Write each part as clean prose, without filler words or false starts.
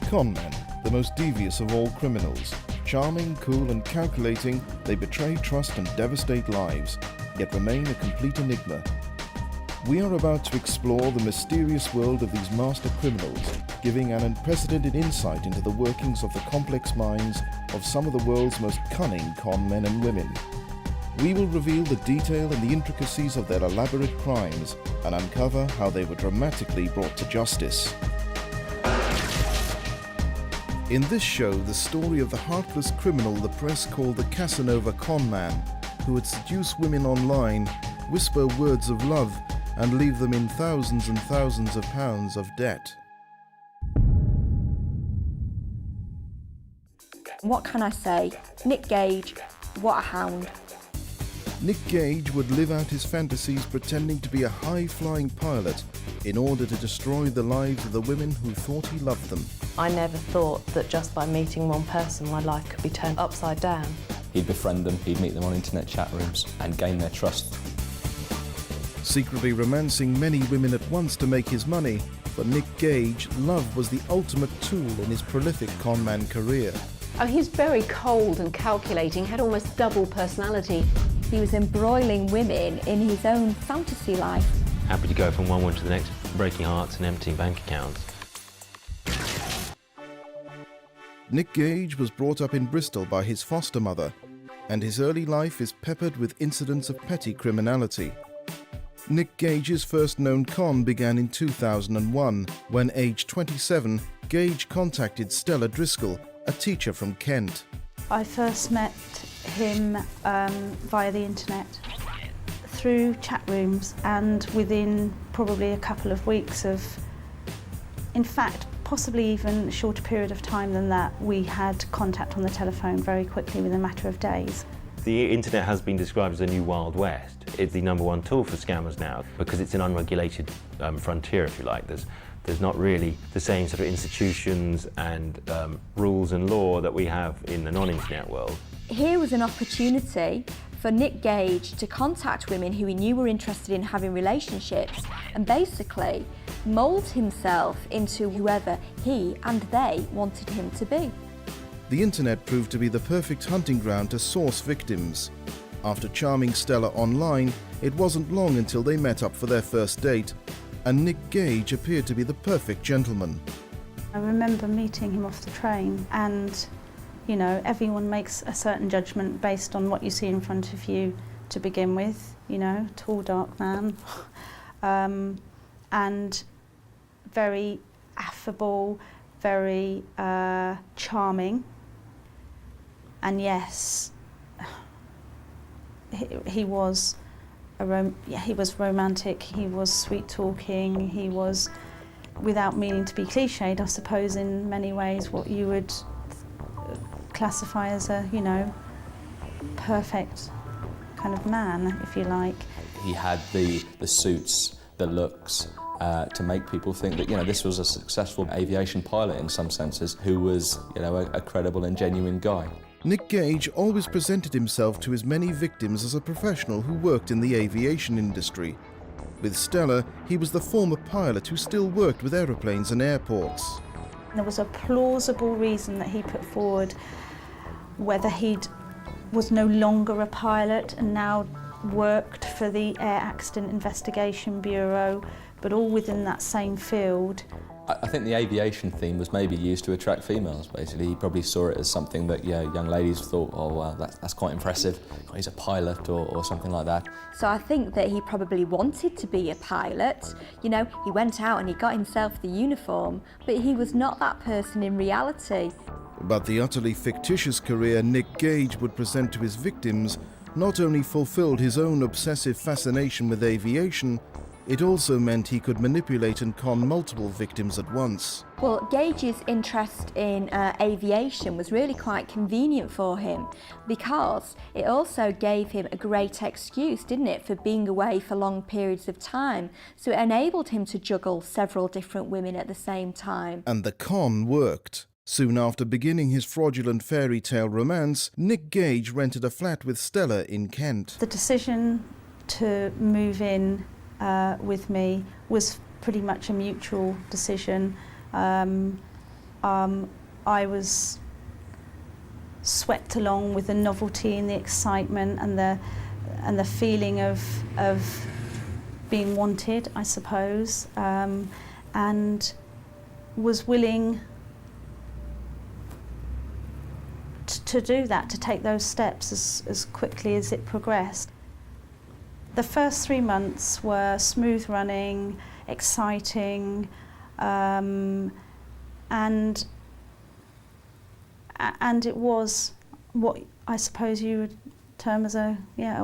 Conmen, the most devious of all criminals. Charming, cool and calculating, they betray trust and devastate lives, yet remain a complete enigma. We are about to explore the mysterious world of these master criminals, giving an unprecedented insight into the workings of the complex minds of some of the world's most cunning con men and women. We will reveal the detail and the intricacies of their elaborate crimes and uncover how they were dramatically brought to justice. In this show, the story of the heartless criminal the press called the Casanova con man, who would seduce women online, whisper words of love, and leave them in thousands and thousands of pounds of debt. What can I say? Nick Gage, what a hound. Nick Gage would live out his fantasies pretending to be a high-flying pilot in order to destroy the lives of the women who thought he loved them. I never thought that just by meeting one person my life could be turned upside down. He'd befriend them, he'd meet them on internet chat rooms and gain their trust. Secretly romancing many women at once to make his money, for Nick Gage, love was the ultimate tool in his prolific conman career. Oh, he's very cold and calculating, had almost double personality. He was embroiling women in his own fantasy life. Happy to go from one to the next, breaking hearts and emptying bank accounts. Nick Gage was brought up in Bristol by his foster mother, and his early life is peppered with incidents of petty criminality. Nick Gage's first known con began in 2001, when aged 27, Gage contacted Stella Driscoll, a teacher from Kent. I first met him via the internet, through chat rooms, and within probably a couple of weeks of, in fact, possibly even a shorter period of time than that, we had contact on the telephone very quickly within a matter of days. The internet has been described as a new Wild West. It's the #1 tool for scammers now because it's an unregulated frontier, if you like. There's not really the same sort of institutions and rules and law that we have in the non-internet world. Here was an opportunity for Nick Gage to contact women who he knew were interested in having relationships and basically mould himself into whoever he and they wanted him to be. The internet proved to be the perfect hunting ground to source victims. After charming Stella online, it wasn't long until they met up for their first date, and Nick Gage appeared to be the perfect gentleman. I remember meeting him off the train, and you know, everyone makes a certain judgment based on what you see in front of you to begin with, you know, tall, dark man, and very affable, very charming, and yes, he was romantic, he was sweet-talking, he was, without meaning to be cliched, I suppose, in many ways, what you would classify as a, you know, perfect kind of man, if you like. He had the suits, the looks, to make people think that, you know, this was a successful aviation pilot in some senses who was, you know, a credible and genuine guy. Nick Gage always presented himself to his many victims as a professional who worked in the aviation industry. With Stella, he was the former pilot who still worked with aeroplanes and airports. There was a plausible reason that he put forward, whether he was no longer a pilot and now worked for the Air Accident Investigation Bureau, but all within that same field. I think the aviation theme was maybe used to attract females, basically. He probably saw it as something that, yeah, young ladies thought, oh, well, that's quite impressive. He's a pilot or something like that. So I think that he probably wanted to be a pilot. You know, he went out and he got himself the uniform, but he was not that person in reality. But the utterly fictitious career Nick Gage would present to his victims not only fulfilled his own obsessive fascination with aviation, it also meant he could manipulate and con multiple victims at once. Well, Gage's interest in aviation was really quite convenient for him because it also gave him a great excuse, didn't it, for being away for long periods of time. So it enabled him to juggle several different women at the same time. And the con worked. Soon after beginning his fraudulent fairy tale romance, Nick Gage rented a flat with Stella in Kent. The decision to move in with me was pretty much a mutual decision. I was swept along with the novelty and the excitement and the feeling of being wanted, I suppose, and was willing to do that, to take those steps as quickly as it progressed. The first 3 months were smooth running, exciting, and it was what I suppose you would term as a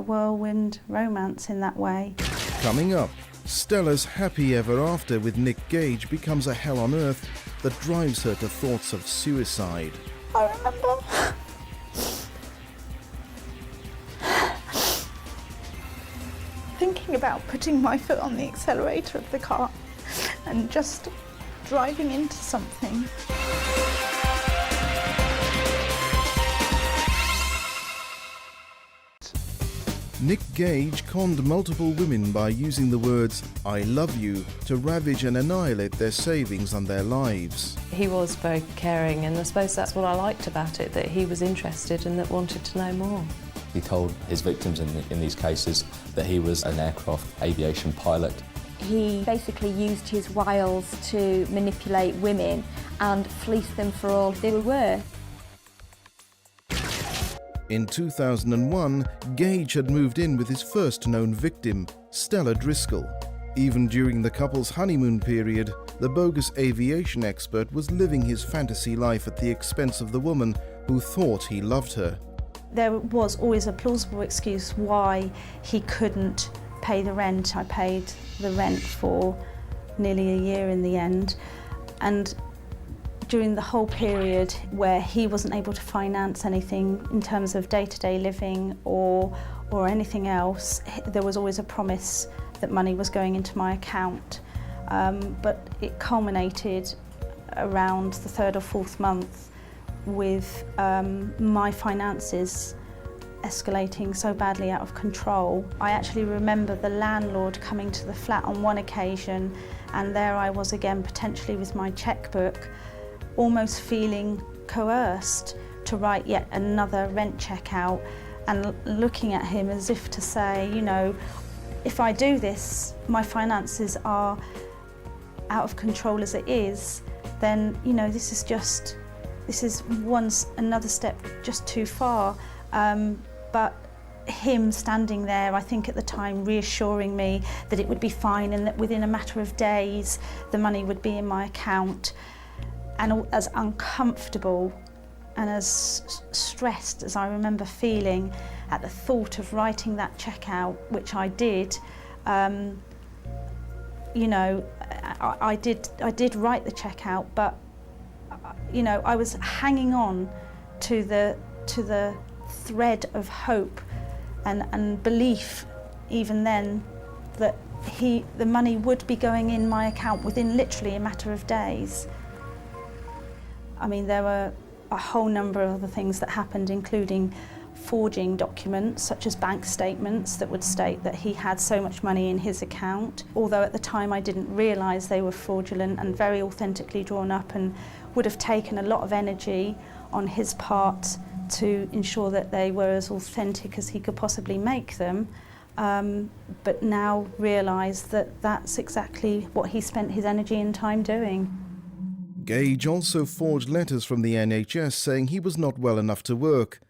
whirlwind romance in that way. Coming up, Stella's happy ever after with Nick Gage becomes a hell on earth that drives her to thoughts of suicide. I remember thinking about putting my foot on the accelerator of the car and just driving into something. Nick Gage conned multiple women by using the words "I love you" to ravage and annihilate their savings and their lives. He was very caring, and I suppose that's what I liked about it, that he was interested and that wanted to know more. He told his victims in these cases that he was an aircraft aviation pilot. He basically used his wiles to manipulate women and fleece them for all they were worth. In 2001, Gage had moved in with his first known victim, Stella Driscoll. Even during the couple's honeymoon period, the bogus aviation expert was living his fantasy life at the expense of the woman who thought he loved her. There was always a plausible excuse why he couldn't pay the rent. I paid the rent for nearly a year in the end, and during the whole period where he wasn't able to finance anything in terms of day-to-day living or anything else, there was always a promise that money was going into my account. But it culminated around the 3rd or 4th month with my finances escalating so badly out of control. I actually remember the landlord coming to the flat on one occasion, and there I was again, potentially with my checkbook, almost feeling coerced to write yet another rent check out, and looking at him as if to say, you know, if I do this, my finances are out of control as it is, then, you know, this is another step just too far. But him standing there, I think at the time, reassuring me that it would be fine and that within a matter of days the money would be in my account. And as uncomfortable and as stressed as I remember feeling at the thought of writing that check out, which I did, you know, I did write the check out, but you know, I was hanging on to the thread of hope and belief even then that the money would be going in my account within literally a matter of days. I mean, there were a whole number of other things that happened, including forging documents such as bank statements that would state that he had so much money in his account, although at the time I didn't realise they were fraudulent and very authentically drawn up, and would have taken a lot of energy on his part to ensure that they were as authentic as he could possibly make them, but now realise that that's exactly what he spent his energy and time doing. Gage also forged letters from the NHS saying he was not well enough to work,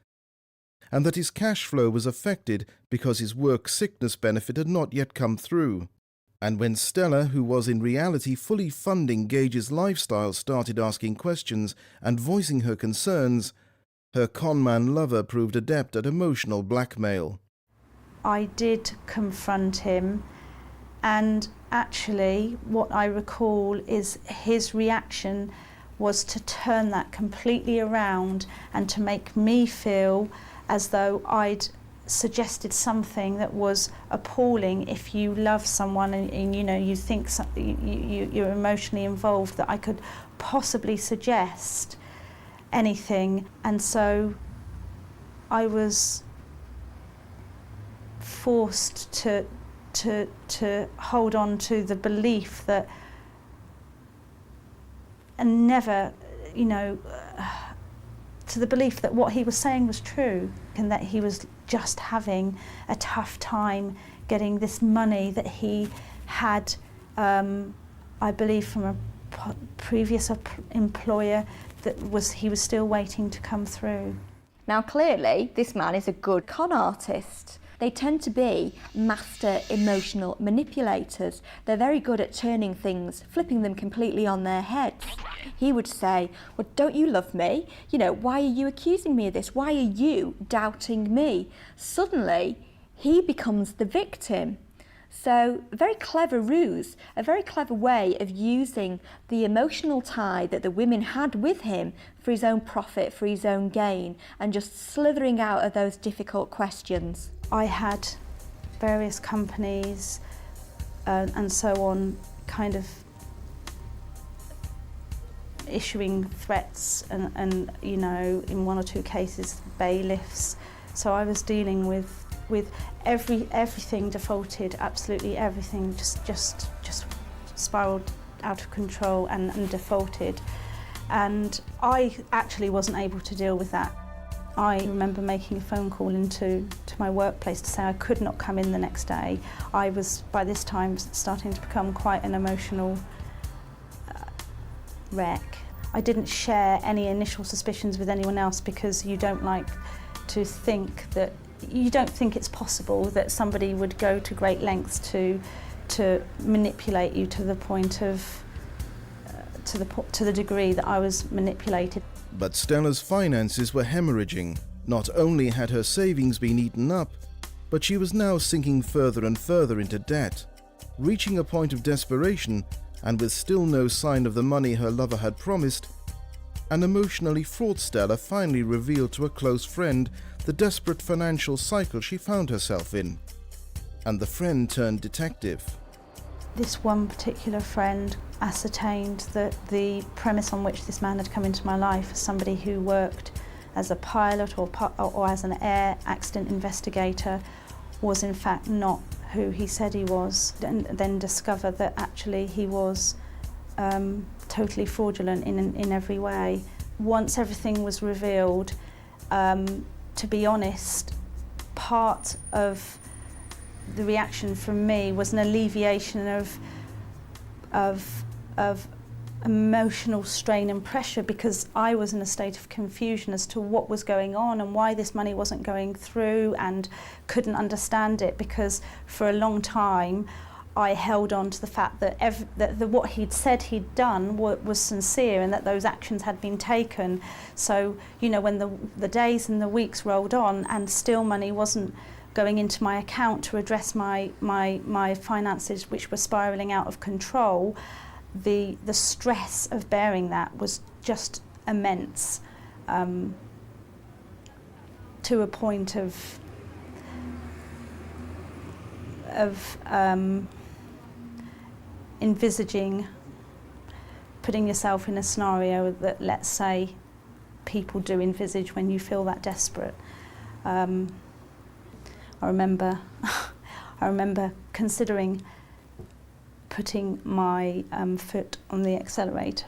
and that his cash flow was affected because his work sickness benefit had not yet come through. And when Stella, who was in reality fully funding Gage's lifestyle, started asking questions and voicing her concerns, her conman lover proved adept at emotional blackmail. I did confront him, and actually what I recall is his reaction was to turn that completely around and to make me feel as though I'd suggested something that was appalling. If you love someone and you know, you think you're emotionally involved, that I could possibly suggest anything. And so I was forced to hold on to the belief that, and never, you know, to the belief that what he was saying was true and that he was just having a tough time getting this money that he had, I believe, from a previous employer he was still waiting to come through. Now clearly this man is a good con artist. They tend to be master emotional manipulators. They're very good at turning things, flipping them completely on their heads. He would say, well, don't you love me? You know, why are you accusing me of this? Why are you doubting me? Suddenly, he becomes the victim. So a very clever ruse, a very clever way of using the emotional tie that the women had with him for his own profit, for his own gain, and just slithering out of those difficult questions. I had various companies and so on kind of issuing threats and you know, in one or two cases, bailiffs. So I was dealing with everything defaulted, absolutely everything just spiraled out of control and defaulted. And I actually wasn't able to deal with that. I remember making a phone call into my workplace to say I could not come in the next day. I was by this time starting to become quite an emotional wreck. I didn't share any initial suspicions with anyone else because you don't like to think that you don't think it's possible that somebody would go to great lengths to manipulate you to the point of to the degree that I was manipulated. But Stella's finances were hemorrhaging. Not only had her savings been eaten up, but she was now sinking further and further into debt. Reaching a point of desperation, and with still no sign of the money her lover had promised, an emotionally fraught Stella finally revealed to a close friend the desperate financial cycle she found herself in. And the friend turned detective. This one particular friend ascertained that the premise on which this man had come into my life as somebody who worked as a pilot or as an air accident investigator was in fact not who he said he was, and then discovered that actually he was totally fraudulent in every way. Once everything was revealed, to be honest, part of the reaction from me was an alleviation of emotional strain and pressure, because I was in a state of confusion as to what was going on and why this money wasn't going through, and couldn't understand it, because for a long time I held on to the fact that what he'd said he'd done was sincere and that those actions had been taken. So, you know, when the days and the weeks rolled on and still money wasn't going into my account to address my finances, which were spiralling out of control, the stress of bearing that was just immense, to a point of envisaging putting yourself in a scenario that, let's say, people do envisage when you feel that desperate. I remember considering putting my foot on the accelerator.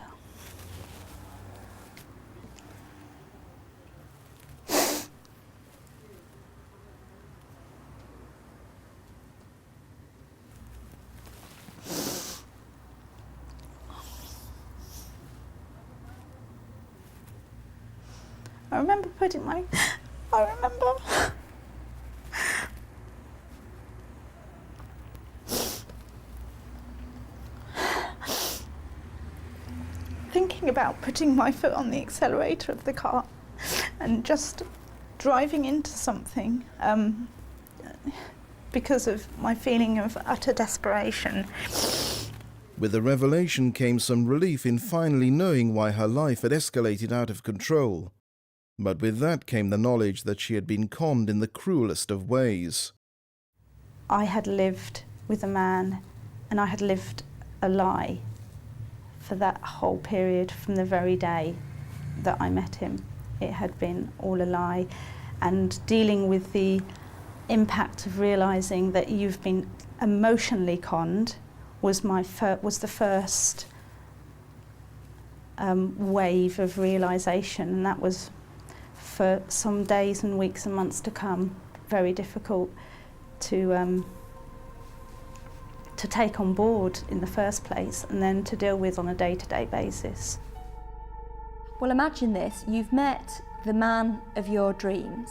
I remember thinking about putting my foot on the accelerator of the car and just driving into something because of my feeling of utter desperation. With the revelation came some relief in finally knowing why her life had escalated out of control. But with that came the knowledge that she had been conned in the cruelest of ways. I had lived with a man, and I had lived a lie for that whole period from the very day that I met him. It had been all a lie. And dealing with the impact of realising that you've been emotionally conned was the first wave of realisation, and that was for some days and weeks and months to come very difficult to take on board in the first place and then to deal with on a day-to-day basis. Well, imagine this, you've met the man of your dreams,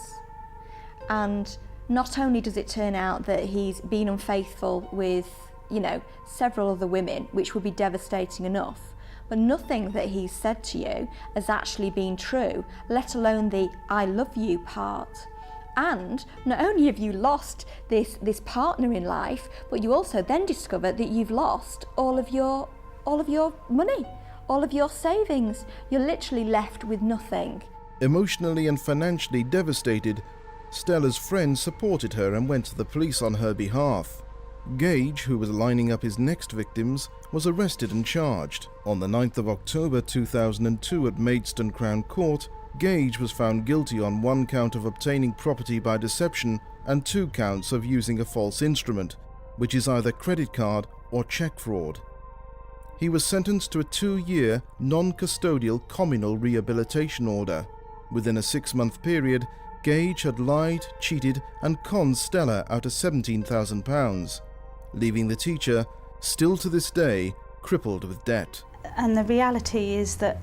and not only does it turn out that he's been unfaithful with, you know, several other women, which would be devastating enough, but nothing that he's said to you has actually been true, let alone the I love you part. And not only have you lost this partner in life, but you also then discover that you've lost all of your money, all of your savings. You're literally left with nothing. Emotionally and financially devastated, Stella's friends supported her and went to the police on her behalf. Gage, who was lining up his next victims, was arrested and charged. On the 9th of October 2002 at Maidstone Crown Court, Gage was found guilty on 1 count of obtaining property by deception and 2 counts of using a false instrument, which is either credit card or cheque fraud. He was sentenced to a 2-year non-custodial communal rehabilitation order. Within a 6-month period, Gage had lied, cheated and conned Stella out of £17,000, leaving the teacher, still to this day, crippled with debt. And the reality is that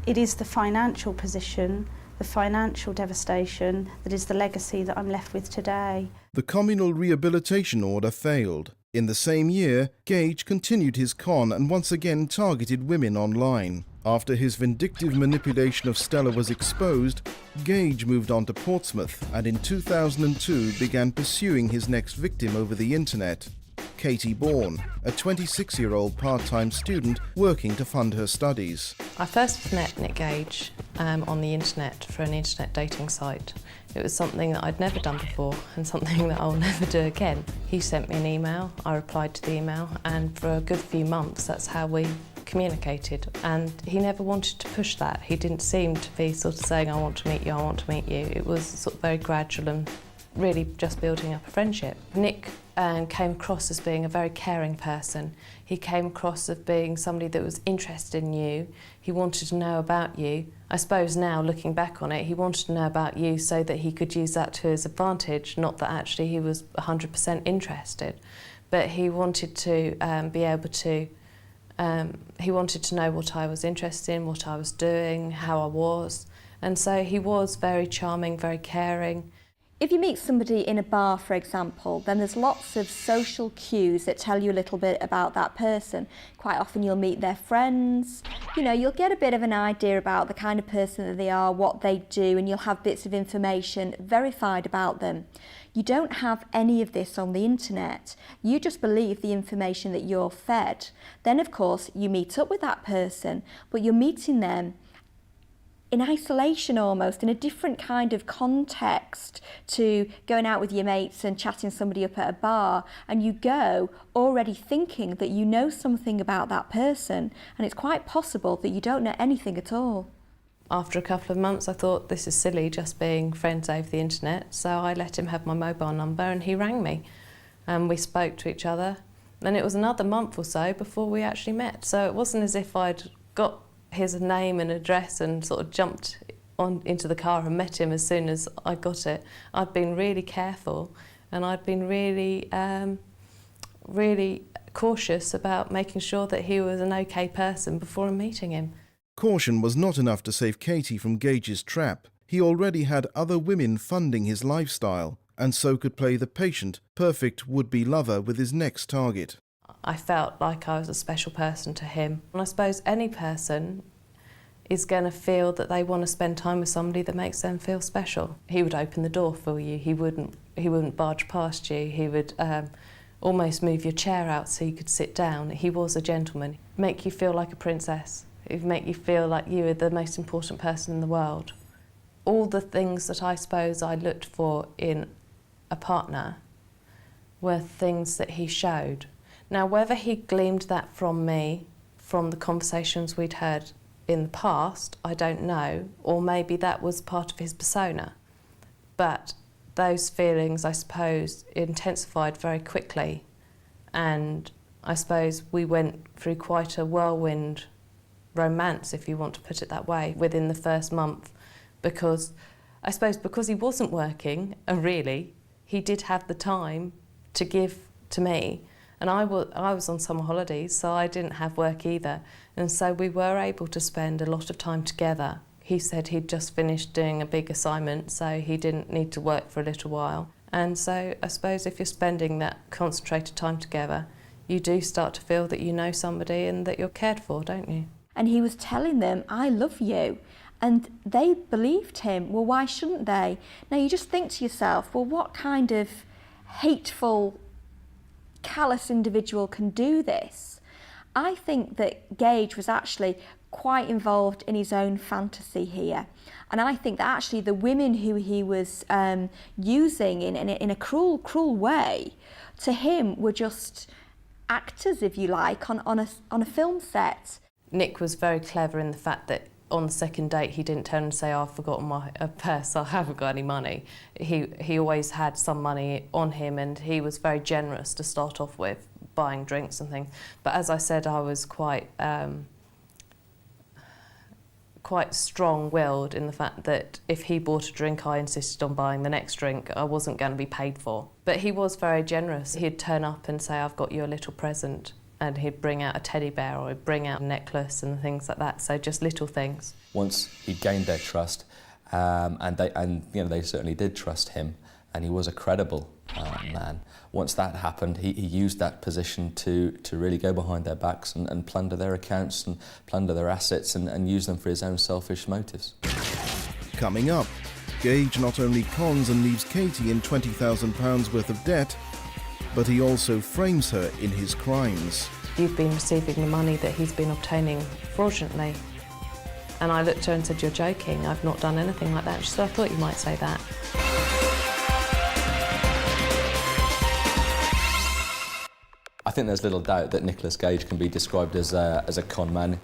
it is the financial position, the financial devastation, that is the legacy that I'm left with today. The communal rehabilitation order failed. In the same year, Gage continued his con and once again targeted women online. After his vindictive manipulation of Stella was exposed, Gage moved on to Portsmouth and in 2002 began pursuing his next victim over the internet, Katie Bourne, a 26-year-old part-time student working to fund her studies. I first met Nick Gage on the internet for an internet dating site. It was something that I'd never done before and something that I'll never do again. He sent me an email, I replied to the email, and for a good few months that's how we communicated, and he never wanted to push that. He didn't seem to be sort of saying, I want to meet you, I want to meet you. It was sort of very gradual and really just building up a friendship. Nick came across as being a very caring person. He came across as being somebody that was interested in you. He wanted to know about you. I suppose now, looking back on it, he wanted to know about you so that he could use that to his advantage, not that actually he was 100% interested. But he wanted to be able to, he wanted to know what I was interested in, what I was doing, how I was. And so he was very charming, very caring. If you meet somebody in a bar, for example, then there's lots of social cues that tell you a little bit about that person. Quite often you'll meet their friends, you know, you'll get a bit of an idea about the kind of person that they are, what they do, and you'll have bits of information verified about them. You don't have any of this on the internet. You just believe the information that you're fed. Then, of course, you meet up with that person, but you're meeting them in isolation almost, in a different kind of context to going out with your mates and chatting somebody up at a bar, and you go already thinking that you know something about that person, and it's quite possible that you don't know anything at all. After a couple of months I thought, this is silly just being friends over the internet, so I let him have my mobile number and he rang me and we spoke to each other, and it was another month or so before we actually met. So it wasn't as if I'd got his name and address and sort of jumped into the car and met him as soon as I got it. I'd been really careful and I'd been really, really cautious about making sure that he was an okay person before meeting him. Caution was not enough to save Katie from Gage's trap. He already had other women funding his lifestyle and so could play the patient, perfect would-be lover with his next target. I felt like I was a special person to him. And I suppose any person is going to feel that they want to spend time with somebody that makes them feel special. He would open the door for you, he wouldn't barge past you, he would almost move your chair out so you could sit down. He was a gentleman. Make you feel like a princess. He'd make you feel like you were the most important person in the world. All the things that I suppose I looked for in a partner were things that he showed. Now, whether he gleaned that from me, from the conversations we'd had in the past, I don't know, or maybe that was part of his persona. But those feelings, I suppose, intensified very quickly, and I suppose we went through quite a whirlwind romance, if you want to put it that way, within the first month, because I suppose because he wasn't working, really, he did have the time to give to me. And I was on summer holidays, so I didn't have work either. And so we were able to spend a lot of time together. He said he'd just finished doing a big assignment, so he didn't need to work for a little while. And so I suppose if you're spending that concentrated time together, you do start to feel that you know somebody and that you're cared for, don't you? And he was telling them, I love you. And they believed him. Well, why shouldn't they? Now you just think to yourself, well, what kind of hateful, callous individual can do this? I think that Gage was actually quite involved in his own fantasy here. And I think that actually the women who he was using in a cruel, cruel way, to him were just actors, if you like, on a film set. Nick was very clever in the fact that on the second date he didn't turn and say, oh, I've forgotten my purse, I haven't got any money. He always had some money on him, and he was very generous to start off with, buying drinks and things. But as I said, I was quite strong-willed in the fact that if he bought a drink, I insisted on buying the next drink. I wasn't going to be paid for. But he was very generous. He'd turn up and say, I've got you a little present, and he'd bring out a teddy bear or he'd bring out a necklace and things like that, so just little things. Once he'd gained their trust, and they certainly did trust him, and he was a credible man. Once that happened, he used that position to really go behind their backs and plunder their accounts and plunder their assets and use them for his own selfish motives. Coming up, Gage not only cons and leaves Katie in £20,000 worth of debt, but he also frames her in his crimes. You've been receiving the money that he's been obtaining fraudulently. And I looked at her and said, you're joking, I've not done anything like that. She said, I thought you might say that. I think there's little doubt that Nicolas Gage can be described as a con man.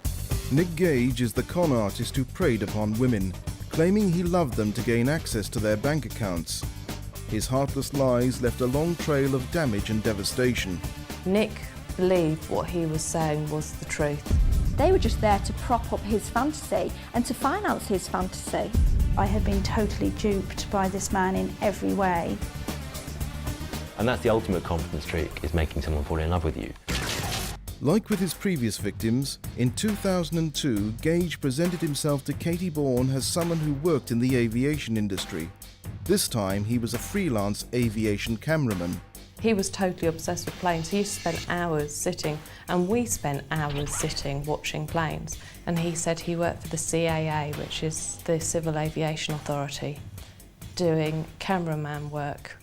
Nick Gage is the con artist who preyed upon women, claiming he loved them to gain access to their bank accounts. His heartless lies left a long trail of damage and devastation. Nick believed what he was saying was the truth. They were just there to prop up his fantasy and to finance his fantasy. I had been totally duped by this man in every way. And that's the ultimate confidence trick, is making someone fall in love with you. Like with his previous victims, in 2002, Gage presented himself to Katie Bourne as someone who worked in the aviation industry. This time, he was a freelance aviation cameraman. He was totally obsessed with planes. He used to spend hours sitting, and we spent hours sitting watching planes. And he said he worked for the CAA, which is the Civil Aviation Authority, doing cameraman work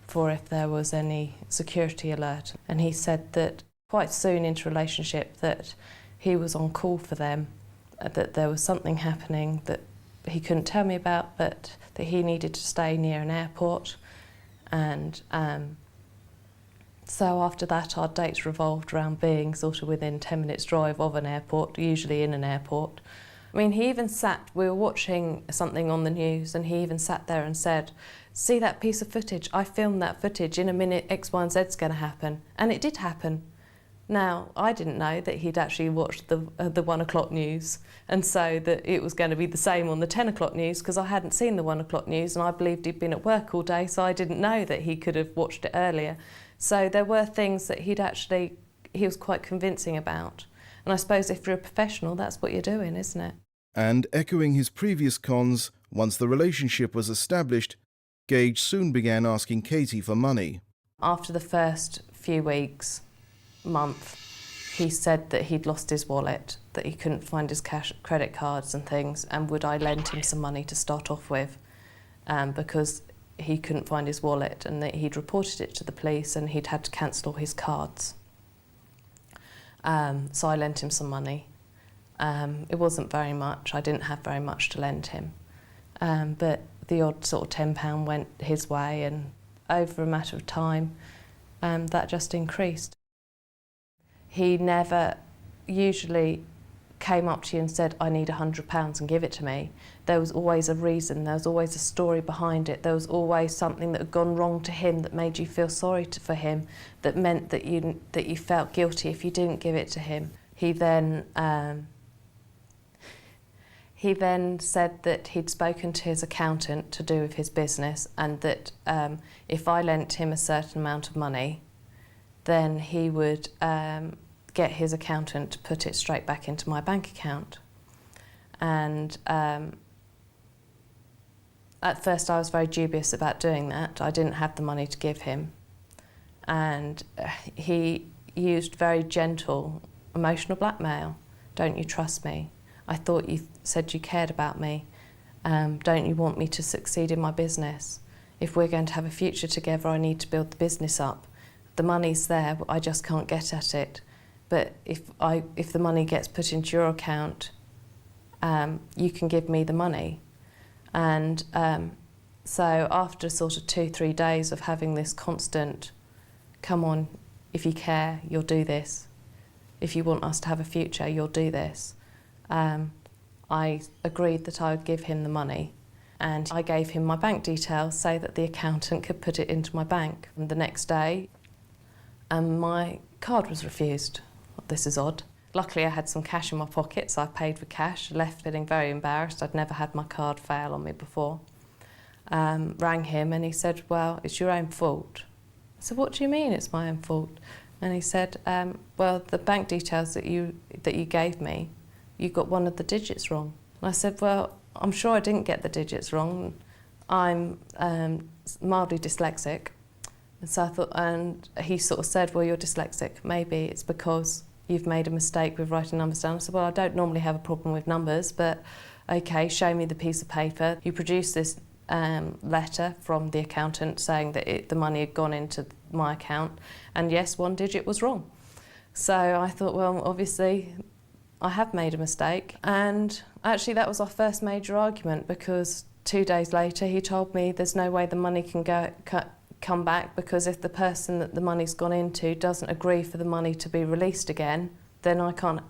for if there was any security alert. And he said that quite soon into a relationship that he was on call for them, that there was something happening that he couldn't tell me about, but that he needed to stay near an airport. And so after that, our dates revolved around being sort of within 10 minutes drive of an airport, usually in an airport. I mean, he even sat, we were watching something on the news, and he even sat there and said, see that piece of footage? I filmed that footage. In a minute, X, Y, and Z's going to happen. And it did happen. Now, I didn't know that he'd actually watched the 1 o'clock news, and so that it was going to be the same on the 10 o'clock news, because I hadn't seen the 1 o'clock news, and I believed he'd been at work all day, so I didn't know that he could have watched it earlier. So there were things that he was quite convincing about. And I suppose if you're a professional, that's what you're doing, isn't it? And echoing his previous cons, once the relationship was established, Gage soon began asking Katie for money. After the first few weeks, month, he said that he'd lost his wallet, that he couldn't find his credit cards and things, and would I lend him some money to start off with, because he couldn't find his wallet, and that he'd reported it to the police and he'd had to cancel all his cards. So I lent him some money. It wasn't very much, I didn't have very much to lend him, but the odd sort of £10 went his way, and over a matter of time that just increased. He never usually came up to you and said, I need £100 and give it to me. There was always a reason, there was always a story behind it, there was always something that had gone wrong to him that made you feel sorry for him, that meant that you felt guilty if you didn't give it to him. He then He then said that he'd spoken to his accountant to do with his business, and that if I lent him a certain amount of money, then he would get his accountant to put it straight back into my bank account. And at first I was very dubious about doing that. I didn't have the money to give him. And he used very gentle, emotional blackmail. Don't you trust me? I thought you said you cared about me. Don't you want me to succeed in my business? If we're going to have a future together, I need to build the business up. The money's there, but I just can't get at it. But if the money gets put into your account, you can give me the money. And so after sort of 2-3 days of having this constant, come on, if you care, you'll do this. If you want us to have a future, you'll do this. I agreed that I would give him the money, and I gave him my bank details so that the accountant could put it into my bank. And the next day, my card was refused. This is odd. Luckily I had some cash in my pocket, so I paid with cash, left feeling very embarrassed. I'd never had my card fail on me before. Rang him and he said, well, it's your own fault. I said, what do you mean it's my own fault? And he said, well, the bank details that you gave me, you got one of the digits wrong. And I said, well, I'm sure I didn't get the digits wrong. I'm mildly dyslexic. And so I thought, and he sort of said, well, you're dyslexic. Maybe it's because you've made a mistake with writing numbers down. I said, well, I don't normally have a problem with numbers, but okay, show me the piece of paper. You produced this letter from the accountant saying that the money had gone into my account, and yes, one digit was wrong. So I thought, well, obviously I have made a mistake. And actually that was our first major argument, because 2 days later he told me there's no way the money can come back, because if the person that the money's gone into doesn't agree for the money to be released again, then I can't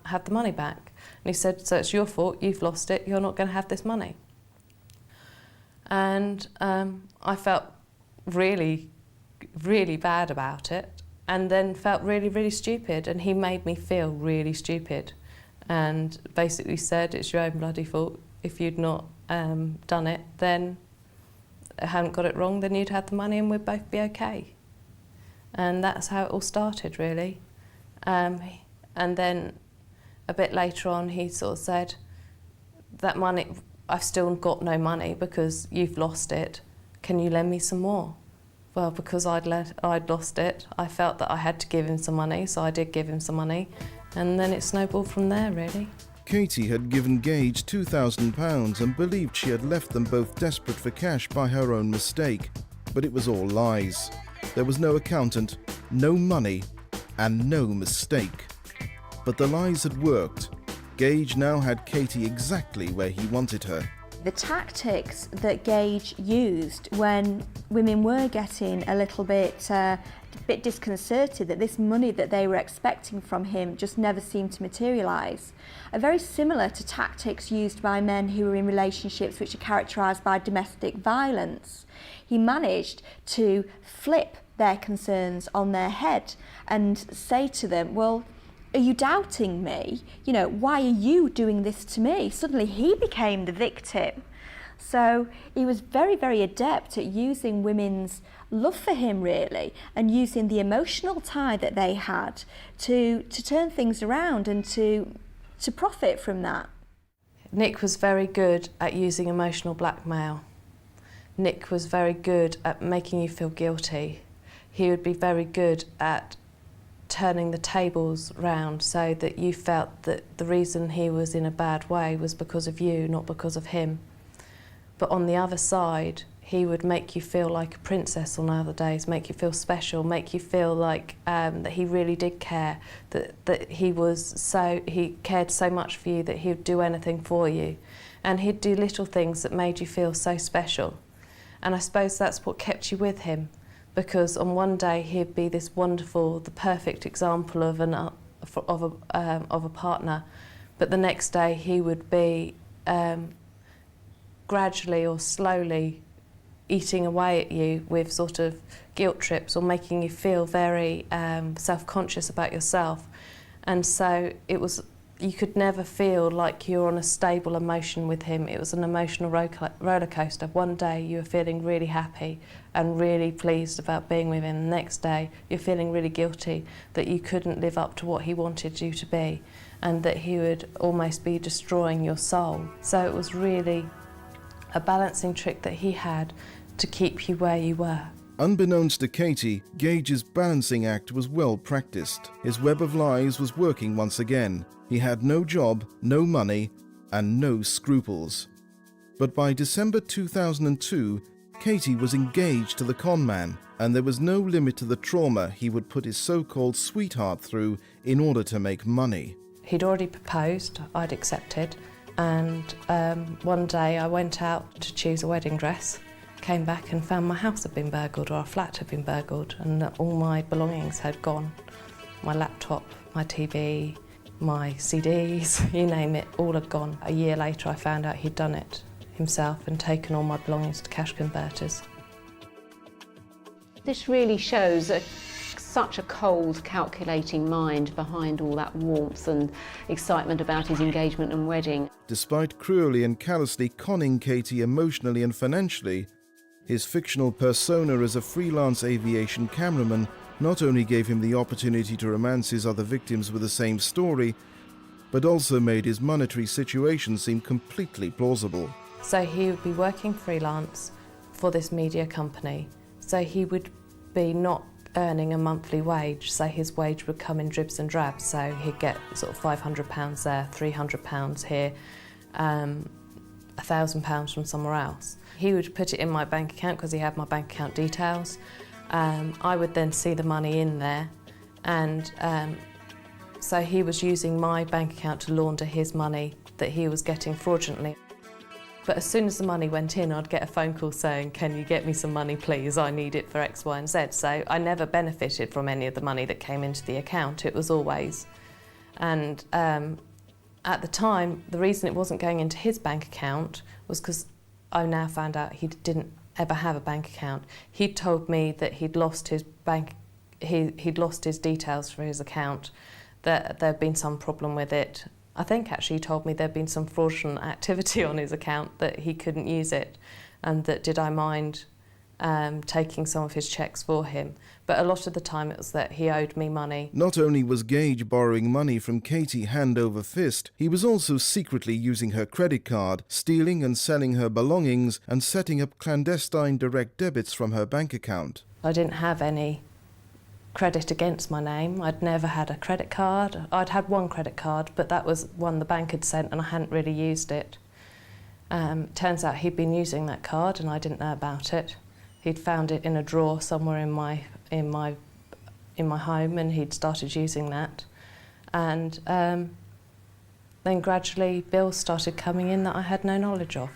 have the money back. And he said, so it's your fault, you've lost it, you're not going to have this money. And I felt really, really bad about it, and then felt really, really stupid, and he made me feel really stupid and basically said, it's your own bloody fault. If you'd not done it, then I hadn't got it wrong, then you'd have the money and we'd both be okay. And that's how it all started, really. And then a bit later on he sort of said, that money, I've still got no money because you've lost it, can you lend me some more? Well, because I'd lost it, I felt that I had to give him some money, so I did give him some money, and then it snowballed from there, really. Katie had given Gage £2,000 and believed she had left them both desperate for cash by her own mistake. But it was all lies. There was no accountant, no money, and no mistake. But the lies had worked. Gage now had Katie exactly where he wanted her. The tactics that Gage used when women were getting a little bit disconcerted that this money that they were expecting from him just never seemed to materialise are very similar to tactics used by men who are in relationships which are characterised by domestic violence. He managed to flip their concerns on their head and say to them, well, are you doubting me? You know, why are you doing this to me? Suddenly he became the victim. So he was very, very adept at using women's love for him, really, and using the emotional tie that they had to turn things around and to profit from that. Nick was very good at using emotional blackmail. Nick was very good at making you feel guilty. He would be very good at turning the tables round so that you felt that the reason he was in a bad way was because of you, not because of him. But on the other side, he would make you feel like a princess on other days, make you feel special, make you feel like that he really did care, that he cared so much for you that he would do anything for you. And he'd do little things that made you feel so special. And I suppose that's what kept you with him, because on one day he'd be this wonderful, the perfect example of a partner, but the next day he would be gradually or slowly eating away at you with sort of guilt trips or making you feel very self-conscious about yourself. And so it was You could never feel like you're on a stable emotion with him. It was an emotional roller coaster. One day you were feeling really happy and really pleased about being with him. The next day you're feeling really guilty that you couldn't live up to what he wanted you to be and that he would almost be destroying your soul. So it was really a balancing trick that he had to keep you where you were. Unbeknownst to Katie, Gage's balancing act was well practiced. His web of lies was working once again. He had no job, no money, and no scruples. But by December 2002, Katie was engaged to the conman, and there was no limit to the trauma he would put his so-called sweetheart through in order to make money. He'd already proposed, I'd accepted, and one day I went out to choose a wedding dress, came back and found my house had been burgled, or our flat had been burgled, and that all my belongings had gone. My laptop, my TV, my CDs, you name it, all had gone. A year later I found out he'd done it himself and taken all my belongings to cash converters. This really shows such a cold, calculating mind behind all that warmth and excitement about his engagement and wedding. Despite cruelly and callously conning Katie emotionally and financially, his fictional persona as a freelance aviation cameraman not only gave him the opportunity to romance his other victims with the same story, but also made his monetary situation seem completely plausible. So he would be working freelance for this media company, so he would be not earning a monthly wage, so his wage would come in dribs and drabs, so he'd get sort of £500 there, £300 here, £1,000 from somewhere else. He would put it in my bank account because he had my bank account details. I would then see the money in there, and so he was using my bank account to launder his money that he was getting fraudulently. But as soon as the money went in, I'd get a phone call saying, "Can you get me some money, please? I need it for X, Y and Z." So I never benefited from any of the money that came into the account. It was always. And at the time, the reason it wasn't going into his bank account was because I now found out he didn't ever have a bank account. He'd told me that he'd lost his he'd lost his details for his account, that there'd been some problem with it. I think actually he told me there'd been some fraudulent activity on his account, that he couldn't use it, and that did I mind taking some of his cheques for him. But a lot of the time it was that he owed me money. Not only was Gage borrowing money from Katie hand over fist, he was also secretly using her credit card, stealing and selling her belongings, and setting up clandestine direct debits from her bank account. I didn't have any credit against my name. I'd never had a credit card. I'd had one credit card, but that was one the bank had sent and I hadn't really used it. Turns out he'd been using that card and I didn't know about it. He'd found it in a drawer somewhere in my home, and he'd started using that. And then gradually bills started coming in that I had no knowledge of.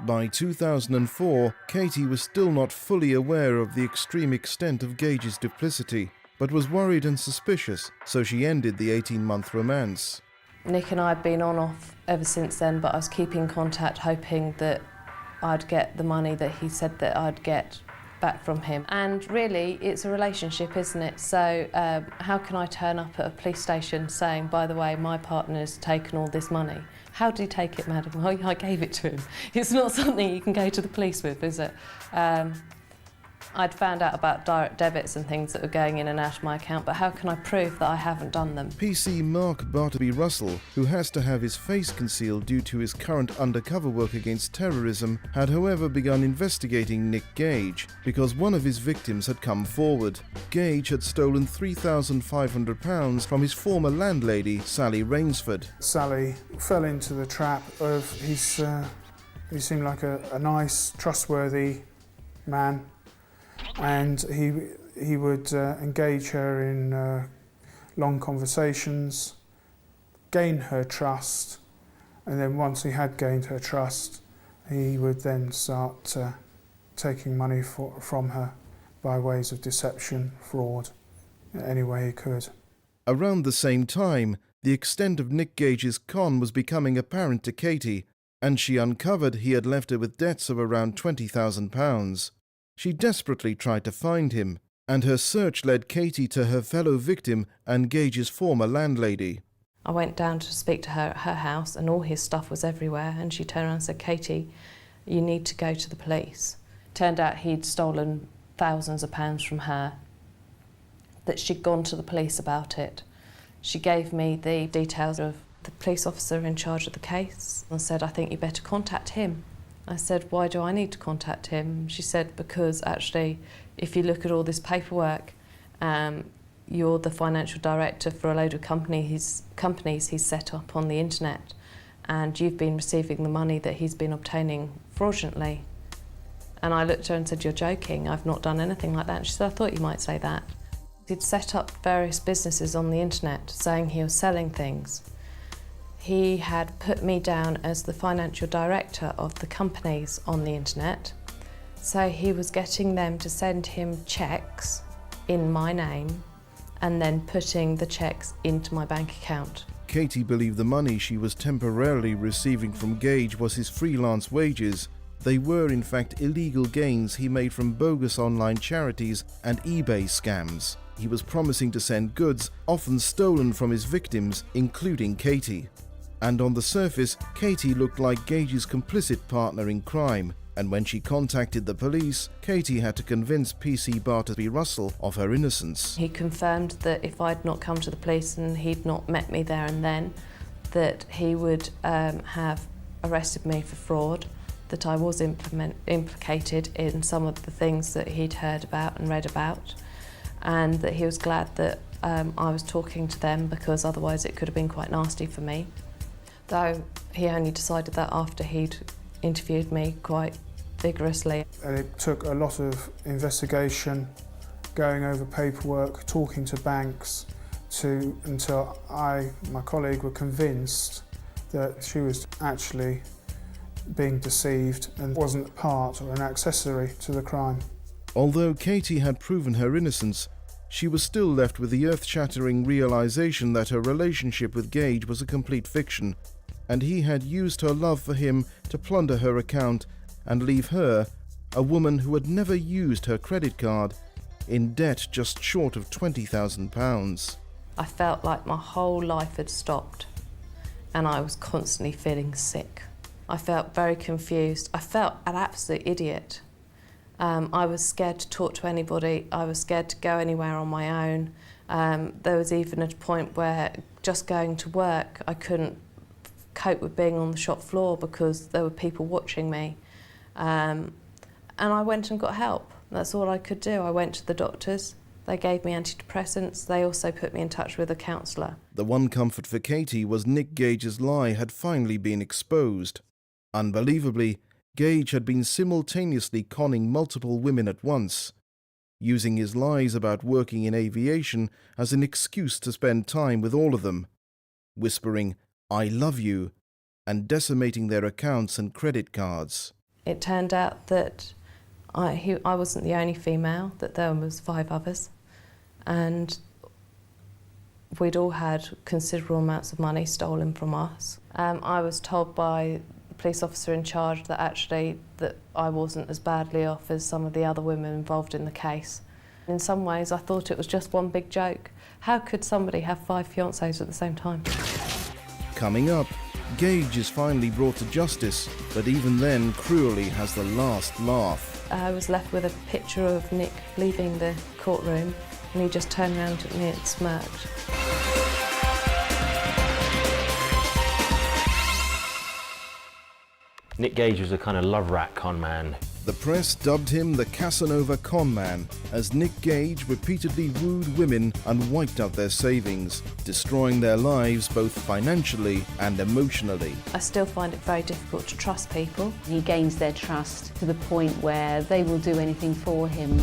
By 2004, Katie was still not fully aware of the extreme extent of Gage's duplicity, but was worried and suspicious, so she ended the 18-month romance. Nick and I had been on off ever since then, but I was keeping contact, hoping that I'd get the money that he said that I'd get back from him. And really, it's a relationship, isn't it? So how can I turn up at a police station saying, "By the way, my partner's taken all this money"? How did he take it, madam? Well, I gave it to him. It's not something you can go to the police with, is it? I'd found out about direct debits and things that were going in and out of my account, but how can I prove that I haven't done them? PC Mark Bartleby Russell, who has to have his face concealed due to his current undercover work against terrorism, had however begun investigating Nick Gage because one of his victims had come forward. Gage had stolen £3,500 from his former landlady, Sally Rainsford. Sally fell into the trap of he seemed like a nice, trustworthy man, and he would engage her in long conversations, gain her trust, and then once he had gained her trust, he would then start taking money from her by ways of deception, fraud, any way he could. Around the same time, the extent of Nick Gage's con was becoming apparent to Katie, and she uncovered he had left her with debts of around £20,000. She desperately tried to find him, and her search led Katie to her fellow victim and Gage's former landlady. I went down to speak to her at her house and all his stuff was everywhere, and she turned around and said, "Katie, you need to go to the police." Turned out he'd stolen thousands of pounds from her, that she'd gone to the police about it. She gave me the details of the police officer in charge of the case and said, "I think you better contact him." I said, "Why do I need to contact him?" She said, "Because actually, if you look at all this paperwork, you're the financial director for a load of companies he's set up on the internet, and you've been receiving the money that he's been obtaining fraudulently." And I looked at her and said, "You're joking, I've not done anything like that." And she said, "I thought you might say that." He'd set up various businesses on the internet saying he was selling things. He had put me down as the financial director of the companies on the internet, so he was getting them to send him cheques in my name and then putting the cheques into my bank account. Katie believed the money she was temporarily receiving from Gage was his freelance wages. They were in fact illegal gains he made from bogus online charities and eBay scams. He was promising to send goods, often stolen from his victims, including Katie. And on the surface, Katie looked like Gage's complicit partner in crime. And when she contacted the police, Katie had to convince PC Bartleby Russell of her innocence. He confirmed that if I'd not come to the police and he'd not met me there and then, that he would have arrested me for fraud, that I was implicated in some of the things that he'd heard about and read about, and that he was glad that I was talking to them because otherwise it could have been quite nasty for me. Though he only decided that after he'd interviewed me quite vigorously. And it took a lot of investigation, going over paperwork, talking to banks, until my colleague, were convinced that she was actually being deceived and wasn't part or an accessory to the crime. Although Katie had proven her innocence, she was still left with the earth-shattering realization that her relationship with Gage was a complete fiction, and he had used her love for him to plunder her account and leave her, a woman who had never used her credit card, in debt just short of £20,000. I felt like my whole life had stopped and I was constantly feeling sick. I felt very confused. I felt an absolute idiot. I was scared to talk to anybody. I was scared to go anywhere on my own. There was even a point where just going to work, I couldn't cope with being on the shop floor because there were people watching me. And I went and got help. That's all I could do. I went to the doctors. They gave me antidepressants. They also put me in touch with a counsellor. The one comfort for Katie was Nick Gage's lie had finally been exposed. Unbelievably, Gage had been simultaneously conning multiple women at once, using his lies about working in aviation as an excuse to spend time with all of them, whispering, "I love you," and decimating their accounts and credit cards. It turned out that I wasn't the only female, that there was 5 others, and we'd all had considerable amounts of money stolen from us. I was told by the police officer in charge that actually that I wasn't as badly off as some of the other women involved in the case. In some ways I thought it was just one big joke. How could somebody have 5 fiancés at the same time? Coming up, Gage is finally brought to justice, but even then cruelly has the last laugh. I was left with a picture of Nick leaving the courtroom and he just turned around at me and smirked. Nick Gage was a kind of love rat con man. The press dubbed him the Casanova conman, as Nick Gage repeatedly wooed women and wiped out their savings, destroying their lives both financially and emotionally. I still find it very difficult to trust people. He gains their trust to the point where they will do anything for him.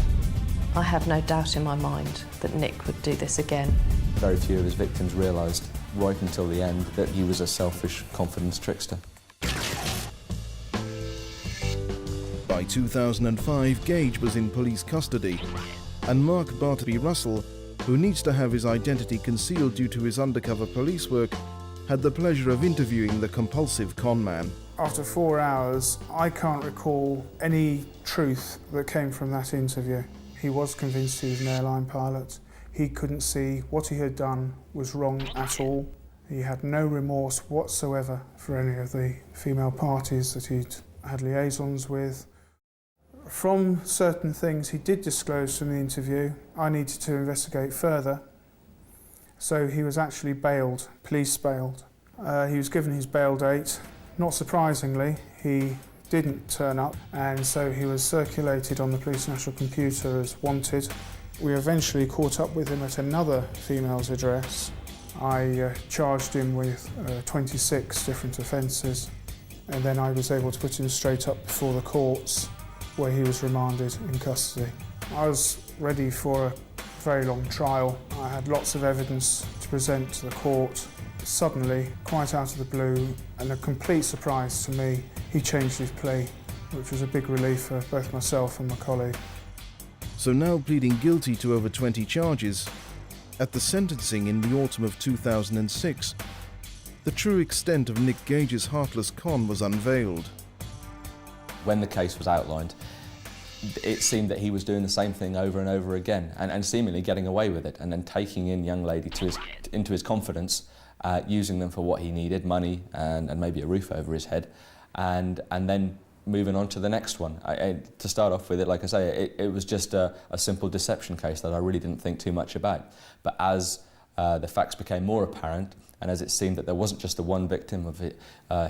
I have no doubt in my mind that Nick would do this again. Very few of his victims realised right until the end that he was a selfish confidence trickster. By 2005, Gage was in police custody, and Marc Bartleby Russell, who needs to have his identity concealed due to his undercover police work, had the pleasure of interviewing the compulsive conman. After 4 hours, I can't recall any truth that came from that interview. He was convinced he was an airline pilot. He couldn't see what he had done was wrong at all. He had no remorse whatsoever for any of the female parties that he'd had liaisons with. From certain things he did disclose from the interview, I needed to investigate further. So he was actually bailed, police bailed. He was given his bail date. Not surprisingly, he didn't turn up, and so he was circulated on the police national computer as wanted. We eventually caught up with him at another female's address. I charged him with 26 different offences, and then I was able to put him straight up before the courts, where he was remanded in custody. I was ready for a very long trial. I had lots of evidence to present to the court. Suddenly, quite out of the blue, and a complete surprise to me, he changed his plea, which was a big relief for both myself and my colleague. So now pleading guilty to over 20 charges, at the sentencing in the autumn of 2006, the true extent of Nick Gage's heartless con was unveiled. When the case was outlined, it seemed that he was doing the same thing over and over again and seemingly getting away with it, and then taking in young lady into his confidence, using them for what he needed, money and maybe a roof over his head, and then moving on to the next one. To start off with it, like I say, it was just a simple deception case that I really didn't think too much about. But as the facts became more apparent, and as it seemed that there wasn't just the one victim of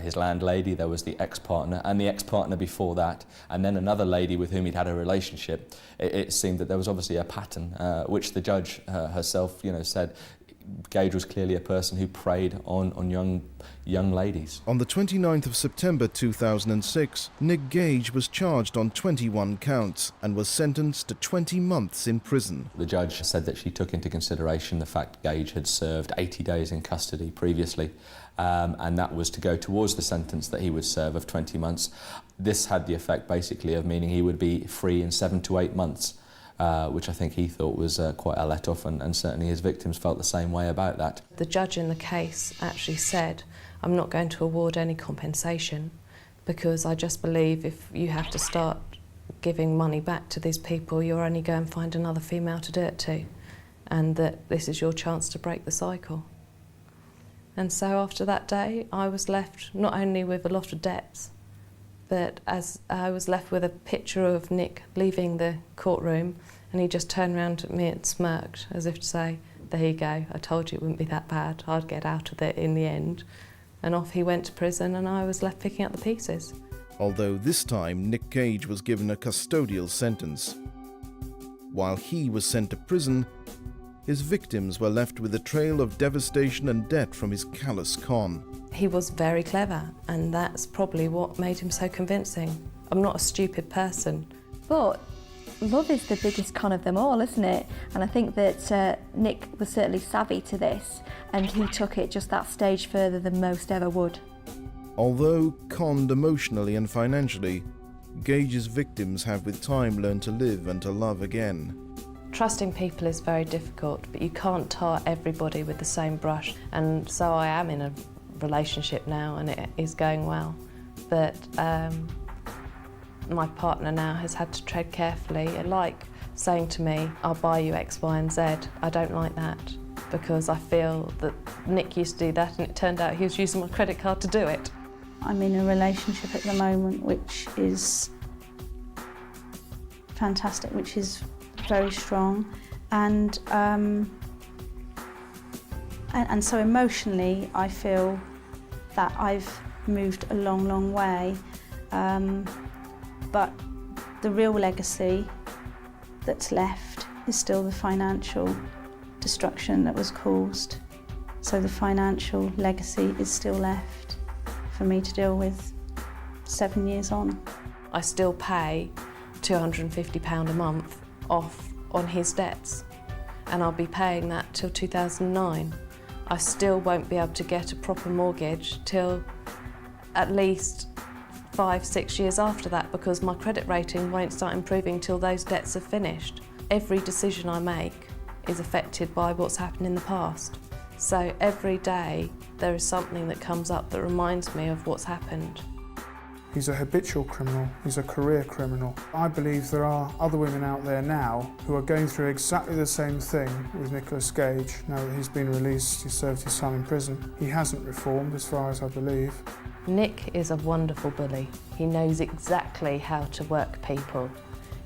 his landlady, there was the ex-partner and the ex-partner before that, and then another lady with whom he'd had a relationship, it seemed that there was obviously a pattern, which the judge herself, said Gage was clearly a person who preyed on young ladies. On the 29th of September 2006, Nick Gage was charged on 21 counts and was sentenced to 20 months in prison. The judge said that she took into consideration the fact Gage had served 80 days in custody previously, and that was to go towards the sentence that he would serve of 20 months. This had the effect basically of meaning he would be free in 7 to 8 months. Which I think he thought was quite a let-off, and certainly his victims felt the same way about that. The judge in the case actually said, I'm not going to award any compensation because I just believe if you have to start giving money back to these people, you'll only go and find another female to do it to, and that this is your chance to break the cycle. And so after that day, I was left not only with a lot of debts, but as I was left with a picture of Nick leaving the courtroom, and he just turned around at me and smirked as if to say, there you go, I told you it wouldn't be that bad, I'd get out of it in the end. And off he went to prison, and I was left picking up the pieces. Although this time Nick Gage was given a custodial sentence. While he was sent to prison, his victims were left with a trail of devastation and debt from his callous con. He was very clever, and that's probably what made him so convincing. I'm not a stupid person. But love is the biggest con of them all, isn't it? And I think that Nick was certainly savvy to this, and he took it just that stage further than most ever would. Although conned emotionally and financially, Gage's victims have with time learned to live and to love again. Trusting people is very difficult, but you can't tar everybody with the same brush. And so I am in a relationship now, and it is going well. But my partner now has had to tread carefully, like saying to me, I'll buy you X, Y and Z. I don't like that, because I feel that Nick used to do that, and it turned out he was using my credit card to do it. I'm in a relationship at the moment which is fantastic, which is very strong, and so emotionally I feel that I've moved a long, long way, but the real legacy that's left is still the financial destruction that was caused. So the financial legacy is still left for me to deal with 7 years on. I still pay £250 a month off on his debts, and I'll be paying that till 2009. I still won't be able to get a proper mortgage till at least 5-6 years after that, because my credit rating won't start improving till those debts are finished. Every decision I make is affected by what's happened in the past. So every day there is something that comes up that reminds me of what's happened. He's a habitual criminal, he's a career criminal. I believe there are other women out there now who are going through exactly the same thing with Nicholas Gage. Now that he's been released, he's served his time in prison. He hasn't reformed, as far as I believe. Nick is a wonderful bully. He knows exactly how to work people.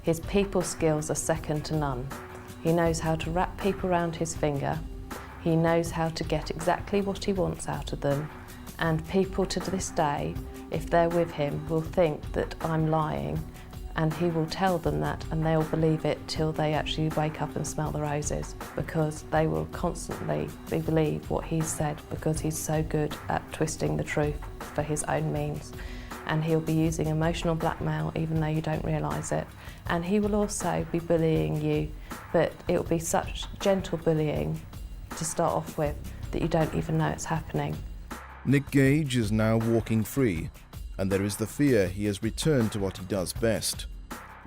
His people skills are second to none. He knows how to wrap people around his finger. He knows how to get exactly what he wants out of them. And people to this day, if they're with him, will think that I'm lying, and he will tell them that and they'll believe it till they actually wake up and smell the roses, because they will constantly believe what he's said because he's so good at twisting the truth for his own means. And he'll be using emotional blackmail even though you don't realise it. And he will also be bullying you, but it'll be such gentle bullying to start off with that you don't even know it's happening. Nick Gage is now walking free, and there is the fear he has returned to what he does best: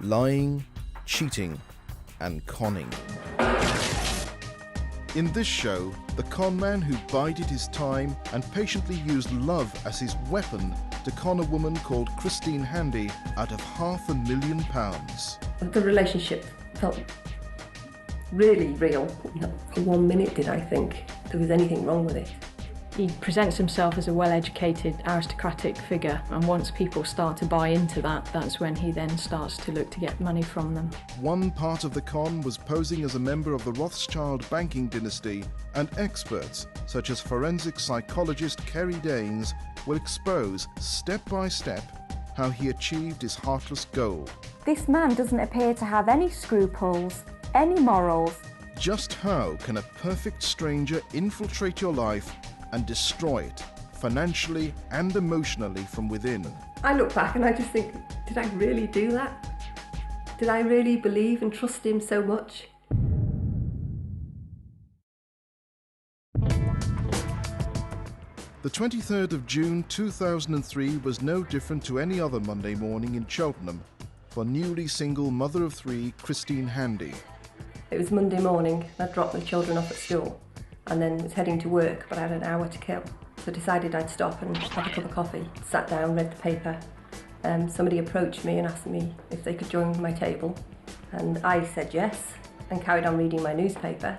lying, cheating, and conning. In this show, the con man who bided his time and patiently used love as his weapon to con a woman called Christine Handy out of £500,000. The relationship felt really real. Not for 1 minute did I think there was anything wrong with it. He presents himself as a well-educated, aristocratic figure, and once people start to buy into that, that's when he then starts to look to get money from them. One part of the con was posing as a member of the Rothschild banking dynasty, and experts such as forensic psychologist Kerry Danes will expose step by step how he achieved his heartless goal. This man doesn't appear to have any scruples, any morals. Just how can a perfect stranger infiltrate your life and destroy it, financially and emotionally, from within? I look back and I just think, did I really do that? Did I really believe and trust him so much? The 23rd of June 2003 was no different to any other Monday morning in Cheltenham for newly single mother of three Christine Handy. It was Monday morning, I dropped the children off at school and then was heading to work, but I had an hour to kill. So decided I'd stop and have a cup of coffee. Sat down, read the paper. Somebody approached me and asked me if they could join my table. And I said yes and carried on reading my newspaper.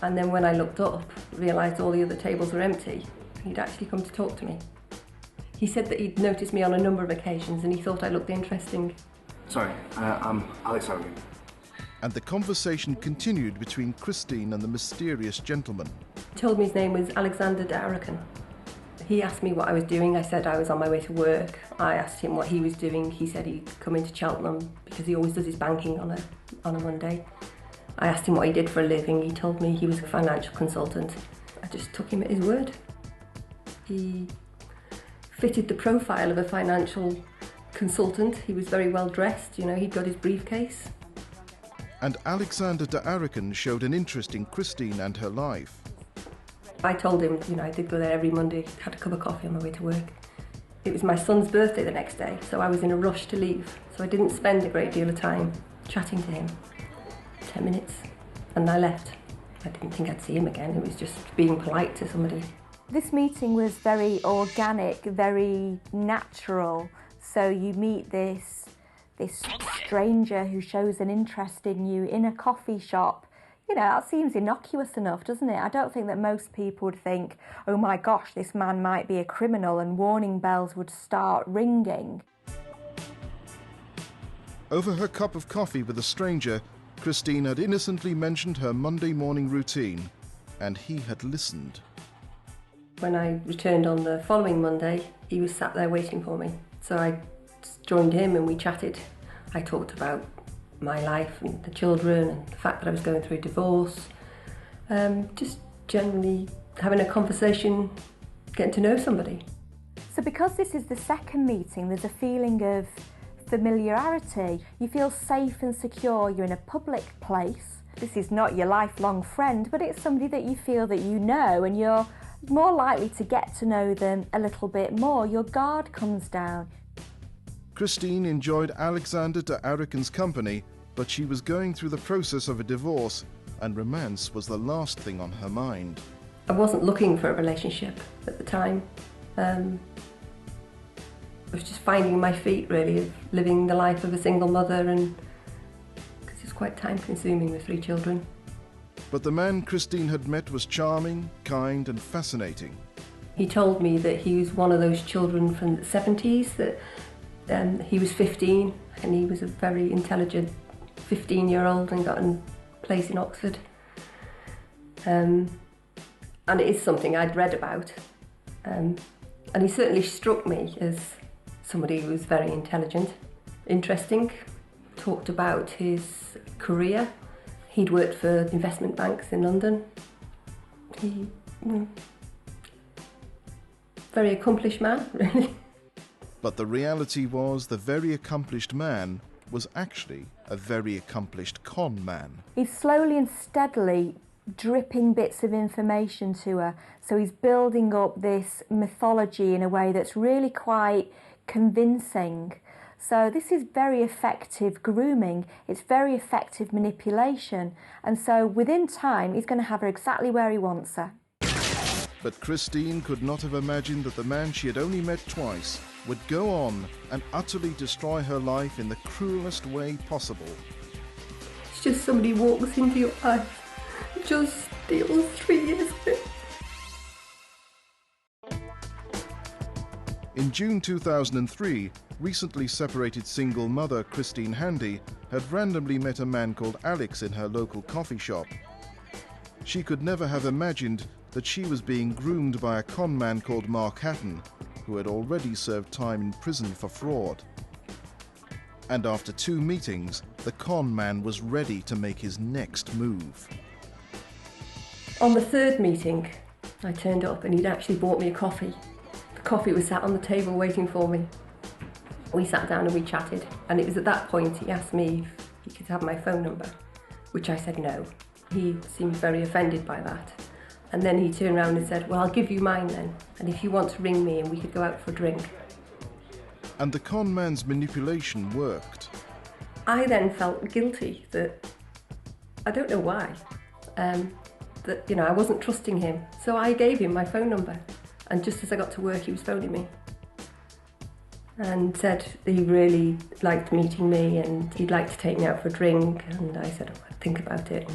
And then when I looked up, realised all the other tables were empty. He'd actually come to talk to me. He said that he'd noticed me on a number of occasions and he thought I looked interesting. Sorry, I'm Alex Hogan. And the conversation continued between Christine and the mysterious gentleman. He told me his name was Alexander de Arakan. He asked me what I was doing. I said I was on my way to work. I asked him what he was doing. He said he'd come into Cheltenham because he always does his banking on a Monday. I asked him what he did for a living. He told me he was a financial consultant. I just took him at his word. He fitted the profile of a financial consultant. He was very well dressed, you know, he'd got his briefcase. And Alexander de Arakan showed an interest in Christine and her life. I told him, you know, I did go there every Monday, had a cup of coffee on my way to work. It was my son's birthday the next day, so I was in a rush to leave. So I didn't spend a great deal of time chatting to him. 10 minutes, and I left. I didn't think I'd see him again, it was just being polite to somebody. This meeting was very organic, very natural. So you meet this stranger who shows an interest in you in a coffee shop. You know, that seems innocuous enough, doesn't it? I don't think that most people would think, oh my gosh, this man might be a criminal, and warning bells would start ringing. Over her cup of coffee with a stranger, Christine had innocently mentioned her Monday morning routine, and he had listened. When I returned on the following Monday, he was sat there waiting for me. So I joined him and we chatted. I talked about my life and the children and the fact that I was going through a divorce. Just generally having a conversation, getting to know somebody. So because this is the second meeting, there's a feeling of familiarity. You feel safe and secure, you're in a public place. This is not your lifelong friend, but it's somebody that you feel that you know, and you're more likely to get to know them a little bit more. Your guard comes down. Christine enjoyed Alexander de Arakan's company, but she was going through the process of a divorce, and romance was the last thing on her mind. I wasn't looking for a relationship at the time. was just finding my feet, really, of living the life of a single mother, and because it's quite time consuming with 3 children. But the man Christine had met was charming, kind and fascinating. He told me that he was one of those children from the 70s, that he was 15 and he was a very intelligent 15-year-old and got a place in Oxford. And it is something I'd read about. And he certainly struck me as somebody who was very intelligent, interesting, talked about his career. He'd worked for investment banks in London. Very accomplished man, really. But the reality was the very accomplished man was actually a very accomplished con man. He's slowly and steadily dripping bits of information to her, so he's building up this mythology in a way that's really quite convincing. So this is very effective grooming, it's very effective manipulation, and so within time he's going to have her exactly where he wants her. But Christine could not have imagined that the man she had only met twice would go on and utterly destroy her life in the cruelest way possible. It's just somebody walks into your life, just steals 3 years of it. In June 2003, recently separated single mother Christine Handy had randomly met a man called Alex in her local coffee shop. She could never have imagined that she was being groomed by a con man called Marc Hatton, who had already served time in prison for fraud. And after 2 meetings, the con man was ready to make his next move. On the 3rd meeting, I turned up and he'd actually bought me a coffee. The coffee was sat on the table waiting for me. We sat down and we chatted, and it was at that point he asked me if he could have my phone number, which I said no. He seemed very offended by that. And then he turned around and said, well, I'll give you mine then, and if you want to ring me and we could go out for a drink. And the con man's manipulation worked. I then felt guilty that, I don't know why, that, I wasn't trusting him. So I gave him my phone number, and just as I got to work he was phoning me. And said he really liked meeting me and he'd like to take me out for a drink, and I said, oh, I'd think about it.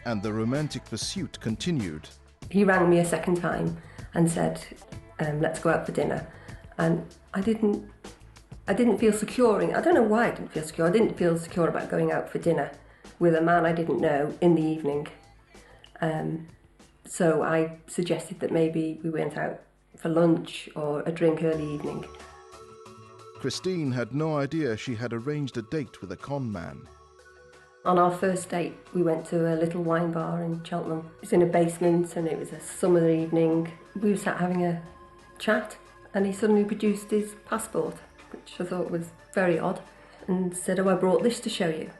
And the romantic pursuit continued. He rang me a second time and said, let's go out for dinner. And I didn't feel secure. I don't know why I didn't feel secure. I didn't feel secure about going out for dinner with a man I didn't know in the evening. So I suggested that maybe we went out for lunch or a drink early evening. Christine had no idea she had arranged a date with a con man. On our first date, we went to a little wine bar in Cheltenham. It was in a basement and it was a summer evening. We were sat having a chat and he suddenly produced his passport, which I thought was very odd, and said, oh, I brought this to show you.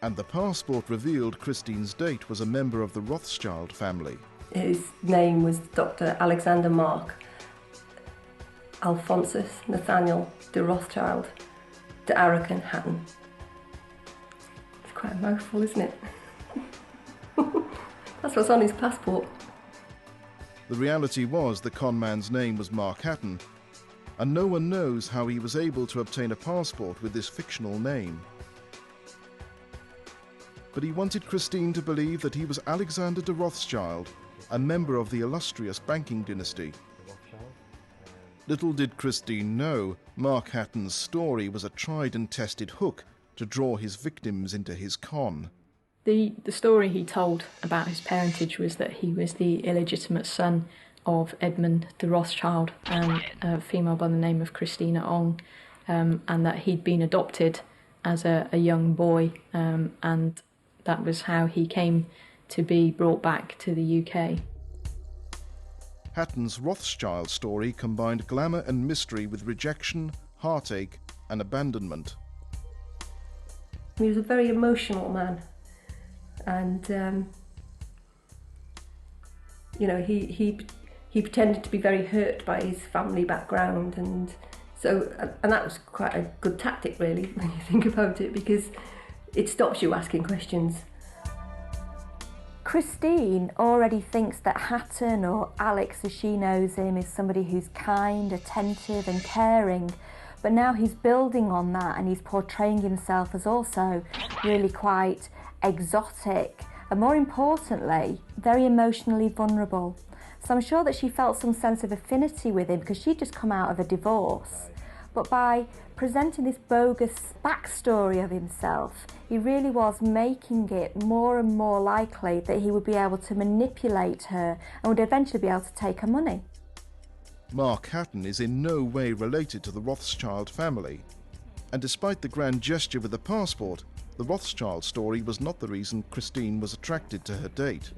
And the passport revealed Christine's date was a member of the Rothschild family. His name was Dr. Alexander Mark Alphonsus Nathaniel de Rothschild de Arakan Hatton. It's quite a mouthful, isn't it? That's what's on his passport. The reality was the con man's name was Marc Hatton, and no one knows how he was able to obtain a passport with this fictional name. But he wanted Christine to believe that he was Alexander de Rothschild, a member of the illustrious banking dynasty. Little did Christine know, Marc Hatton's story was a tried and tested hook to draw his victims into his con. The story he told about his parentage was that he was the illegitimate son of Edmund de Rothschild and a female by the name of Christina Ong, and that he'd been adopted as a young boy, and that was how he came to be brought back to the UK. Hatton's Rothschild story combined glamour and mystery with rejection, heartache and abandonment. He was a very emotional man, and he pretended to be very hurt by his family background, and that was quite a good tactic, really, when you think about it, because it stops you asking questions. Christine already thinks that Hatton, or Alex as she knows him, is somebody who's kind, attentive and caring. But now he's building on that and he's portraying himself as also really quite exotic and, more importantly, very emotionally vulnerable. So I'm sure that she felt some sense of affinity with him because she'd just come out of a divorce. But by presenting this bogus backstory of himself, he really was making it more and more likely that he would be able to manipulate her and would eventually be able to take her money. Marc Hatton is in no way related to the Rothschild family. And despite the grand gesture with the passport, the Rothschild story was not the reason Christine was attracted to her date.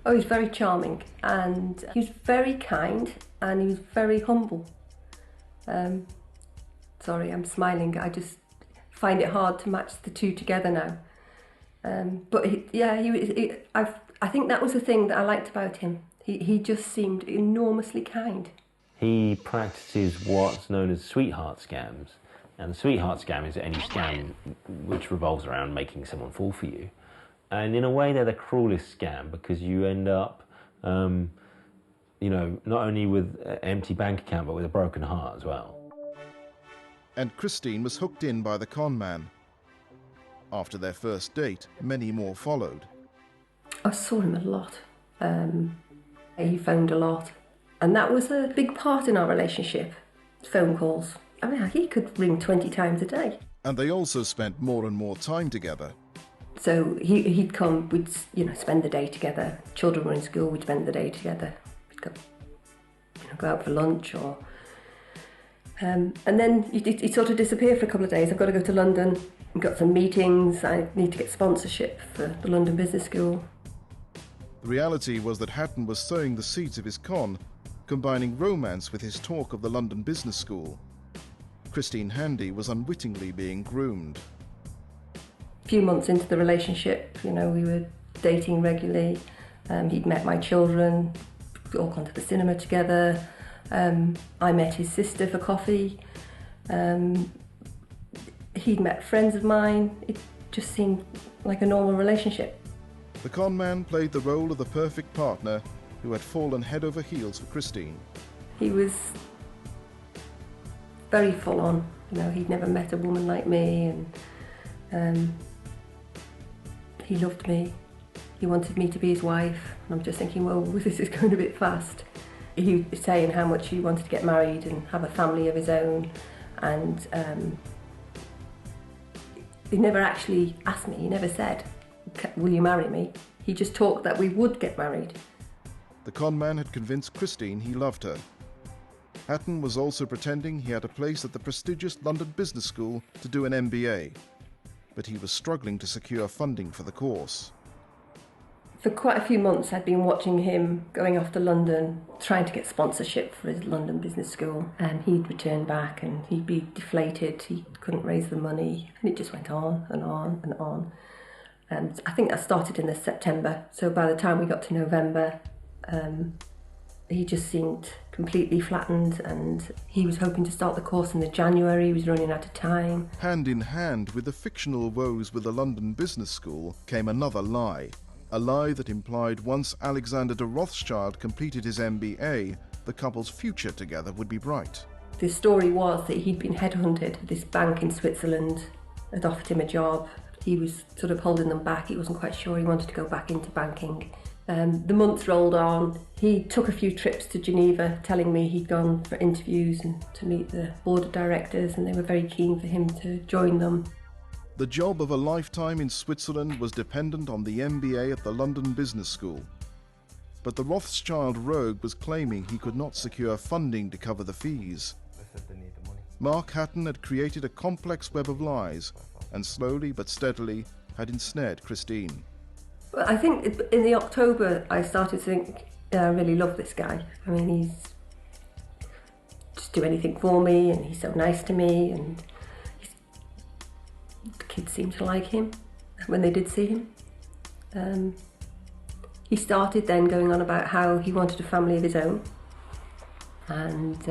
Oh, he's very charming, and he was very kind, and he was very humble. Sorry, I'm smiling. I just find it hard to match the two together now. I think that was the thing that I liked about him. He just seemed enormously kind. He practices what's known as sweetheart scams. And the sweetheart scam is any scam which revolves around making someone fall for you. And in a way, they're the cruelest scam because you end up, not only with an empty bank account, but with a broken heart as well. And Christine was hooked in by the con man. After their first date, many more followed. I saw him a lot. He phoned a lot. And that was a big part in our relationship, phone calls. I mean, he could ring 20 times a day. And they also spent more and more time together. So he'd come, we'd spend the day together. Children were in school, we'd spend the day together. We'd go out for lunch or... and then he'd sort of disappear for a couple of days. I've got to go to London, I've got some meetings, I need to get sponsorship for the London Business School. The reality was that Hatton was sowing the seeds of his con, combining romance with his talk of the London Business School. Christine Handy was unwittingly being groomed. A few months into the relationship, we were dating regularly. He'd met my children, we'd all gone to the cinema together. I met his sister for coffee. He'd met friends of mine. It just seemed like a normal relationship. The con man played the role of the perfect partner who had fallen head over heels for Christine. He was very full on. He'd never met a woman like me, and he loved me. He wanted me to be his wife, and I'm just thinking, well, this is going a bit fast. He was saying how much he wanted to get married and have a family of his own, and he never actually asked me. He never said, will you marry me? He just talked that we would get married. The con man had convinced Christine he loved her. Hatton was also pretending he had a place at the prestigious London Business School to do an MBA, but he was struggling to secure funding for the course. For quite a few months I'd been watching him going off to London, trying to get sponsorship for his London Business School, and he'd return back and he'd be deflated, he couldn't raise the money, and it just went on and on and on. And I think that started in September, so by the time we got to November, he just seemed completely flattened, and he was hoping to start the course in January. He was running out of time. Hand in hand with the fictional woes with the London Business School came another lie. A lie that implied once Alexander de Rothschild completed his MBA, the couple's future together would be bright. The story was that he'd been headhunted. This bank in Switzerland had offered him a job. He was sort of holding them back. He wasn't quite sure he wanted to go back into banking. The months rolled on. He took a few trips to Geneva, telling me he'd gone for interviews and to meet the board of directors, and they were very keen for him to join them. The job of a lifetime in Switzerland was dependent on the MBA at the London Business School. But the Rothschild rogue was claiming he could not secure funding to cover the fees. Marc Hatton had created a complex web of lies, and slowly but steadily had ensnared Christine. I think in the October I started to think, I really love this guy. I mean, he's just do anything for me, and he's so nice to me, and the kids seemed to like him when they did see him. He started then going on about how he wanted a family of his own, and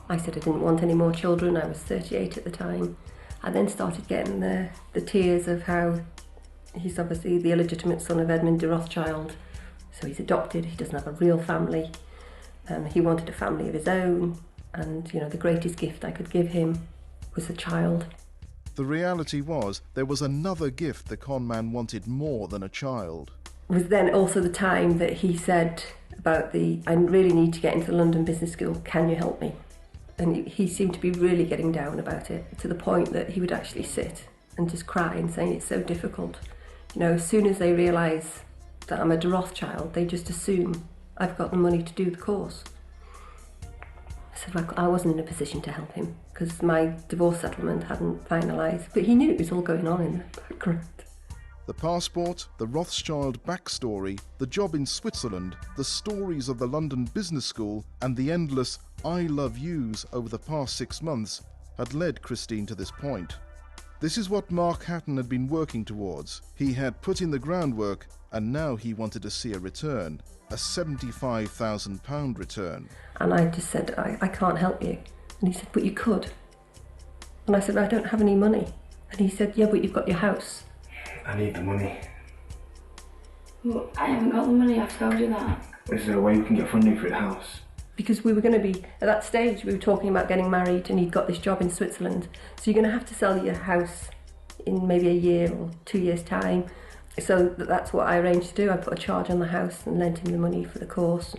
I said I didn't want any more children. I was 38 at the time. I then started getting the tears of how He's obviously the illegitimate son of Edmund de Rothschild, so he's adopted, he doesn't have a real family. He wanted a family of his own, and you know, the greatest gift I could give him was a child. The reality was there was another gift the con man wanted more than a child. It was then also the time that he said about I really need to get into the London Business School, can you help me? And he seemed to be really getting down about it, to the point that he would actually sit and just cry and saying it's so difficult. You know, as soon as they realise that I'm a de Rothschild, they just assume I've got the money to do the course. I said, well, I wasn't in a position to help him because my divorce settlement hadn't finalised, but he knew it was all going on in the background. The passport, the Rothschild backstory, the job in Switzerland, the stories of the London Business School, and the endless I love yous over the past 6 months had led Christine to this point. This is what Marc Hatton had been working towards. He had put in the groundwork, and now he wanted to see a return, a £75,000 return. And I just said, I can't help you. And he said, but you could. And I said, I don't have any money. And he said, yeah, but you've got your house. I need the money. Well, I haven't got the money, I've told you that. Is there a way we can get funding for the house? Because we were going to be, at that stage, we were talking about getting married and he'd got this job in Switzerland. So you're going to have to sell your house in maybe a year or 2 years' time. So that's what I arranged to do. I put a charge on the house and lent him the money for the course.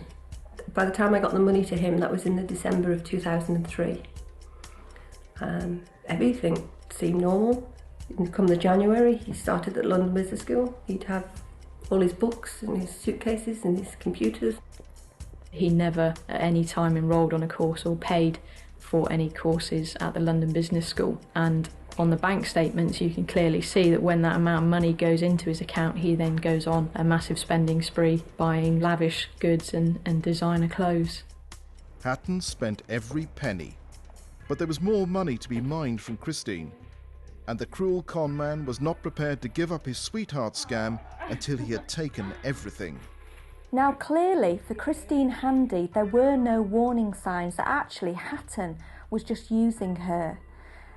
By the time I got the money to him, that was in the December of 2003. Everything seemed normal. Come the January, he started at London Business School. He'd have all his books and his suitcases and his computers. He never at any time enrolled on a course or paid for any courses at the London Business School. And on the bank statements you can clearly see that when that amount of money goes into his account, he then goes on a massive spending spree, buying lavish goods and designer clothes. Hatton spent every penny. But there was more money to be mined from Christine. And the cruel con man was not prepared to give up his sweetheart scam until he had taken everything. Now clearly, for Christine Handy, there were no warning signs that actually Hatton was just using her.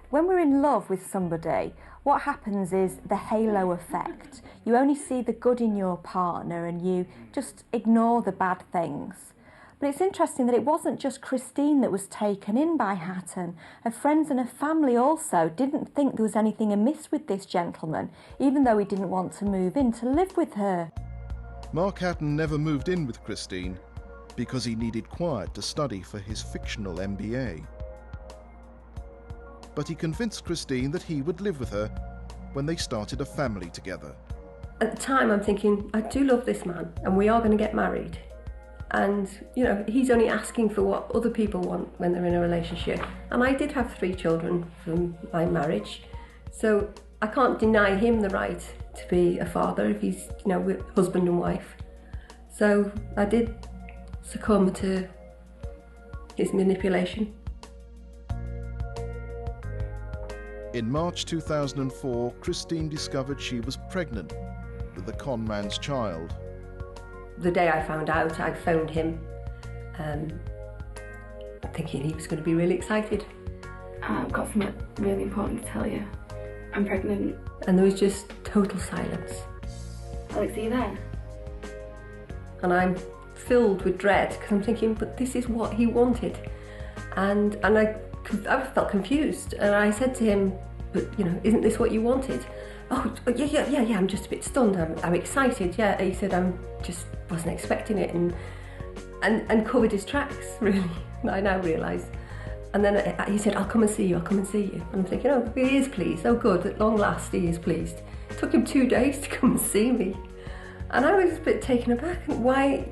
When we're in love with somebody, what happens is the halo effect. You only see the good in your partner and you just ignore the bad things. But it's interesting that it wasn't just Christine that was taken in by Hatton. Her friends and her family also didn't think there was anything amiss with this gentleman, even though he didn't want to move in to live with her. Marc Hatton never moved in with Christine because he needed quiet to study for his fictional MBA. But he convinced Christine that he would live with her when they started a family together. At the time I'm thinking, I do love this man and we are going to get married. And, you know, he's only asking for what other people want when they're in a relationship. And I did have 3 children from my marriage, so I can't deny him the right to be a father if he's, you know, with husband and wife. So I did succumb to his manipulation. In March 2004, Christine discovered she was pregnant with the con man's child. The day I found out, I phoned him, thinking he was going to be really excited. I've got something really important to tell you. I'm pregnant. And there was just total silence. Alex, are you there? And I'm filled with dread because I'm thinking, but this is what he wanted. And I felt confused. And I said to him, but, you know, isn't this what you wanted? Oh, yeah, I'm just a bit stunned. I'm excited, yeah. He said, just wasn't expecting it, and covered his tracks, really, I now realise. And then he said, I'll come and see you. And I'm thinking, oh, he is pleased. Oh, good, at long last he is pleased. It took him 2 days to come and see me. And I was a bit taken aback. Why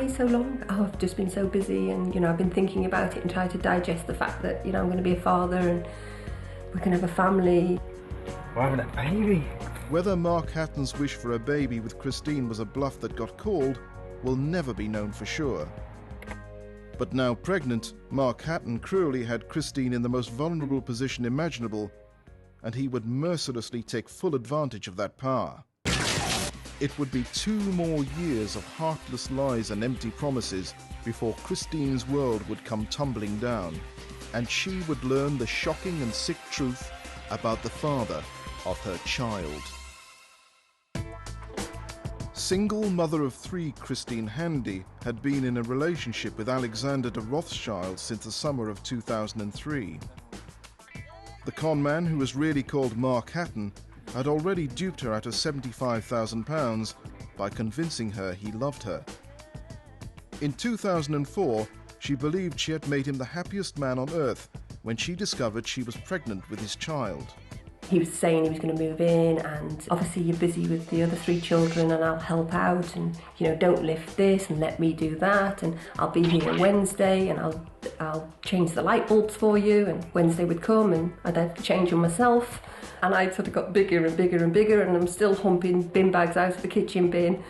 so long? Oh, I've just been so busy, and, you know, I've been thinking about it and trying to digest the fact that, you know, I'm going to be a father and we can have a family. We're having a baby. Whether Marc Hatton's wish for a baby with Christine was a bluff that got called will never be known for sure. But now pregnant, Marc Hatton cruelly had Christine in the most vulnerable position imaginable, and he would mercilessly take full advantage of that power. It would be 2 more years of heartless lies and empty promises before Christine's world would come tumbling down, and she would learn the shocking and sick truth about the father of her child. Single mother of 3 Christine Handy had been in a relationship with Alexander de Rothschild since the summer of 2003. The con man, who was really called Marc Hatton, had already duped her out of £75,000 by convincing her he loved her. In 2004, she believed she had made him the happiest man on earth when she discovered she was pregnant with his child. He was saying he was going to move in, and obviously you're busy with the other 3 children and I'll help out, and don't lift this and let me do that, and I'll be here Wednesday and I'll change the light bulbs for you. And Wednesday would come and I'd have to change them myself, and I sort of got bigger and bigger and bigger, and I'm still humping bin bags out of the kitchen bin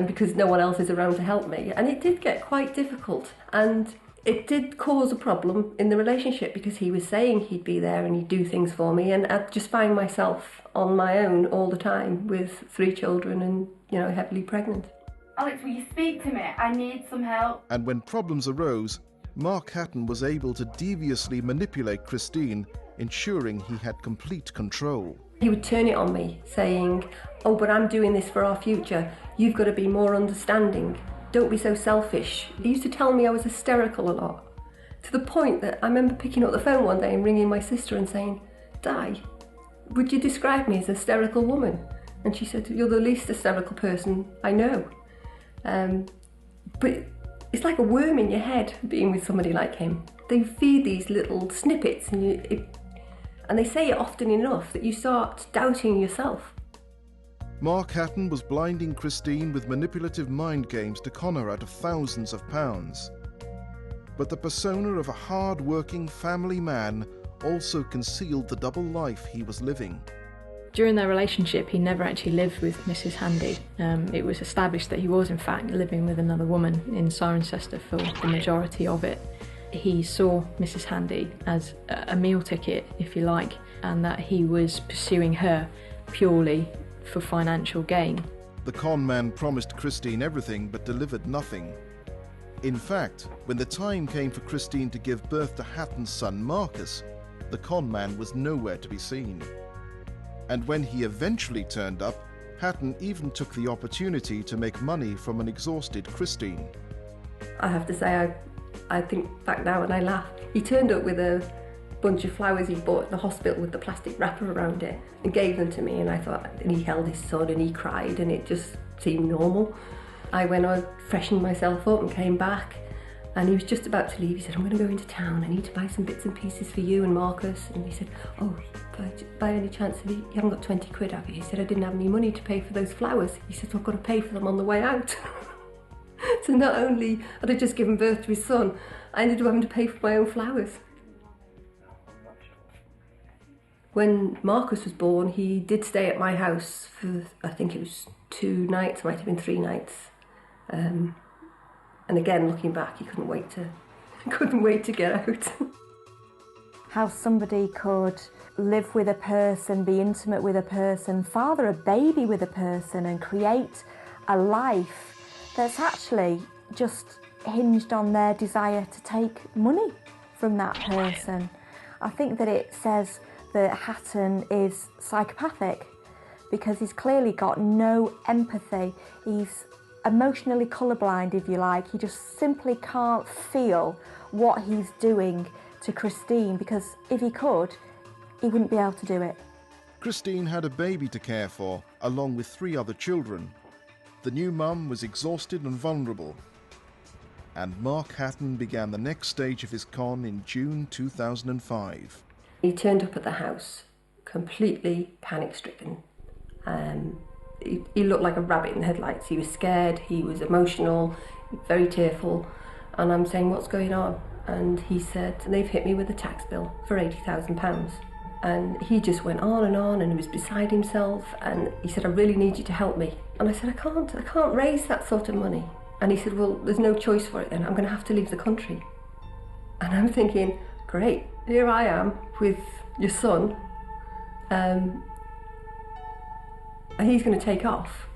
because no one else is around to help me. And it did get quite difficult, and it did cause a problem in the relationship because he was saying he'd be there and he'd do things for me, and I'd just find myself on my own all the time with 3 children and, heavily pregnant. Alex, will you speak to me? I need some help. And when problems arose, Marc Hatton was able to deviously manipulate Christine, ensuring he had complete control. He would turn it on me, saying, "Oh, but I'm doing this for our future. You've got to be more understanding. Don't be so selfish." He used to tell me I was hysterical a lot, to the point that I remember picking up the phone one day and ringing my sister and saying, "Di, would you describe me as a hysterical woman?" And she said, "You're the least hysterical person I know." But it's like a worm in your head being with somebody like him. They feed these little snippets, and they say it often enough that you start doubting yourself. Marc Hatton was blinding Christine with manipulative mind games to con her out of thousands of pounds. But the persona of a hard-working family man also concealed the double life he was living. During their relationship, he never actually lived with Mrs. Handy. It was established that he was in fact living with another woman in Cirencester for the majority of it. He saw Mrs. Handy as a meal ticket, if you like, and that he was pursuing her purely for financial gain. The con man promised Christine everything but delivered nothing. In fact, when the time came for Christine to give birth to Hatton's son Marcus, the con man was nowhere to be seen. And when he eventually turned up, Hatton even took the opportunity to make money from an exhausted Christine. I have to say, I think back now and I laugh. He turned up with a bunch of flowers he bought at the hospital with the plastic wrapper around it and gave them to me, and I thought, and he held his son and he cried and it just seemed normal. I went on, freshened myself up and came back, and he was just about to leave. He said, "I'm going to go into town, I need to buy some bits and pieces for you and Marcus." And he said, "Oh, by any chance you haven't got 20 quid, have you?" He said, "I didn't have any money to pay for those flowers." He said, "So I've got to pay for them on the way out." So not only had I just given birth to his son, I ended up having to pay for my own flowers. When Marcus was born, he did stay at my house for, I think it was 2 nights, might have been 3 nights. And again, looking back, he couldn't wait to get out. How somebody could live with a person, be intimate with a person, father a baby with a person, and create a life that's actually just hinged on their desire to take money from that person. I think that it says that Hatton is psychopathic because he's clearly got no empathy. He's emotionally colourblind, if you like. He just simply can't feel what he's doing to Christine, because if he could, he wouldn't be able to do it. Christine had a baby to care for, along with 3 other children. The new mum was exhausted and vulnerable. And Marc Hatton began the next stage of his con in June 2005. He turned up at the house, completely panic-stricken. He looked like a rabbit in the headlights. He was scared, he was emotional, very tearful. And I'm saying, "What's going on?" And he said, "They've hit me with a tax bill for £80,000. And he just went on and he was beside himself. And he said, "I really need you to help me." And I said, I can't raise that sort of money. And he said, "Well, there's no choice for it then. I'm going to have to leave the country." And I'm thinking, great, here I am with your son, and he's going to take off.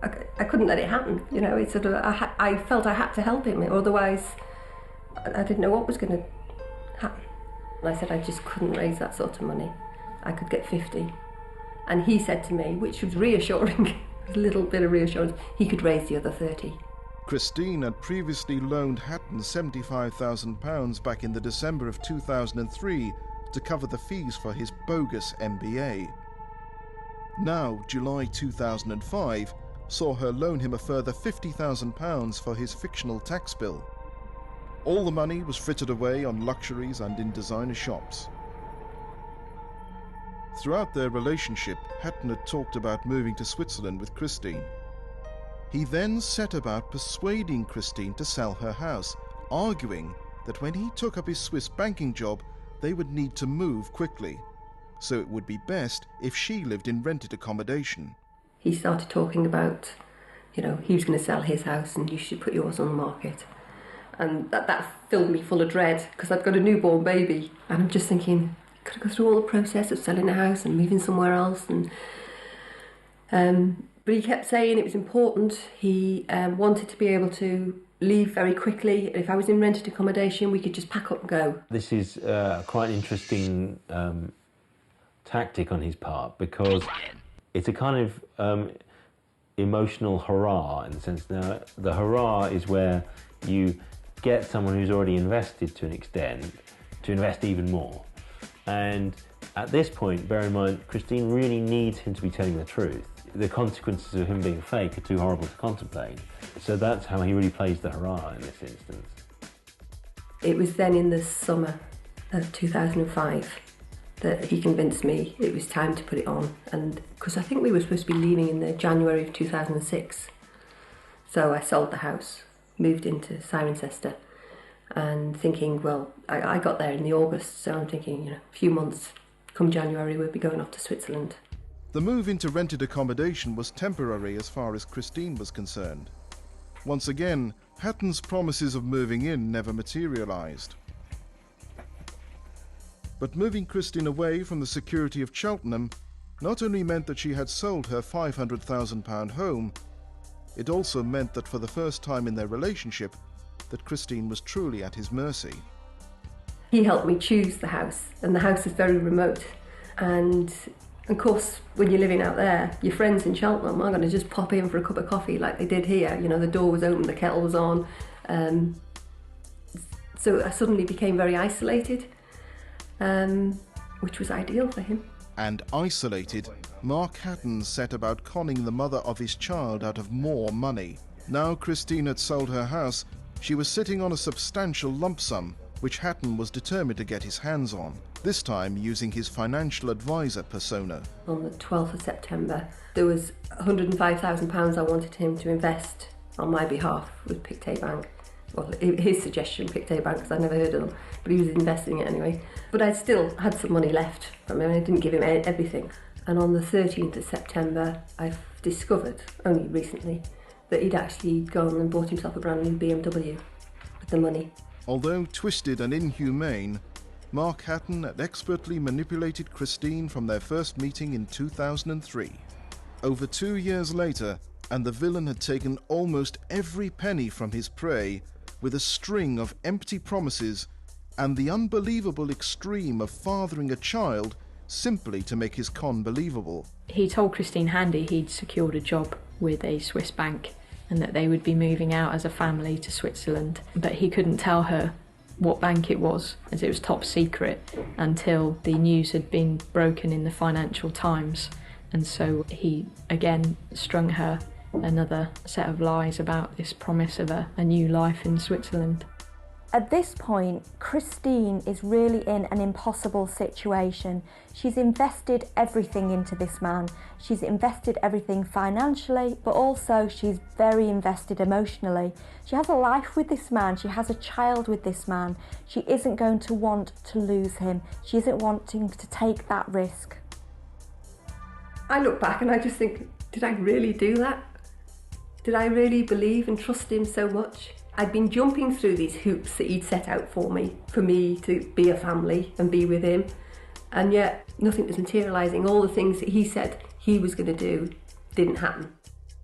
I couldn't let it happen, It's sort of, I felt I had to help him, otherwise I didn't know what was going to happen. And I said I just couldn't raise that sort of money. I could get 50. And he said to me, which was reassuring, a little bit of reassurance. He could raise the other 30. Christine had previously loaned Hatton £75,000 back in the December of 2003 to cover the fees for his bogus MBA. Now, July 2005 saw her loan him a further £50,000 for his fictional tax bill. All the money was frittered away on luxuries and in designer shops. Throughout their relationship, Hatton had talked about moving to Switzerland with Christine. He then set about persuading Christine to sell her house, arguing that when he took up his Swiss banking job, they would need to move quickly, so it would be best if she lived in rented accommodation. He started talking about, he was going to sell his house and you should put yours on the market. And that filled me full of dread, because I've got a newborn baby, and I'm just thinking, could I go through all the process of selling a house and moving somewhere else? But he kept saying it was important. He wanted to be able to leave very quickly. If I was in rented accommodation, we could just pack up and go. This is quite an interesting tactic on his part, because it's a kind of emotional hurrah, in the sense that the hurrah is where you get someone who's already invested to an extent to invest even more. And at this point, bear in mind, Christine really needs him to be telling the truth. The consequences of him being fake are too horrible to contemplate. So that's how he really plays the hurrah in this instance. It was then in the summer of 2005 that he convinced me it was time to put it on. And because I think we were supposed to be leaving in the January of 2006. So I sold the house, moved into Cirencester, and thinking, well, I got there in the August, so I'm thinking, a few months, come January, we'll be going off to Switzerland. The move into rented accommodation was temporary as far as Christine was concerned. Once again, Hatton's promises of moving in never materialised. But moving Christine away from the security of Cheltenham not only meant that she had sold her £500,000 home, it also meant that for the first time in their relationship, that Christine was truly at his mercy. He helped me choose the house, and the house is very remote. And of course, when you're living out there, your friends in Cheltenham are going to just pop in for a cup of coffee like they did here. The door was open, the kettle was on. So I suddenly became very isolated, which was ideal for him. And isolated, Marc Hatton set about conning the mother of his child out of more money. Now Christine had sold her house, she was sitting on a substantial lump sum, which Hatton was determined to get his hands on, this time using his financial advisor persona. On the 12th of September, there was £105,000 I wanted him to invest on my behalf with Pictet Bank. Well, his suggestion, Pictet Bank, because I'd never heard of them, but he was investing it anyway. But I still had some money left from him, I didn't give him everything. And on the 13th of September, I've discovered, only recently, that he'd actually gone and bought himself a brand new BMW with the money. Although twisted and inhumane, Marc Hatton had expertly manipulated Christine from their first meeting in 2003. Over 2 years later, and the villain had taken almost every penny from his prey with a string of empty promises and the unbelievable extreme of fathering a child simply to make his con believable. He told Christine Handy he'd secured a job with a Swiss bank and that they would be moving out as a family to Switzerland, but he couldn't tell her what bank it was, as it was top secret, until the news had been broken in the Financial Times. And so he again strung her another set of lies about this promise of a new life in Switzerland. At this point, Christine is really in an impossible situation. She's invested everything into this man. She's invested everything financially, but also she's very invested emotionally. She has a life with this man. She has a child with this man. She isn't going to want to lose him. She isn't wanting to take that risk. I look back and I just think, did I really do that? Did I really believe and trust him so much? I'd been jumping through these hoops that he'd set out for me to be a family and be with him, and yet nothing was materialising. All the things that he said he was going to do didn't happen.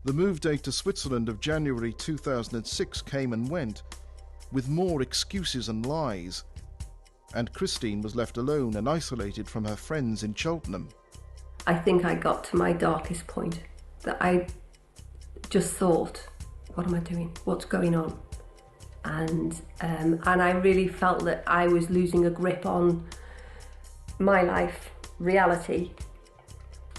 The move date to Switzerland of January 2006 came and went, with more excuses and lies, and Christine was left alone and isolated from her friends in Cheltenham. I think I got to my darkest point, that I just thought, what am I doing? What's going on? And I really felt that I was losing a grip on my life, reality.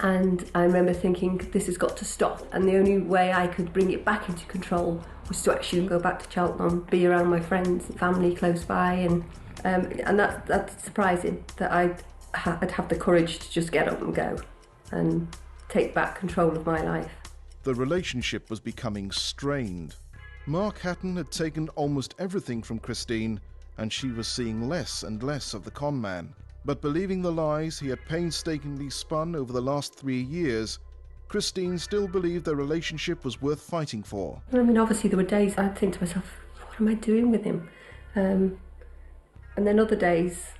And I remember thinking, this has got to stop. And the only way I could bring it back into control was to actually go back to Cheltenham, be around my friends and family close by. And that's surprising that I'd have the courage to just get up and go and take back control of my life. The relationship was becoming strained. Marc Hatton had taken almost everything from Christine, and she was seeing less and less of the con man. But believing the lies he had painstakingly spun over the last 3 years, Christine still believed their relationship was worth fighting for. I mean, obviously there were days I'd think to myself, what am I doing with him? And then other days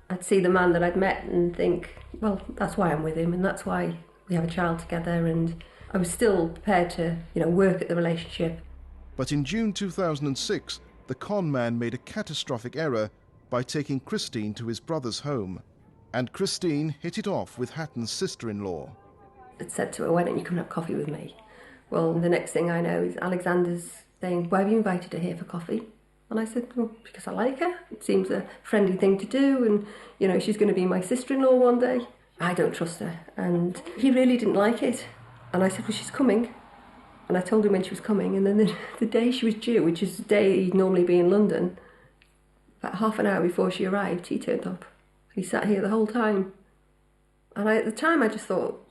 I'd see the man that I'd met and think, well, that's why I'm with him and that's why we have a child together. And I was still prepared to, work at the relationship. But in June 2006, the con man made a catastrophic error by taking Christine to his brother's home. And Christine hit it off with Hatton's sister-in-law. I said to her, why don't you come and have coffee with me? Well, the next thing I know is Alexander's saying, why have you invited her here for coffee? And I said, well, because I like her. It seems a friendly thing to do, and, she's going to be my sister-in-law one day. I don't trust her. And he really didn't like it. And I said, well, she's coming. And I told him when she was coming, and then the day she was due, which is the day he'd normally be in London, about half an hour before she arrived, he turned up. He sat here the whole time. And at the time I just thought,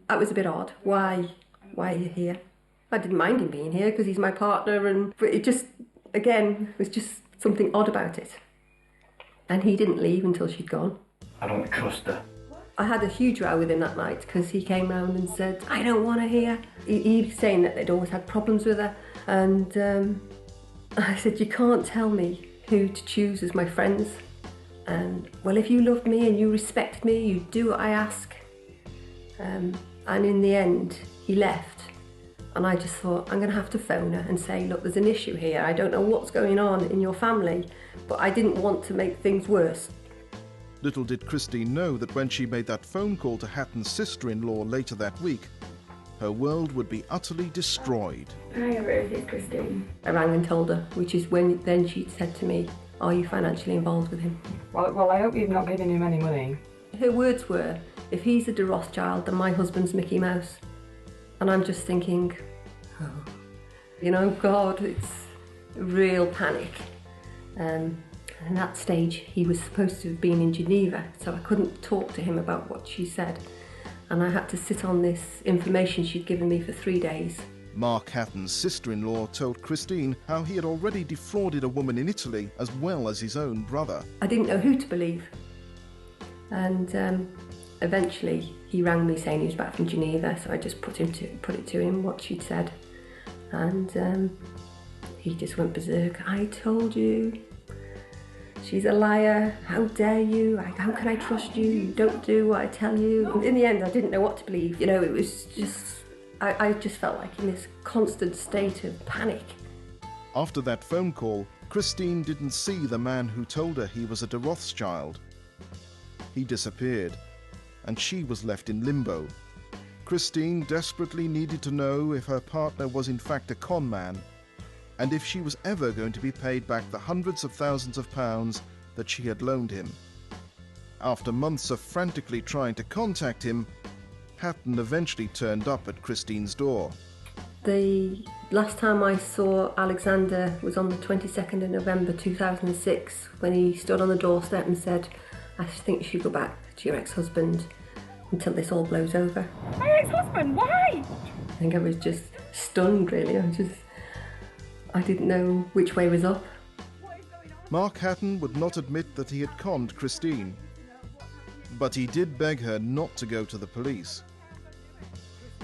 that was a bit odd. Why are you here? I didn't mind him being here because he's my partner, but it just, again, was just something odd about it. And he didn't leave until she'd gone. I don't trust her. I had a huge row with him that night because he came round and said, I don't want her here. He was saying that they'd always had problems with her. And I said, you can't tell me who to choose as my friends. And, well, if you loved me and you respect me, you do what I ask. And in the end, he left. And I just thought, I'm going to have to phone her and say, look, there's an issue here. I don't know what's going on in your family, but I didn't want to make things worse. Little did Christine know that when she made that phone call to Hatton's sister-in-law later that week, her world would be utterly destroyed. Hi, Rose, it's Christine. I rang and told her, which is when then she said to me, are you financially involved with him? Well, I hope you've not given him any money. Her words were, if he's a Rothschild, then my husband's Mickey Mouse. And I'm just thinking, God, it's a real panic. At that stage, he was supposed to have been in Geneva, so I couldn't talk to him about what she said. And I had to sit on this information she'd given me for 3 days. Marc Hatton's sister-in-law told Christine how he had already defrauded a woman in Italy as well as his own brother. I didn't know who to believe. And eventually he rang me saying he was back from Geneva, so I just put it to him what she'd said. And he just went berserk. I told you. She's a liar. How dare you? How can I trust you? You don't do what I tell you. And in the end, I didn't know what to believe. It was just, I just felt like in this constant state of panic. After that phone call, Christine didn't see the man who told her he was a Rothschild. He disappeared, and she was left in limbo. Christine desperately needed to know if her partner was in fact a con man, and if she was ever going to be paid back the hundreds of thousands of pounds that she had loaned him. After months of frantically trying to contact him, Hatton eventually turned up at Christine's door. The last time I saw Alexander was on the 22nd of November 2006, when he stood on the doorstep and said, I think you should go back to your ex-husband until this all blows over. My ex-husband? Why? I think I was just stunned, really. I didn't know which way was up. Marc Hatton would not admit that he had conned Christine, but he did beg her not to go to the police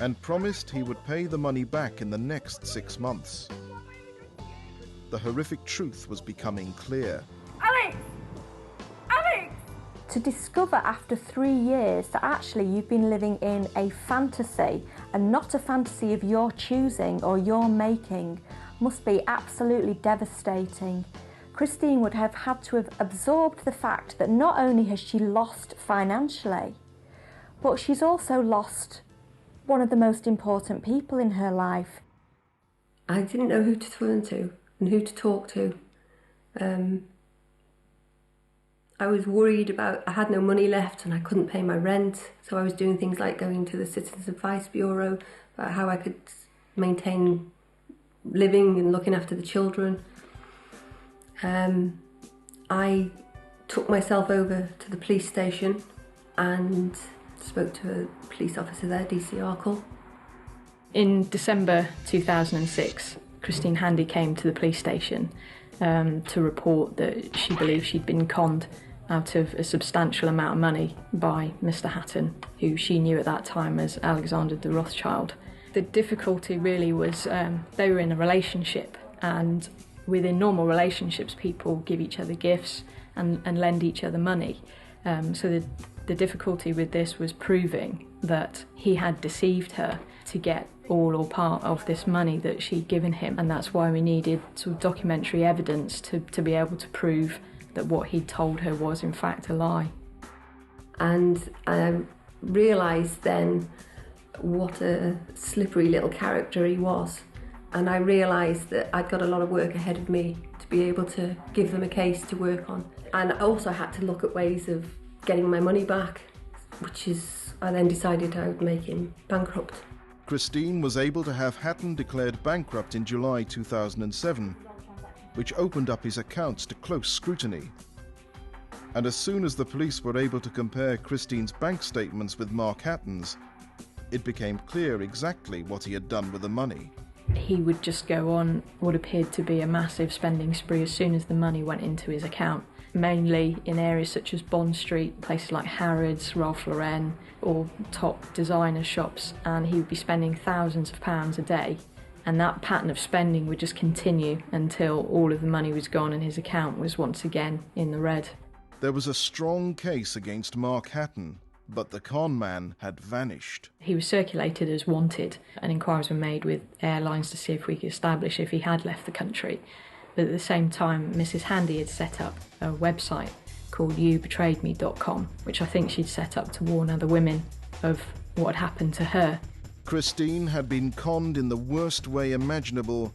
and promised he would pay the money back in the next 6 months. The horrific truth was becoming clear. Alex! Alex! To discover after 3 years that actually you've been living in a fantasy and not a fantasy of your choosing or your making must be absolutely devastating. Christine would have had to have absorbed the fact that not only has she lost financially, but she's also lost one of the most important people in her life. I didn't know who to turn to and who to talk to. I was worried about, I had no money left and I couldn't pay my rent, so I was doing things like going to the Citizens Advice Bureau about how I could maintain living and looking after the children. I took myself over to the police station and spoke to a police officer there, DC Arkle. In December 2006, Christine Handy came to the police station to report that she believed she'd been conned out of a substantial amount of money by Mr. Hatton, who she knew at that time as Alexander de Rothschild. The difficulty really was they were in a relationship, and within normal relationships people give each other gifts and lend each other money. So the difficulty with this was proving that he had deceived her to get all or part of this money that she'd given him, and that's why we needed sort of documentary evidence to be able to prove that what he'd told her was in fact a lie. And I realised then what a slippery little character he was, and I realised that I'd got a lot of work ahead of me to be able to give them a case to work on. And I also had to look at ways of getting my money back, which is, I then decided I would make him bankrupt. Christine was able to have Hatton declared bankrupt in July 2007, which opened up his accounts to close scrutiny. And as soon as the police were able to compare Christine's bank statements with Marc Hatton's, it became clear exactly what he had done with the money. He would just go on what appeared to be a massive spending spree as soon as the money went into his account, mainly in areas such as Bond Street, places like Harrods, Ralph Lauren, or top designer shops, and he would be spending thousands of pounds a day, and that pattern of spending would just continue until all of the money was gone and his account was once again in the red. There was a strong case against Marc Hatton, but the con man had vanished. He was circulated as wanted, and inquiries were made with airlines to see if we could establish if he had left the country. But at the same time, Mrs. Handy had set up a website called youbetrayedme.com, which I think she'd set up to warn other women of what had happened to her. Christine had been conned in the worst way imaginable,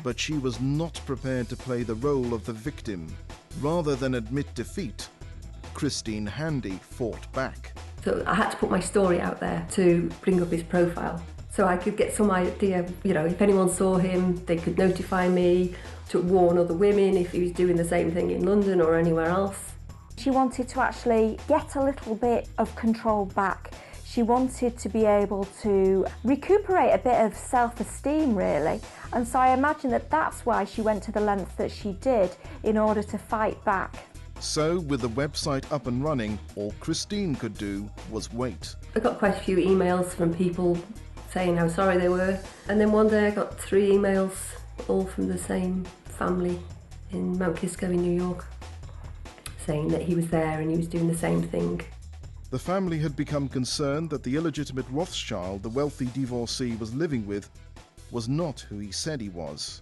but she was not prepared to play the role of the victim. Rather than admit defeat, Christine Handy fought back. So I had to put my story out there to bring up his profile, so I could get some idea, if anyone saw him, they could notify me, to warn other women if he was doing the same thing in London or anywhere else. She wanted to actually get a little bit of control back. She wanted to be able to recuperate a bit of self-esteem, really. And so I imagine that that's why she went to the lengths that she did in order to fight back. So, with the website up and running, all Christine could do was wait. I got quite a few emails from people saying how sorry they were, and then one day I got 3 emails, all from the same family in Mount Kisco in New York, saying that he was there and he was doing the same thing. The family had become concerned that the illegitimate Rothschild the wealthy divorcee was living with was not who he said he was.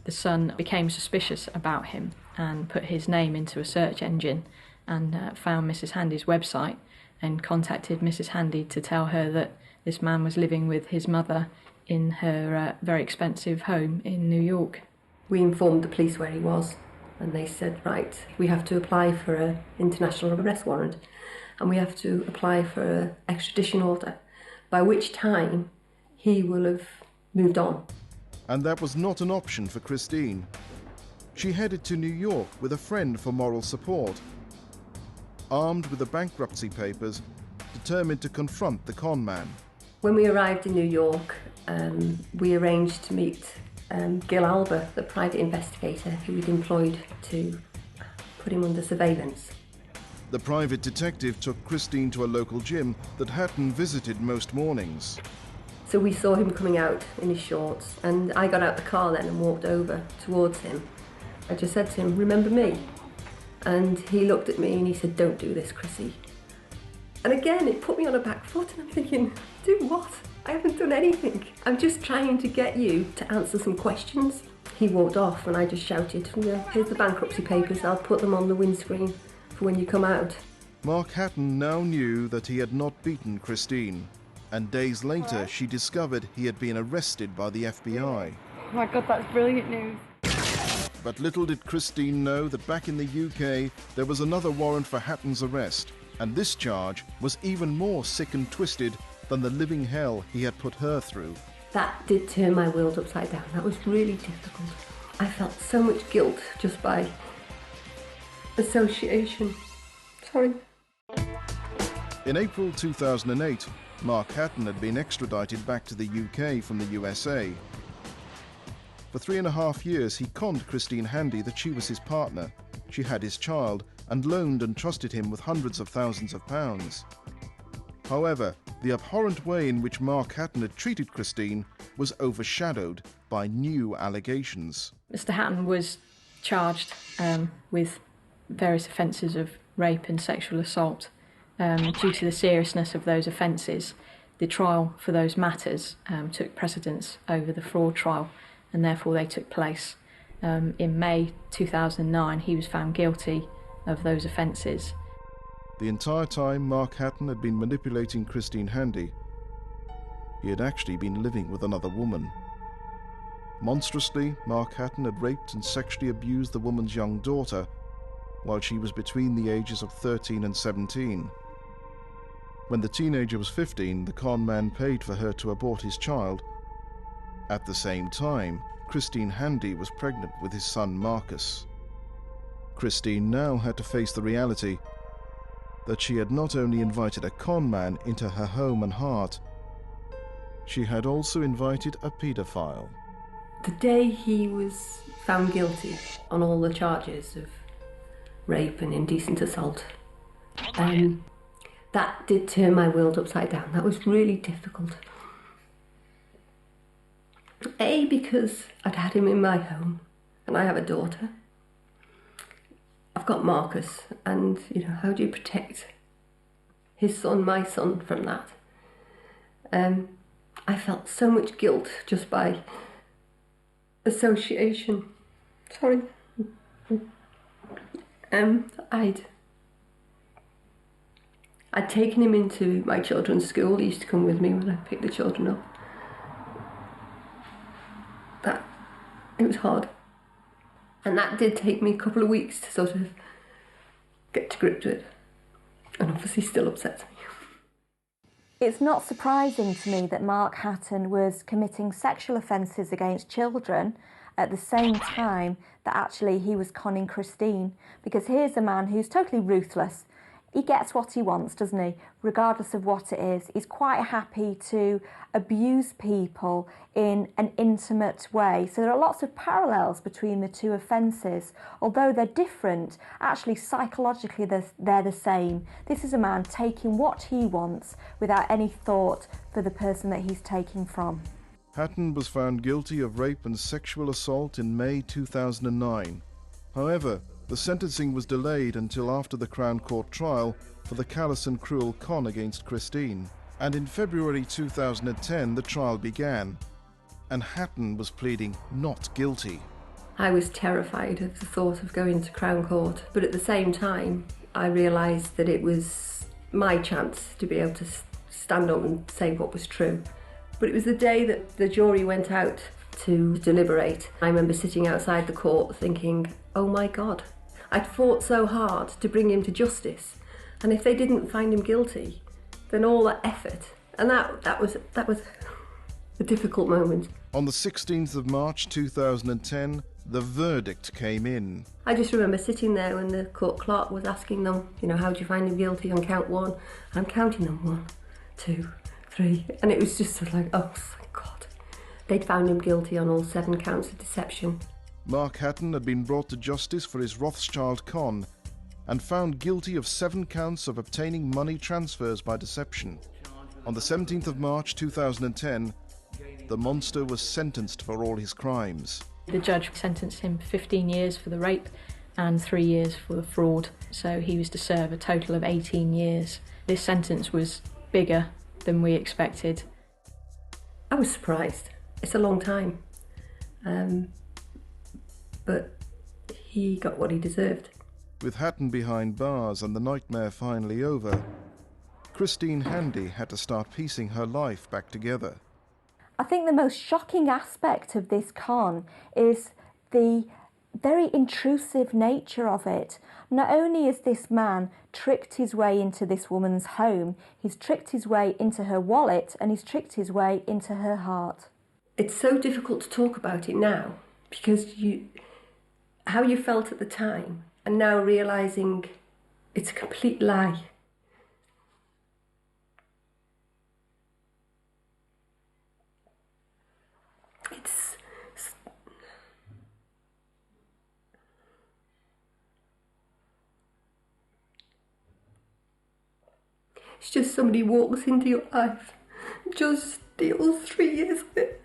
The son became suspicious about him and put his name into a search engine and found Mrs. Handy's website and contacted Mrs. Handy to tell her that this man was living with his mother in her very expensive home in New York. We informed the police where he was, and they said, right, we have to apply for an international arrest warrant and we have to apply for an extradition order, by which time he will have moved on. And that was not an option for Christine. She headed to New York with a friend for moral support. Armed with the bankruptcy papers, determined to confront the con man. When we arrived in New York, we arranged to meet Gil Alba, the private investigator who we'd employed to put him under surveillance. The private detective took Christine to a local gym that Hatton visited most mornings. So we saw him coming out in his shorts, and I got out the car then and walked over towards him. I just said to him, "Remember me?" And he looked at me and he said, "Don't do this, Chrissy." And again, it put me on a back foot, and I'm thinking, do what? I haven't done anything. I'm just trying to get you to answer some questions. He walked off and I just shouted, "Here's the bankruptcy papers, I'll put them on the windscreen for when you come out." Marc Hatton now knew that he had not beaten Christine, and days later she discovered he had been arrested by the FBI. Oh my God, that's brilliant news. But little did Christine know that back in the UK, there was another warrant for Hatton's arrest, and this charge was even more sick and twisted than the living hell he had put her through. That did turn my world upside down. That was really difficult. I felt so much guilt just by association. Sorry. In April 2008, Marc Hatton had been extradited back to the UK from the USA. For 3.5 years, he conned Christine Handy that she was his partner, she had his child, and loaned and trusted him with hundreds of thousands of pounds. However, the abhorrent way in which Marc Hatton had treated Christine was overshadowed by new allegations. Mr. Hatton was charged with various offences of rape and sexual assault. Due to the seriousness of those offences, the trial for those matters took precedence over the fraud trial, and therefore they took place. In May 2009, he was found guilty of those offences. The entire time Marc Hatton had been manipulating Christine Handy, he had actually been living with another woman. Monstrously, Marc Hatton had raped and sexually abused the woman's young daughter while she was between the ages of 13 and 17. When the teenager was 15, the con man paid for her to abort his child. At the same time, Christine Handy was pregnant with his son Marcus. Christine now had to face the reality that she had not only invited a con man into her home and heart, she had also invited a paedophile. The day he was found guilty on all the charges of rape and indecent assault, that did turn my world upside down. That was really difficult. A, because I'd had him in my home and I have a daughter. I've got Marcus, and how do you protect his son, my son, from that? I felt so much guilt just by association. Sorry. I'd taken him into my children's school. He used to come with me when I picked the children up. It was hard. And that did take me a couple of weeks to sort of get to grips with. And obviously still upsets me. It's not surprising to me that Marc Hatton was committing sexual offences against children at the same time that actually he was conning Christine, because here's a man who's totally ruthless. He gets what he wants, doesn't he? Regardless of what it is. He's quite happy to abuse people in an intimate way. So there are lots of parallels between the two offences. Although they're different, actually psychologically they're the same. This is a man taking what he wants without any thought for the person that he's taking from. Hatton was found guilty of rape and sexual assault in May 2009. However, the sentencing was delayed until after the Crown Court trial for the callous and cruel con against Christine. And in February 2010, the trial began, and Hatton was pleading not guilty. I was terrified of the thought of going to Crown Court, but at the same time, I realised that it was my chance to be able to stand up and say what was true. But it was the day that the jury went out to deliberate. I remember sitting outside the court thinking, oh my God, I'd fought so hard to bring him to justice, and if they didn't find him guilty, then all that effort, and that was a difficult moment. On the 16th of March 2010, the verdict came in. I just remember sitting there when the court clerk was asking them, how do you find him guilty on count one? I'm counting them 1, 2, 3, and it was just sort of like, oh thank God. They'd found him guilty on all 7 counts of deception. Marc Hatton had been brought to justice for his Rothschild con and found guilty of 7 counts of obtaining money transfers by deception. On the 17th of March 2010, the monster was sentenced for all his crimes. The judge sentenced him 15 years for the rape and 3 years for the fraud, so he was to serve a total of 18 years. This sentence was bigger than we expected. I was surprised. It's a long time. But he got what he deserved. With Hatton behind bars and the nightmare finally over, Christine Handy had to start piecing her life back together. I think the most shocking aspect of this con is the very intrusive nature of it. Not only has this man tricked his way into this woman's home, he's tricked his way into her wallet and he's tricked his way into her heart. It's so difficult to talk about it now because how you felt at the time and now realising it's a complete lie. It's just somebody walks into your life, just steals 3 years of it.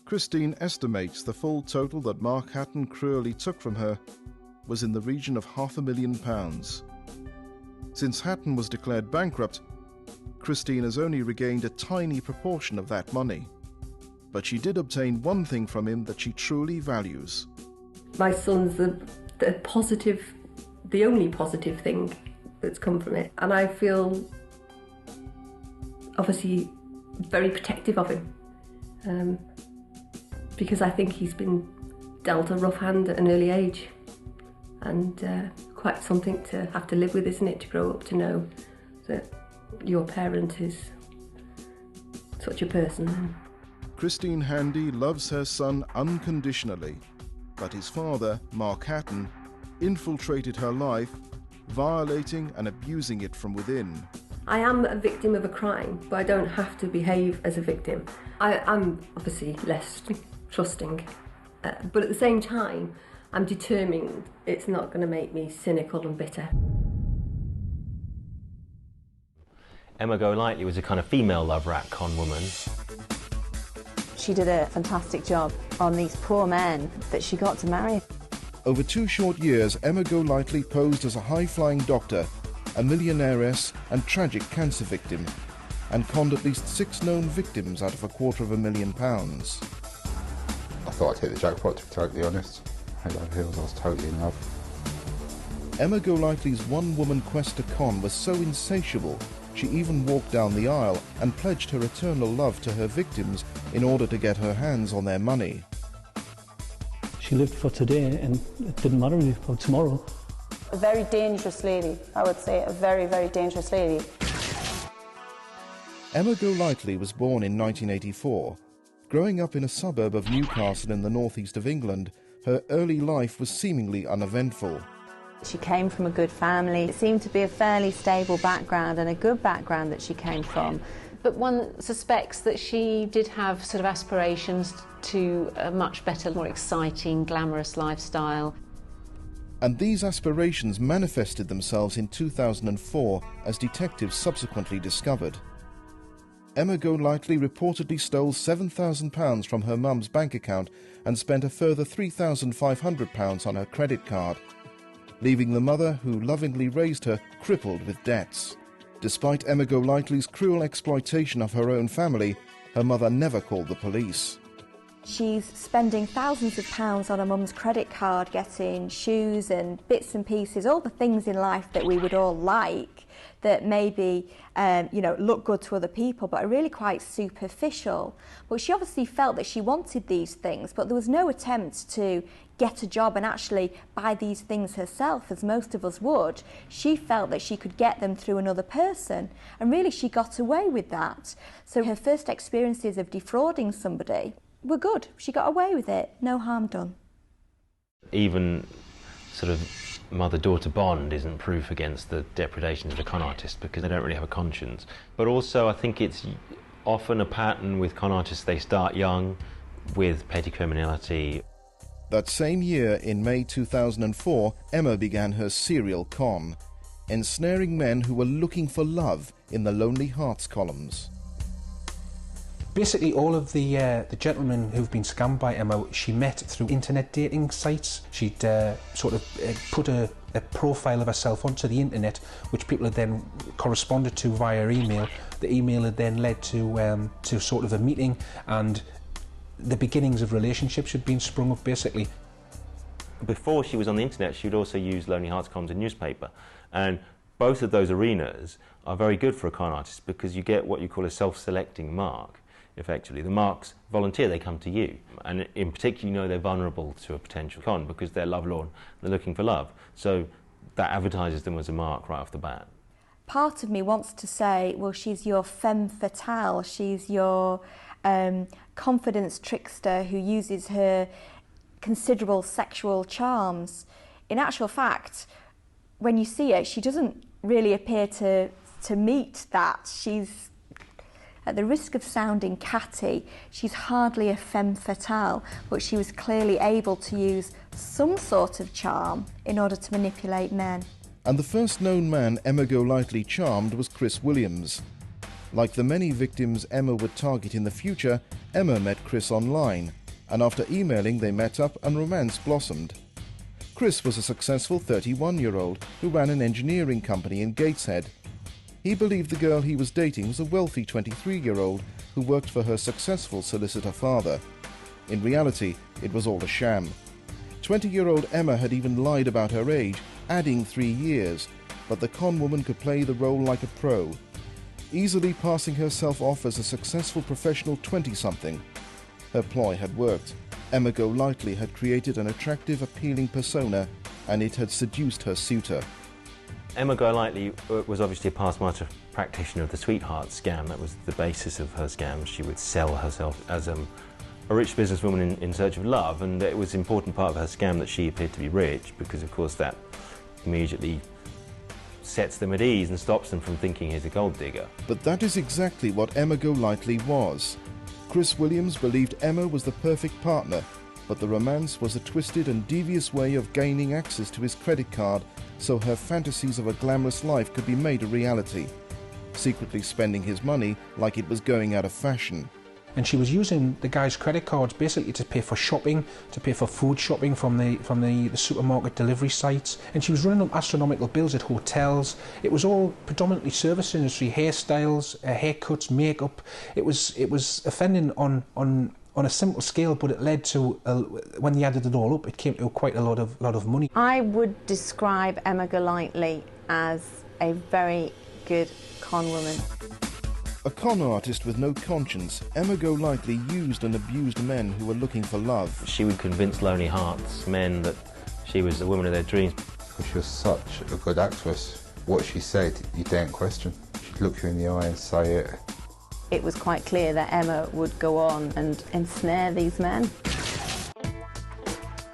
Christine estimates the full total that Marc Hatton cruelly took from her was in the region of £500,000. Since Hatton was declared bankrupt, Christine has only regained a tiny proportion of that money. But she did obtain one thing from him that she truly values. My son's the only positive thing that's come from it. And I feel obviously very protective of him because I think he's been dealt a rough hand at an early age and quite something to have to live with, isn't it, to grow up to know that your parent is such a person. Christine Handy loves her son unconditionally, but his father, Marc Hatton, infiltrated her life, violating and abusing it from within. I am a victim of a crime, but I don't have to behave as a victim. I'm obviously less trusting, but at the same time, I'm determined it's not going to make me cynical and bitter. Emma Golightly was a kind of female love rat con woman. She did a fantastic job on these poor men that she got to marry. Over 2 short years, Emma Golightly posed as a high-flying doctor, a millionairess and tragic cancer victim, and conned at least 6 known victims out of £250,000. I thought I'd hit the jackpot, to be totally honest. Head over heels, I was totally in love. Emma Golightly's one-woman quest to con was so insatiable, she even walked down the aisle and pledged her eternal love to her victims in order to get her hands on their money. She lived for today and it didn't matter about tomorrow. A very dangerous lady, I would say, a very, very dangerous lady. Emma Golightly was born in 1984. Growing up in a suburb of Newcastle in the northeast of England, her early life was seemingly uneventful. She came from a good family. It seemed to be a fairly stable background and a good background that she came from. But one suspects that she did have sort of aspirations to a much better, more exciting, glamorous lifestyle. And these aspirations manifested themselves in 2004, as detectives subsequently discovered. Emma Golightly reportedly stole £7,000 from her mum's bank account and spent a further £3,500 on her credit card, leaving the mother who lovingly raised her crippled with debts. Despite Emma Golightly's cruel exploitation of her own family, her mother never called the police. She's spending thousands of pounds on her mum's credit card, getting shoes and bits and pieces, all the things in life that we would all like, that maybe look good to other people but are really quite superficial. But she obviously felt that she wanted these things, but there was no attempt to get a job and actually buy these things herself, as most of us would. She felt that she could get them through another person, and really she got away with that. So her first experiences of defrauding somebody were good. She got away with it, no harm done. Even sort of mother-daughter bond isn't proof against the depredations of the con artist because they don't really have a conscience. But also I think it's often a pattern with con artists, they start young with petty criminality. That same year, in May 2004, Emma began her serial con, ensnaring men who were looking for love in the Lonely Hearts columns. Basically, all of the gentlemen who've been scammed by Emma, she met through internet dating sites. She'd put a profile of herself onto the internet, which people had then corresponded to via email. The email had then led to sort of a meeting, and the beginnings of relationships had been sprung up, basically. Before she was on the internet, she would also use Lonely Hearts columns in newspaper. And both of those arenas are very good for a con artist because you get what you call a self-selecting mark. effectively. The marks volunteer, they come to you. And in particular, you know they're vulnerable to a potential con because they're lovelorn, they're looking for love. So that advertises them as a mark right off the bat. Part of me wants to say, well, she's your femme fatale, she's your confidence trickster who uses her considerable sexual charms. In actual fact, when you see her, she doesn't really appear to meet that. She's, at the risk of sounding catty, she's hardly a femme fatale, but she was clearly able to use some sort of charm in order to manipulate men. And the first known man Emma Golightly charmed was Chris Williams. Like the many victims Emma would target in the future, Emma met Chris online, and after emailing they met up and romance blossomed. Chris was a successful 31-year-old who ran an engineering company in Gateshead. He believed the girl he was dating was a wealthy 23-year-old who worked for her successful solicitor father. In reality, it was all a sham. 20-year-old Emma had even lied about her age, adding 3 years, but the con woman could play the role like a pro, easily passing herself off as a successful professional 20-something. Her ploy had worked. Emma Golightly had created an attractive, appealing persona, and it had seduced her suitor. Emma Golightly was obviously a past master practitioner of the sweetheart scam. That was the basis of her scam. She would sell herself as a rich businesswoman in search of love, and it was an important part of her scam that she appeared to be rich, because of course that immediately sets them at ease and stops them from thinking he's a gold digger. But that is exactly what Emma Golightly was. Chris Williams believed Emma was the perfect partner, but the romance was a twisted and devious way of gaining access to his credit card so her fantasies of a glamorous life could be made a reality, secretly spending his money like it was going out of fashion. And she was using the guy's credit cards basically to pay for shopping, to pay for food shopping from the supermarket delivery sites. And she was running up astronomical bills at hotels. It was all predominantly service industry, hairstyles, haircuts, makeup. It was offending on a simple scale, but it led to, when they added it all up, it came to quite a lot of money. I would describe Emma Golightly as a very good con woman. A con artist with no conscience, Emma Golightly used and abused men who were looking for love. She would convince lonely hearts, men, that she was the woman of their dreams. Because she was such a good actress. What she said, you daren't question. She'd look you in the eye and say it. It was quite clear that Emma would go on and ensnare these men.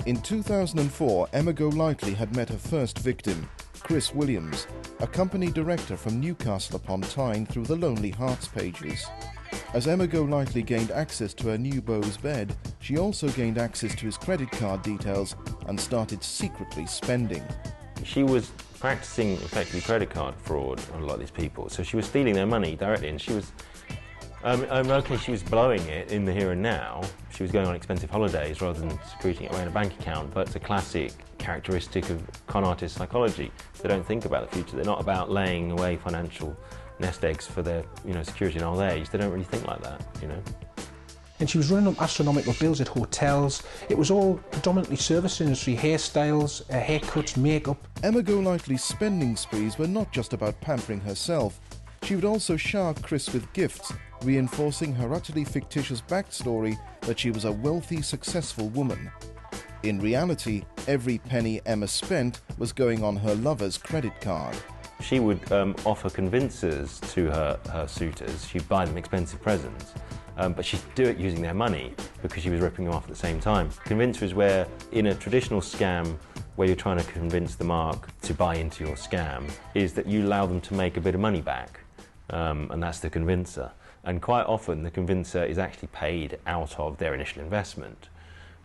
In 2004, Emma Golightly had met her first victim, Chris Williams, a company director from Newcastle upon Tyne, through the Lonely Hearts pages. As Emma Golightly gained access to her new beau's bed, she also gained access to his credit card details and started secretly spending. She was practicing effectively credit card fraud on a lot of these people, so she was stealing their money directly, and she was okay, she was blowing it in the here and now. She was going on expensive holidays rather than secreting it away in a bank account, but it's a classic characteristic of con artist psychology. They don't think about the future. They're not about laying away financial nest eggs for their security in old age. They don't really think like that, And she was running up astronomical bills at hotels. It was all predominantly service industry, hairstyles, haircuts, makeup. Emma Golightly's spending sprees were not just about pampering herself. She would also shark Chris with gifts, reinforcing her utterly fictitious backstory that she was a wealthy, successful woman. In reality, every penny Emma spent was going on her lover's credit card. She would offer convincers to her suitors. She'd buy them expensive presents, but she'd do it using their money because she was ripping them off at the same time. Convincer is where, in a traditional scam, where you're trying to convince the mark to buy into your scam, is that you allow them to make a bit of money back, and that's the convincer. And quite often the convincer is actually paid out of their initial investment.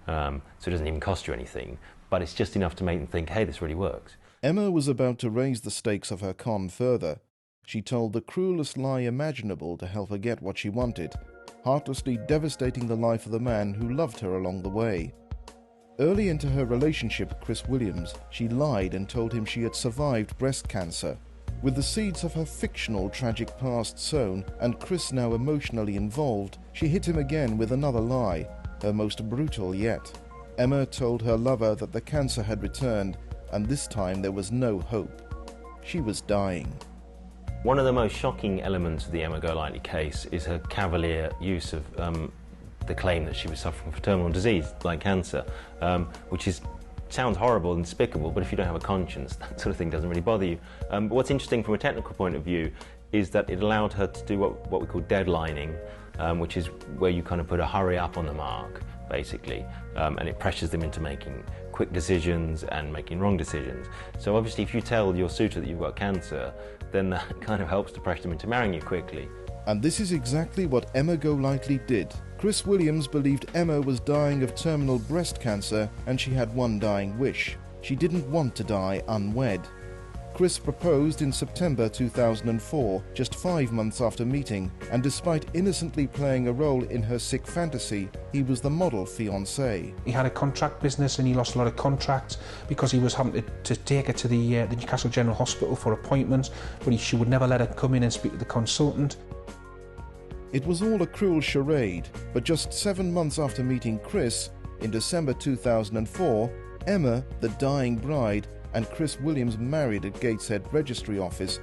So it doesn't even cost you anything, but it's just enough to make them think, hey, this really works. Emma was about to raise the stakes of her con further. She told the cruelest lie imaginable to help her get what she wanted, heartlessly devastating the life of the man who loved her along the way. Early into her relationship with Chris Williams, she lied and told him she had survived breast cancer. With the seeds of her fictional tragic past sown and Chris now emotionally involved, she hit him again with another lie, her most brutal yet. Emma told her lover that the cancer had returned, and this time there was no hope. She was dying. One of the most shocking elements of the Emma Golightly case is her cavalier use of the claim that she was suffering from terminal disease, like cancer, which sounds horrible and despicable, but if you don't have a conscience, that sort of thing doesn't really bother you. But what's interesting from a technical point of view is that it allowed her to do what we call deadlining, which is where you kind of put a hurry up on the mark, basically, and it pressures them into making quick decisions and making wrong decisions. So obviously if you tell your suitor that you've got cancer, then that kind of helps to pressure them into marrying you quickly. And this is exactly what Emma Golightly did. Chris Williams believed Emma was dying of terminal breast cancer and she had one dying wish. She didn't want to die unwed. Chris proposed in September 2004, just 5 months after meeting, and despite innocently playing a role in her sick fantasy, he was the model fiancé. He had a contract business and he lost a lot of contracts because he was having to take her to the Newcastle General Hospital for appointments, but she would never let her come in and speak to the consultant. It was all a cruel charade, but just 7 months after meeting Chris, in December 2004, Emma, the dying bride, and Chris Williams married at Gateshead Registry Office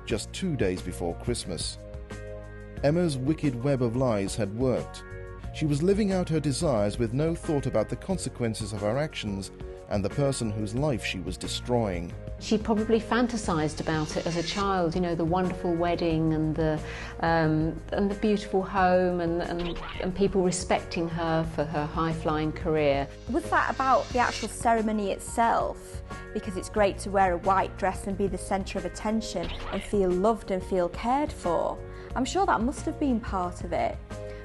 just 2 days before Christmas. Emma's wicked web of lies had worked. She was living out her desires with no thought about the consequences of her actions and the person whose life she was destroying. She probably fantasised about it as a child, you know, the wonderful wedding and the beautiful home and people respecting her for her high-flying career. Was that about the actual ceremony itself? Because it's great to wear a white dress and be the centre of attention and feel loved and feel cared for. I'm sure that must have been part of it.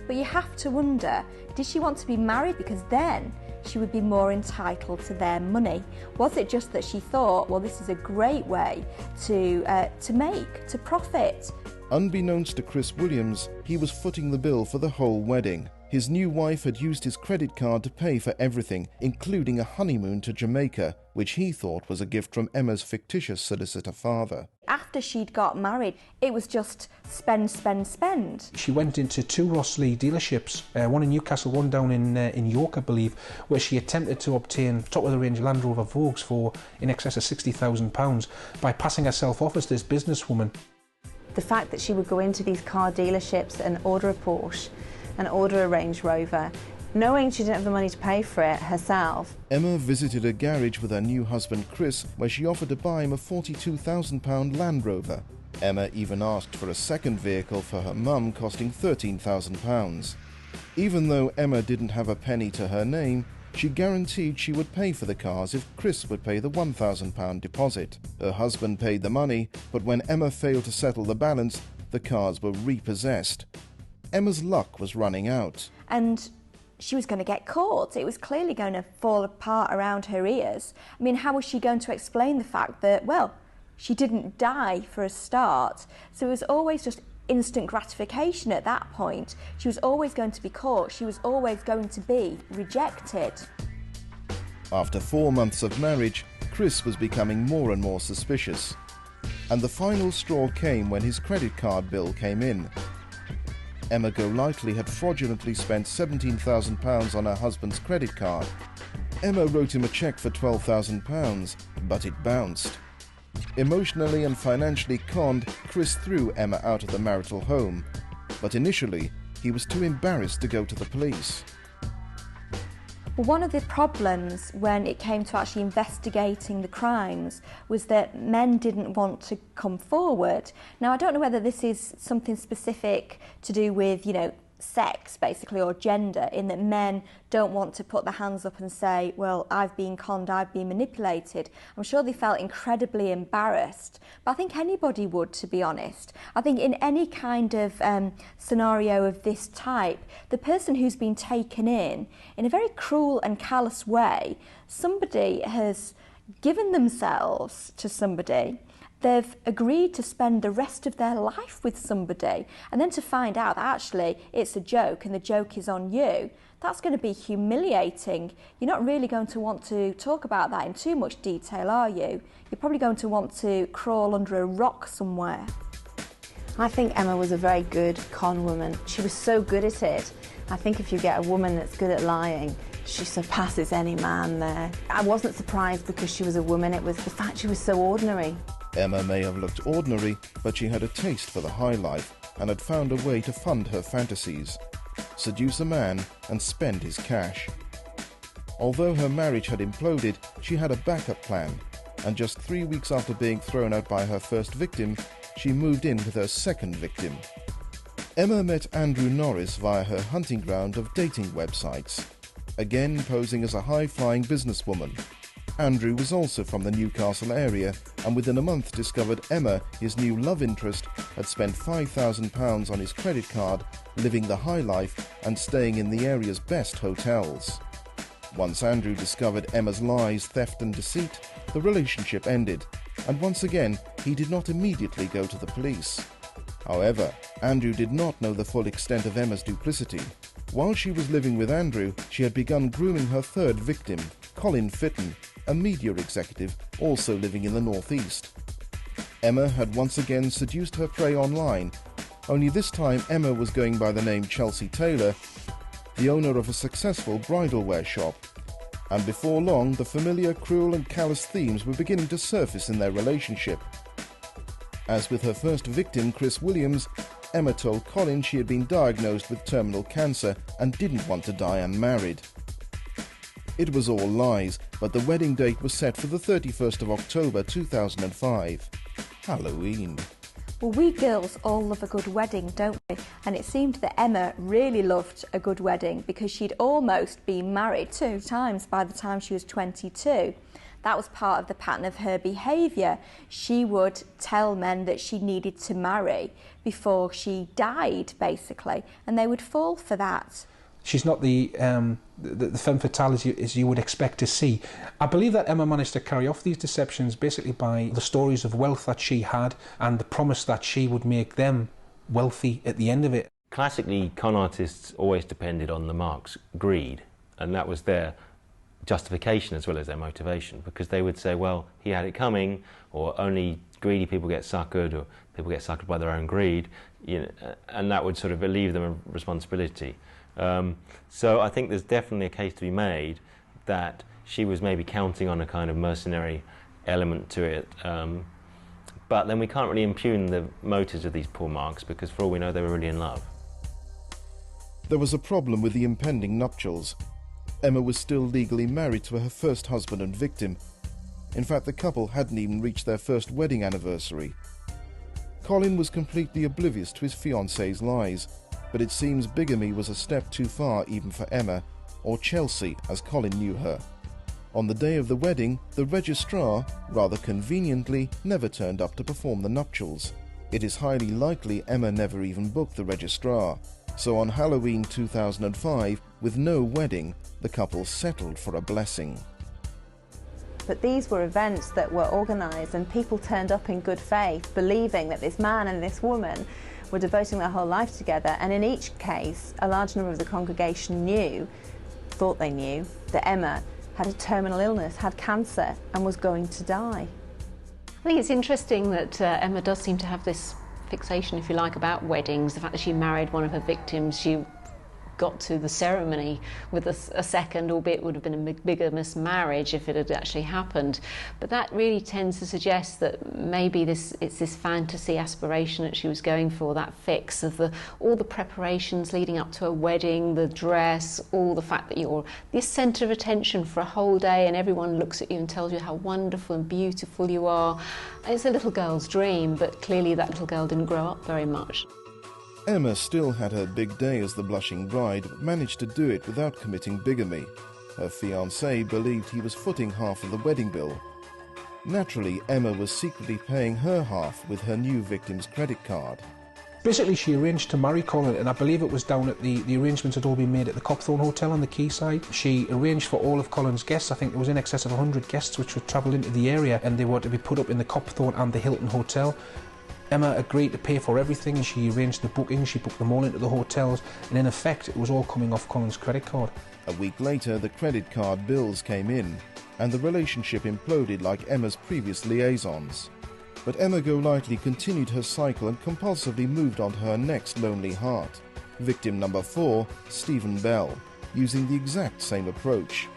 But you have to wonder, did she want to be married because then she would be more entitled to their money? Was it just that she thought, well, this is a great way to profit? Unbeknownst to Chris Williams, he was footing the bill for the whole wedding. His new wife had used his credit card to pay for everything, including a honeymoon to Jamaica, which he thought was a gift from Emma's fictitious solicitor father. After she'd got married, it was just spend, spend, spend. She went into 2 Rothschild dealerships, one in Newcastle, one down in York, I believe, where she attempted to obtain top-of-the-range Land Rover Vogues for in excess of £60,000 by passing herself off as this businesswoman. The fact that she would go into these car dealerships and order a Porsche and order a Range Rover, knowing she didn't have the money to pay for it herself. Emma visited a garage with her new husband Chris, where she offered to buy him a £42,000 Land Rover. Emma even asked for a second vehicle for her mum, costing £13,000. Even though Emma didn't have a penny to her name, she guaranteed she would pay for the cars if Chris would pay the £1,000 deposit. Her husband paid the money, but when Emma failed to settle the balance, the cars were repossessed. Emma's luck was running out. And she was going to get caught. It was clearly going to fall apart around her ears. I mean, how was she going to explain the fact that, well, she didn't die for a start? So it was always just instant gratification at that point. She was always going to be caught. She was always going to be rejected. After 4 months of marriage, Chris was becoming more and more suspicious. And the final straw came when his credit card bill came in. Emma Golightly had fraudulently spent £17,000 on her husband's credit card. Emma wrote him a cheque for £12,000, but it bounced. Emotionally and financially conned, Chris threw Emma out of the marital home, but initially he was too embarrassed to go to the police. Well, one of the problems when it came to actually investigating the crimes was that men didn't want to come forward. Now, I don't know whether this is something specific to do with, sex, basically, or gender, in that men don't want to put their hands up and say, well, I've been conned, I've been manipulated. I'm sure they felt incredibly embarrassed, but I think anybody would, to be honest. I think in any kind of scenario of this type, the person who's been taken in a very cruel and callous way, somebody has given themselves to somebody. They've agreed to spend the rest of their life with somebody, and then to find out that actually it's a joke and the joke is on you, that's going to be humiliating. You're not really going to want to talk about that in too much detail, are you? You're probably going to want to crawl under a rock somewhere. I think Emma was a very good con woman. She was so good at it. I think if you get a woman that's good at lying, she surpasses any man there. I wasn't surprised because she was a woman, it was the fact she was so ordinary. Emma may have looked ordinary, but she had a taste for the high life and had found a way to fund her fantasies, seduce a man and spend his cash. Although her marriage had imploded, she had a backup plan, and just 3 weeks after being thrown out by her first victim, she moved in with her second victim. Emma met Andrew Norris via her hunting ground of dating websites, again posing as a high-flying businesswoman. Andrew was also from the Newcastle area, and within a month discovered Emma, his new love interest, had spent £5,000 on his credit card, living the high life and staying in the area's best hotels. Once Andrew discovered Emma's lies, theft and deceit, the relationship ended, and once again he did not immediately go to the police. However, Andrew did not know the full extent of Emma's duplicity. While she was living with Andrew, she had begun grooming her third victim, Colin Fitton, a media executive also living in the northeast. Emma had once again seduced her prey online, only this time Emma was going by the name Chelsea Taylor, the owner of a successful bridal wear shop. And before long, the familiar cruel and callous themes were beginning to surface in their relationship. As with her first victim, Chris Williams, Emma told Colin she had been diagnosed with terminal cancer and didn't want to die unmarried. It was all lies, but the wedding date was set for the 31st of October 2005. Halloween. Well, we girls all love a good wedding, don't we? And it seemed that Emma really loved a good wedding because she'd almost been married 2 times by the time she was 22. That was part of the pattern of her behaviour. She would tell men that she needed to marry before she died, basically, and they would fall for that. She's not the femme fatale as you would expect to see. I believe that Emma managed to carry off these deceptions basically by the stories of wealth that she had and the promise that she would make them wealthy at the end of it. Classically, con artists always depended on the mark's greed, and that was their justification as well as their motivation, because they would say, well, he had it coming, or only greedy people get suckered, or people get suckered by their own greed, you know, and that would sort of relieve them of responsibility. So I think there's definitely a case to be made that she was maybe counting on a kind of mercenary element to it, but then we can't really impugn the motives of these poor marks because for all we know they were really in love. There was a problem with the impending nuptials. Emma was still legally married to her first husband and victim. In fact, the couple hadn't even reached their first wedding anniversary. Colin was completely oblivious to his fiancée's lies, but it seems bigamy was a step too far even for Emma, or Chelsea as Colin knew her. On the day of the wedding, the registrar, rather conveniently, never turned up to perform the nuptials. It is highly likely Emma never even booked the registrar, so on Halloween 2005, with no wedding, the couple settled for a blessing. But these were events that were organised and people turned up in good faith, believing that this man and this woman were devoting their whole life together, and in each case a large number of the congregation thought they knew, that Emma had a terminal illness, had cancer and was going to die. I think it's interesting that Emma does seem to have this fixation, if you like, about weddings. The fact that she married one of her victims, she got to the ceremony with a second, albeit it would have been a bigamous marriage if it had actually happened. But that really tends to suggest that maybe it's this fantasy aspiration that she was going for, that fix of all the preparations leading up to a wedding, the dress, all the fact that you're this centre of attention for a whole day and everyone looks at you and tells you how wonderful and beautiful you are. It's a little girl's dream, but clearly that little girl didn't grow up very much. Emma still had her big day as the blushing bride, but managed to do it without committing bigamy. Her fiancé believed he was footing half of the wedding bill. Naturally, Emma was secretly paying her half with her new victim's credit card. Basically, she arranged to marry Colin, and I believe it was down at the arrangements had all been made at the Copthorne Hotel on the quayside. She arranged for all of Colin's guests. I think there was in excess of 100 guests which would travel into the area, and they were to be put up in the Copthorne and the Hilton Hotel. Emma agreed to pay for everything, and she arranged the bookings, she booked them all into the hotels, and in effect it was all coming off Colin's credit card. A week later, the credit card bills came in, and the relationship imploded like Emma's previous liaisons. But Emma Golightly continued her cycle and compulsively moved on to her next lonely heart. Victim number 4, Stephen Bell, using the exact same approach.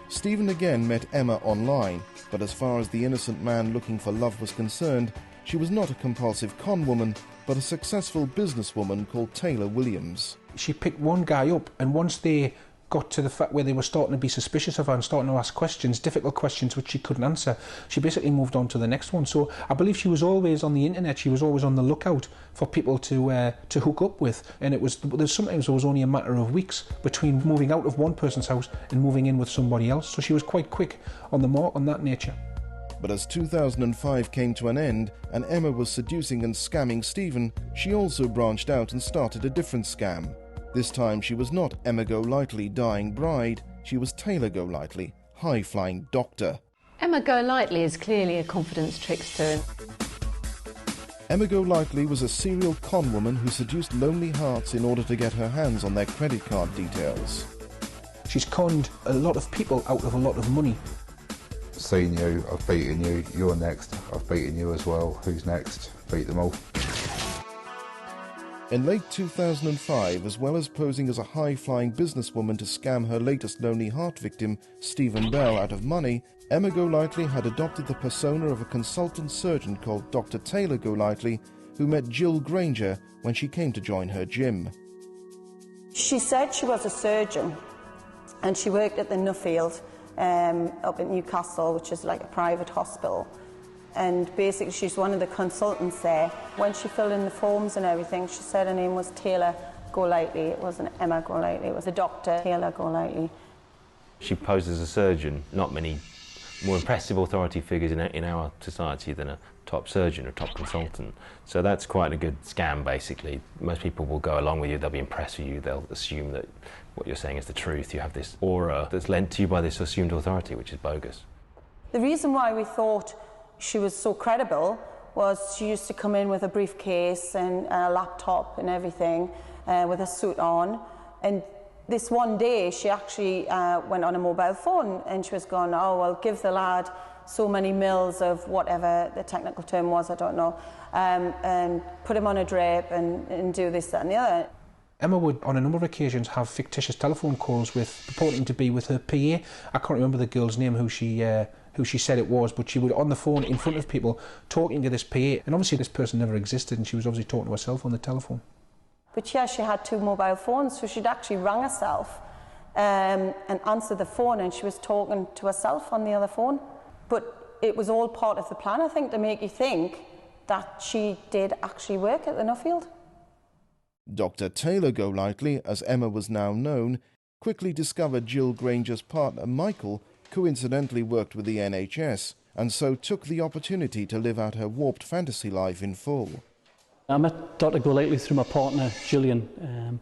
Stephen again met Emma online, But as far as the innocent man looking for love was concerned, she was not a compulsive con woman, but a successful businesswoman called Taylor Williams. She picked one guy up, and once they got to the fact where they were starting to be suspicious of her and starting to ask questions, difficult questions which she couldn't answer, she basically moved on to the next one. So I believe she was always on the internet, she was always on the lookout for people to hook up with, and sometimes it was only a matter of weeks between moving out of one person's house and moving in with somebody else. So she was quite quick on the mark on that nature. But as 2005 came to an end and Emma was seducing and scamming Stephen, she also branched out and started a different scam. This time she was not Emma Golightly, dying bride, she was Taylor Golightly, high-flying doctor. Emma Golightly is clearly a confidence trickster. Emma Golightly was a serial con woman who seduced lonely hearts in order to get her hands on their credit card details. She's conned a lot of people out of a lot of money. Seen you, I've beaten you, you're next, I've beaten you as well, who's next? Beat them all. In late 2005, as well as posing as a high-flying businesswoman to scam her latest lonely heart victim, Stephen Bell, out of money, Emma Golightly had adopted the persona of a consultant surgeon called Dr. Taylor Golightly, who met Jill Granger when she came to join her gym. She said she was a surgeon, and she worked at the Nuffield up in Newcastle, which is like a private hospital. And basically she's one of the consultants there. When she filled in the forms and everything, she said her name was Taylor Golightly. It wasn't Emma Golightly, it was a Dr. Taylor Golightly. She posed as a surgeon. Not many more impressive authority figures in our society than a top surgeon or top consultant. So that's quite a good scam, basically. Most people will go along with you, they'll be impressed with you, they'll assume that what you're saying is the truth. You have this aura that's lent to you by this assumed authority, which is bogus. The reason why we thought she was so credible was she used to come in with a briefcase and a laptop and everything, with a suit on. And this one day she actually went on a mobile phone and she was going, oh, well, give the lad so many mils of whatever the technical term was, I don't know, and put him on a drip and do this, that and the other. Emma would, on a number of occasions, have fictitious telephone calls with purporting to be with her PA. I can't remember the girl's name who she said it was, but she would, on the phone in front of people, talking to this PA, and obviously this person never existed, and she was obviously talking to herself on the telephone. But yeah, she had 2 mobile phones, so she'd actually rang herself and answered the phone, and she was talking to herself on the other phone. But it was all part of the plan, I think, to make you think that she did actually work at the Nuffield. Dr. Taylor Golightly, as Emma was now known, quickly discovered Jill Granger's partner, Michael, coincidentally worked with the NHS, and so took the opportunity to live out her warped fantasy life in full. I met Dr. Golightly through my partner, Gillian.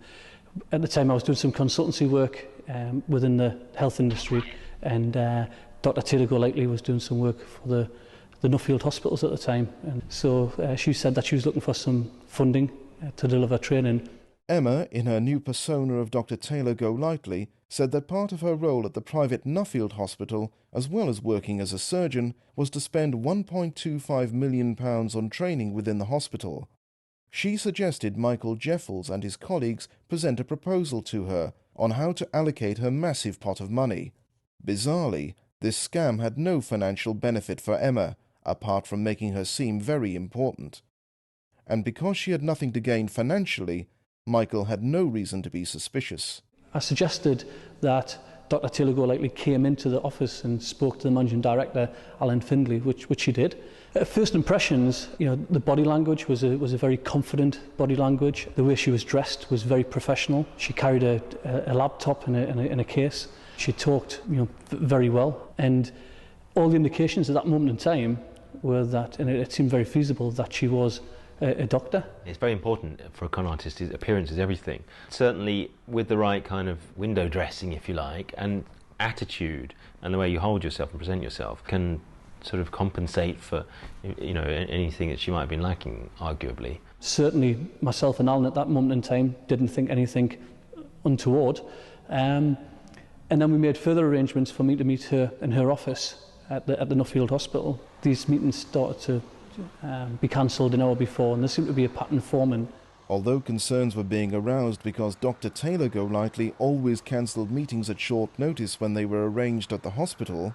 At the time I was doing some consultancy work within the health industry, and Dr. Taylor Golightly was doing some work for the Nuffield hospitals at the time. And so she said that she was looking for some funding to deliver training. Emma, in her new persona of Dr. Taylor Golightly, said that part of her role at the private Nuffield Hospital, as well as working as a surgeon, was to spend £1.25 million on training within the hospital. She suggested Michael Jeffels and his colleagues present a proposal to her on how to allocate her massive pot of money. Bizarrely, this scam had no financial benefit for Emma, apart from making her seem very important. And because she had nothing to gain financially, Michael had no reason to be suspicious. I suggested that Dr. Taylor Golightly came into the office and spoke to the managing director, Alan Findlay, which she did. At first impressions, the body language was a very confident body language. The way she was dressed was very professional. She carried a laptop in a case. She talked, very well, and all the indications at that moment in time were that, and it seemed very feasible, that she was a doctor. It's very important for a con artist. His appearance is everything. Certainly with the right kind of window dressing, if you like, and attitude, and the way you hold yourself and present yourself can sort of compensate for anything that she might have been lacking, arguably. Certainly myself and Alan at that moment in time didn't think anything untoward, and then we made further arrangements for me to meet her in her office at the Nuffield Hospital. These meetings started to be cancelled an hour before, and there seemed to be a pattern forming. Although concerns were being aroused because Dr. Taylor Golightly always cancelled meetings at short notice when they were arranged at the hospital,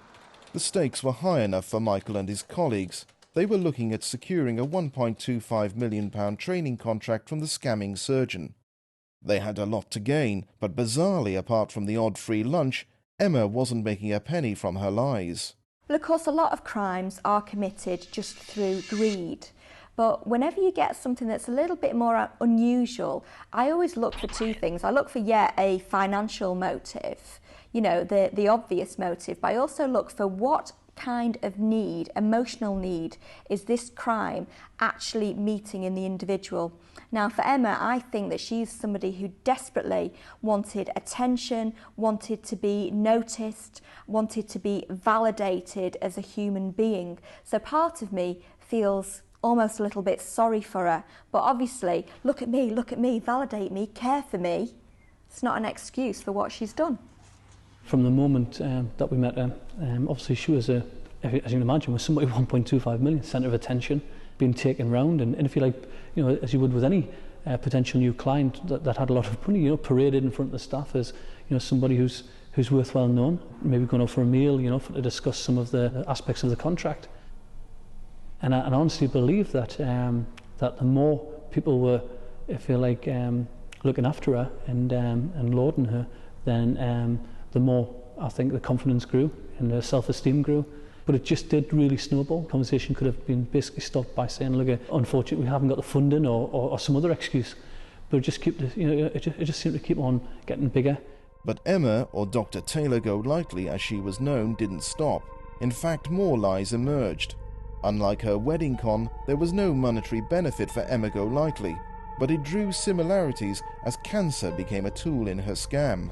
The stakes were high enough for Michael and his colleagues. They were looking at securing a £1.25 million training contract from the scamming surgeon. They had a lot to gain, but bizarrely, apart from the odd free lunch, Emma wasn't making a penny from her lies. Well, of course, a lot of crimes are committed just through greed. But whenever you get something that's a little bit more unusual, I always look for two things. I look for, a financial motive, the obvious motive, but I also look for what kind of need, emotional need, is this crime actually meeting in the individual. Now for Emma, I think that she's somebody who desperately wanted attention, wanted to be noticed, wanted to be validated as a human being. So part of me feels almost a little bit sorry for her, but obviously, look at me, validate me, care for me. It's not an excuse for what she's done. From the moment that we met her, obviously she was, as you can imagine, was somebody 1.25 million, centre of attention, being taken round, and if you like, as you would with any potential new client that had a lot of money, paraded in front of the staff as, somebody who's worthwhile known, maybe going out for a meal, to discuss some of the aspects of the contract. And I honestly believe that that the more people were, if you like, looking after her and lauding her, then the more I think the confidence grew and the self-esteem grew. But it just did really snowball. Conversation could have been basically stopped by saying, look, unfortunately we haven't got the funding or some other excuse. But it just seemed to keep on getting bigger. But Emma, or Dr. Taylor Golightly as she was known, didn't stop. In fact, more lies emerged. Unlike her wedding con, there was no monetary benefit for Emma Golightly, but it drew similarities as cancer became a tool in her scam.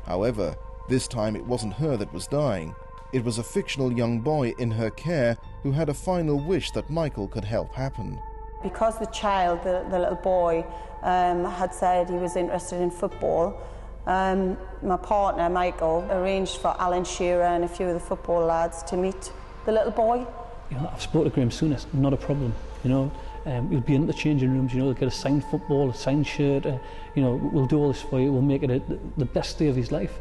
However, this time it wasn't her that was dying. It was a fictional young boy in her care who had a final wish that Michael could help happen. Because the child, the little boy, had said he was interested in football, my partner, Michael, arranged for Alan Shearer and a few of the football lads to meet the little boy. I've spoken to Graham Souness, not a problem. You'll be in the changing rooms, they'll get a signed football, a signed shirt, we'll do all this for you, we'll make it the best day of his life.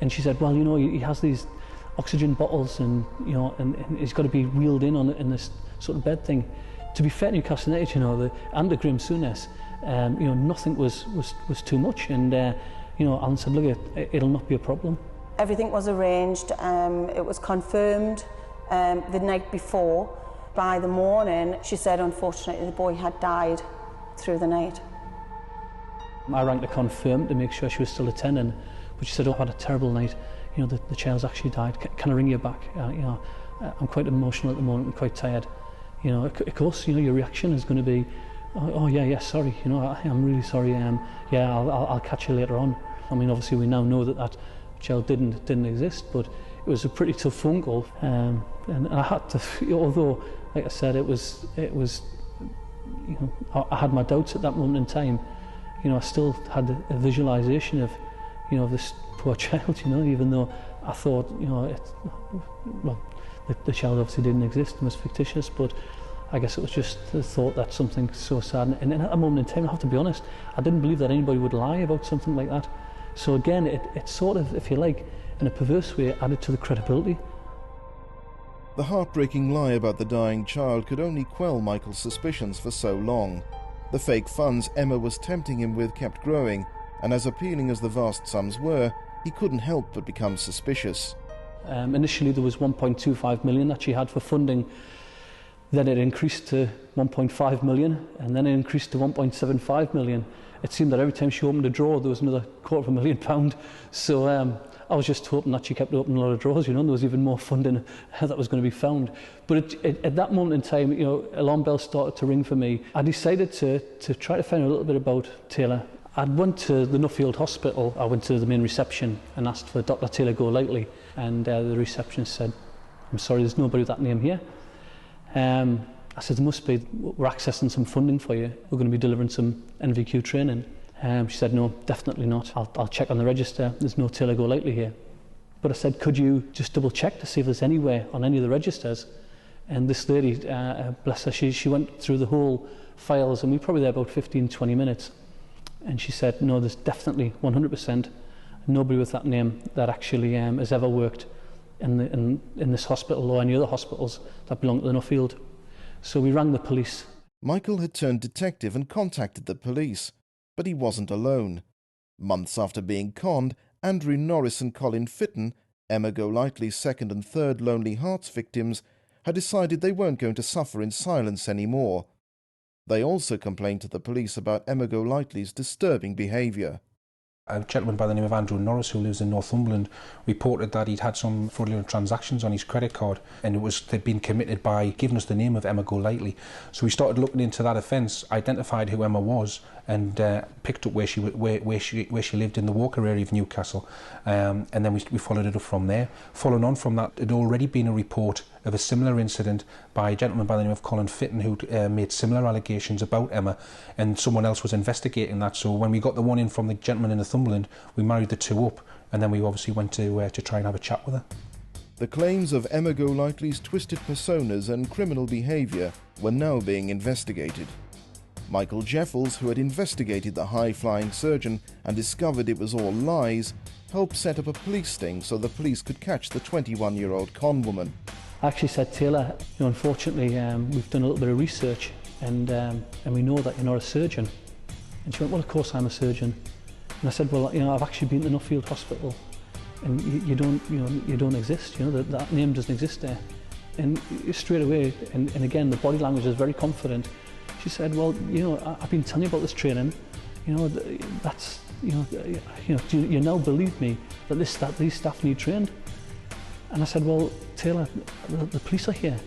And she said, well, he has these oxygen bottles and, and he's got to be wheeled in this sort of bed thing. To be fair to Newcastle United, and to Graham Souness, nothing was too much. And, Alan said, look, it'll not be a problem. Everything was arranged, it was confirmed the night before. By the morning, she said, unfortunately, the boy had died through the night. I rang to confirm to make sure she was still attending, but she said, I've had a terrible night. The child's actually died. Can I ring you back? I'm quite emotional at the moment. I'm quite tired. Of course, your reaction is going to be, oh yeah, sorry. I'm really sorry. Yeah, I'll catch you later on. I mean, obviously, we now know that child didn't exist, but it was a pretty tough phone call, and I had to. Although, like I said, it was. I had my doubts at that moment in time. I still had a visualization of, this poor child. Even though I thought, the child obviously didn't exist and was fictitious, but I guess it was just the thought that something so sad. And at that moment in time, I have to be honest, I didn't believe that anybody would lie about something like that. So again, it sort of, if you like, in a perverse way, added to the credibility. The heartbreaking lie about the dying child could only quell Michael's suspicions for so long. The fake funds Emma was tempting him with kept growing, and as appealing as the vast sums were, he couldn't help but become suspicious. Initially there was 1.25 million that she had for funding, then it increased to 1.5 million, and then it increased to 1.75 million. It seemed that every time she opened a drawer there was another £250,000. So I was just hoping that she kept opening a lot of drawers, and there was even more funding that was going to be found. But at that moment in time, alarm bells started to ring for me. I decided to try to find out a little bit about Taylor. I went to the Nuffield Hospital. I went to the main reception and asked for Dr. Taylor Golightly, and the receptionist said, I'm sorry, there's nobody with that name here. I said, there must be, we're accessing some funding for you. We're going to be delivering some NVQ training. She said, no, definitely not. I'll check on the register. There's no Taylor Golightly here. But I said, could you just double check to see if there's anywhere on any of the registers? And this lady, bless her, she went through the whole files, and we were probably there about 15, 20 minutes. And she said, no, there's definitely 100% nobody with that name that actually has ever worked in this hospital or any other hospitals that belong to the Nuffield. So we rang the police. Michael had turned detective and contacted the police, but he wasn't alone. Months after being conned, Andrew Norris and Colin Fitton, Emma Golightly's second and third Lonely Hearts victims, had decided they weren't going to suffer in silence anymore. They also complained to the police about Emma Golightly's disturbing behaviour. A gentleman by the name of Andrew Norris, who lives in Northumberland, reported that he'd had some fraudulent transactions on his credit card, and they'd been committed by giving us the name of Emma Golightly. So we started looking into that offence, identified who Emma was, and picked up where she lived in the Walker area of Newcastle, and then we followed it up from there. Following on from that, there'd already been a report of a similar incident by a gentleman by the name of Colin Fitton, who'd made similar allegations about Emma, and someone else was investigating that. So when we got the one in from the gentleman in Northumberland, we married the two up, and then we obviously went to try and have a chat with her. The claims of Emma Golightly's twisted personas and criminal behaviour were now being investigated. Michael Jeffels, who had investigated the high-flying surgeon and discovered it was all lies, helped set up a police sting so the police could catch the 21-year-old con woman. I actually said, Taylor, unfortunately, we've done a little bit of research and we know that you're not a surgeon. And she went, well, of course I'm a surgeon. And I said, well, I've actually been to Nuffield Hospital and you don't exist, that name doesn't exist there. And straight away, and again, the body language is very confident. She said, well, I've been telling you about this training, that's, do you now believe me that these staff need trained? And I said, well, Taylor, the police are here.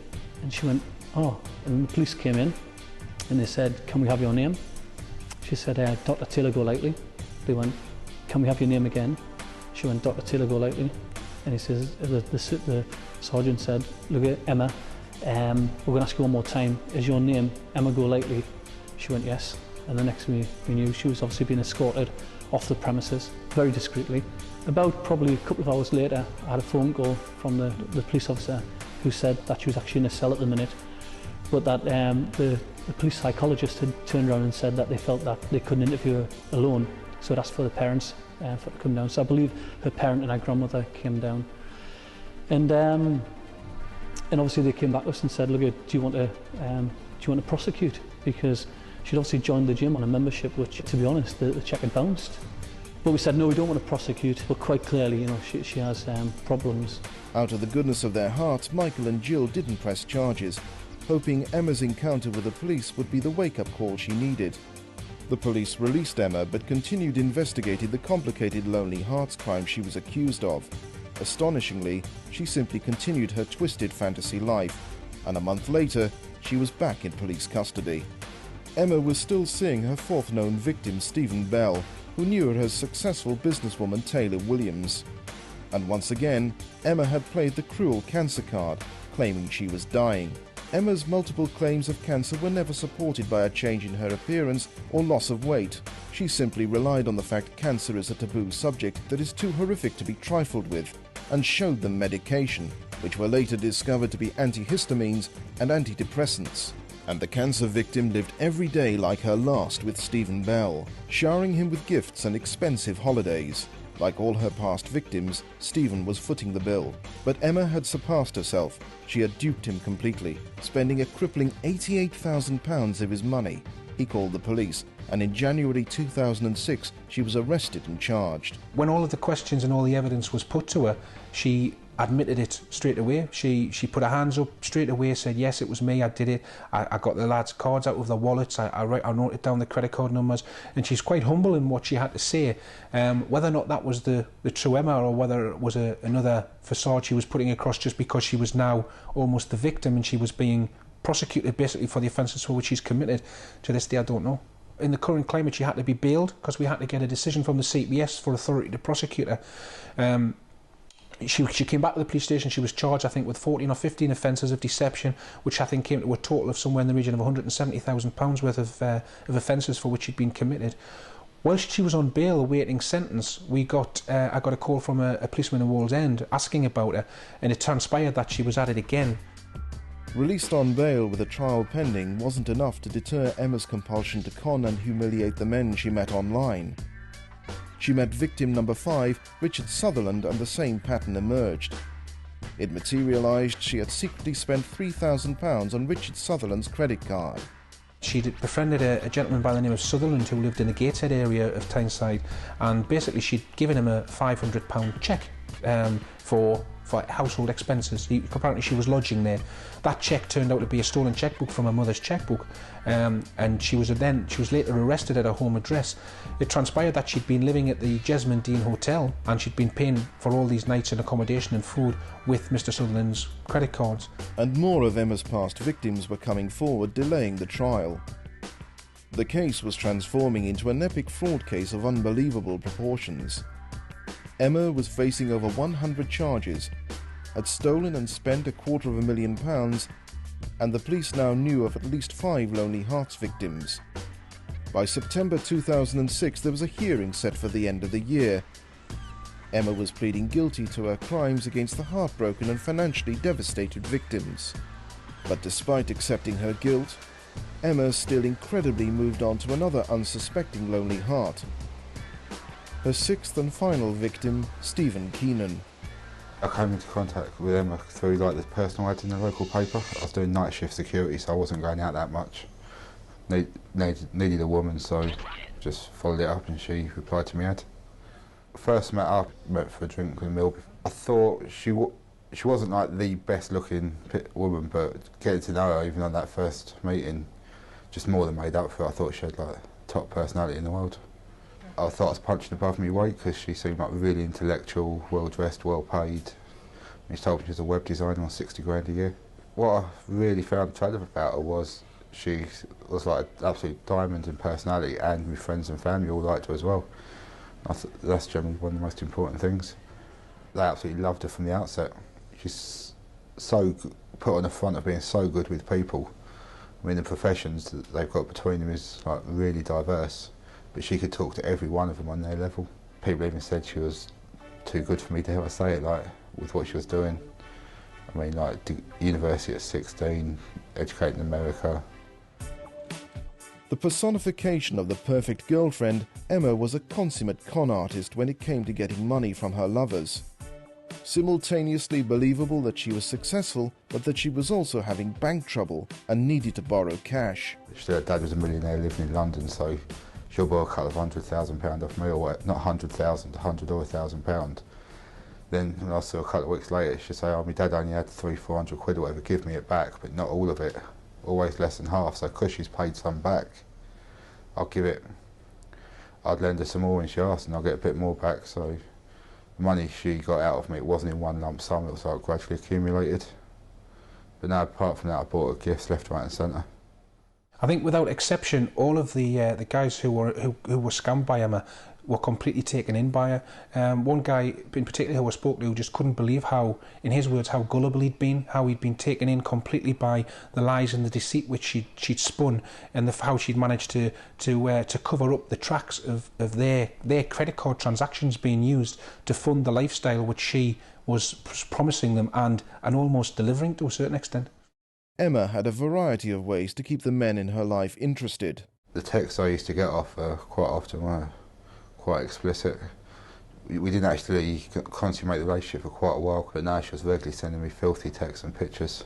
And she went, oh, and the police came in and they said, can we have your name? She said, Dr. Taylor Golightly. They went, can we have your name again? She went, Dr. Taylor Golightly. And he says, the sergeant said, look at Emma, we're going to ask you one more time, is your name Emma Golightly? She went, yes. And the next thing we knew, she was obviously being escorted off the premises, very discreetly. About probably a couple of hours later, I had a phone call from the police officer who said that she was actually in a cell at the minute, but that the police psychologist had turned around and said that they felt that they couldn't interview her alone, so it asked for the parents for to come down. So I believe her parent and her grandmother came down. And obviously they came back to us and said, look, do you want to prosecute? Because she'd obviously joined the gym on a membership, which, to be honest, the check had bounced. But we said, no, we don't want to prosecute, but quite clearly, she has problems. Out of the goodness of their hearts, Michael and Jill didn't press charges, hoping Emma's encounter with the police would be the wake-up call she needed. The police released Emma, but continued investigating the complicated Lonely Hearts crime she was accused of. Astonishingly, she simply continued her twisted fantasy life, and a month later, she was back in police custody. Emma was still seeing her fourth known victim, Stephen Bell, who knew her as successful businesswoman Taylor Williams. And once again, Emma had played the cruel cancer card, claiming she was dying. Emma's multiple claims of cancer were never supported by a change in her appearance or loss of weight. She simply relied on the fact cancer is a taboo subject that is too horrific to be trifled with, and showed them medication, which were later discovered to be antihistamines and antidepressants. And the cancer victim lived every day like her last with Stephen Bell, showering him with gifts and expensive holidays. Like all her past victims, Stephen was footing the bill. But Emma had surpassed herself. She had duped him completely, spending a crippling £88,000 of his money. He called the police, and in January 2006, she was arrested and charged. When all of the questions and all the evidence was put to her, she admitted it straight away. She put her hands up straight away, said, yes, it was me, I did it. I got the lads' cards out of their wallets, I noted down the credit card numbers, and she's quite humble in what she had to say. Whether or not that was the true Emma, or whether it was another facade she was putting across just because she was now almost the victim and she was being prosecuted basically for the offences for which she's committed, to this day I don't know. In the current climate, she had to be bailed because we had to get a decision from the CPS for authority to prosecute her. She came back to the police station. She was charged, I think, with 14 or 15 offences of deception, which I think came to a total of somewhere in the region of £170,000 worth of offences for which she'd been committed. Whilst she was on bail awaiting sentence, I got a call from a policeman in Wallsend asking about her, and it transpired that she was at it again. Released on bail with a trial pending wasn't enough to deter Emma's compulsion to con and humiliate the men she met online. She met victim number 5, Richard Sutherland, and the same pattern emerged. It materialised she had secretly spent £3,000 on Richard Sutherland's credit card. She'd befriended a gentleman by the name of Sutherland who lived in the Gateshead area of Tyneside, and basically she'd given him a £500 cheque for household expenses. Apparently she was lodging there. That cheque turned out to be a stolen chequebook from her mother's chequebook, and she was later arrested at her home address. It transpired that she'd been living at the Jesmond Dean Hotel, and she'd been paying for all these nights in accommodation and food with Mr Sutherland's credit cards. And more of Emma's past victims were coming forward, delaying the trial. The case was transforming into an epic fraud case of unbelievable proportions. Emma was facing over 100 charges, had stolen and spent £250,000, and the police now knew of at least 5 Lonely Hearts victims. By September 2006, there was a hearing set for the end of the year. Emma was pleading guilty to her crimes against the heartbroken and financially devastated victims. But despite accepting her guilt, Emma still incredibly moved on to another unsuspecting Lonely Heart. Her 6th and final victim, Stephen Keenan. I came into contact with Emma through the personal ads in the local paper. I was doing night shift security, so I wasn't going out that much. Needed a woman, so just followed it up and she replied to me ad. First met for a drink with a meal. I thought she wasn't like the best looking woman, but getting to know her even on that first meeting just more than made up for it. I thought she had like top personality in the world. I thought I was punching above my weight because she seemed like really intellectual, well dressed, well paid. And she told me she was a web designer on 60 grand a year. What I really found attractive about her was she was like an absolute diamond in personality, and my friends and family all liked her as well. That's generally one of the most important things. They absolutely loved her from the outset. She's so put on the front of being so good with people. I mean, the professions that they've got between them is like really diverse, but she could talk to every one of them on their level. People even said she was too good for me, dare I say it, like with what she was doing. I mean, like university at 16, educated in America. The personification of the perfect girlfriend, Emma was a consummate con artist when it came to getting money from her lovers. Simultaneously believable that she was successful, but that she was also having bank trouble and needed to borrow cash. Her dad was a millionaire living in London, so she'll borrow a couple of £100,000 off me, or not 100,000, 100 or £1,000. Then when I saw a couple of weeks later, she'd say, oh, my dad only had 300-400 quid or whatever, give me it back, but not all of it. Always less than half, so because she's paid some back, I'd lend her some more when she asked and I'll get a bit more back. So the money she got out of me, it wasn't in one lump sum, it was like gradually accumulated. But now, apart from that, I bought her gifts left, right and centre. I think without exception, all of the guys who were scammed by Emma were completely taken in by her. One guy in particular who I spoke to just couldn't believe how, in his words, how gullible he'd been, how he'd been taken in completely by the lies and the deceit which she'd spun, and how she'd managed to cover up the tracks of their credit card transactions being used to fund the lifestyle which she was promising them and almost delivering to a certain extent. Emma had a variety of ways to keep the men in her life interested. The texts I used to get off her quite often were quite explicit. We didn't actually consummate the relationship for quite a while, but now she was regularly sending me filthy texts and pictures.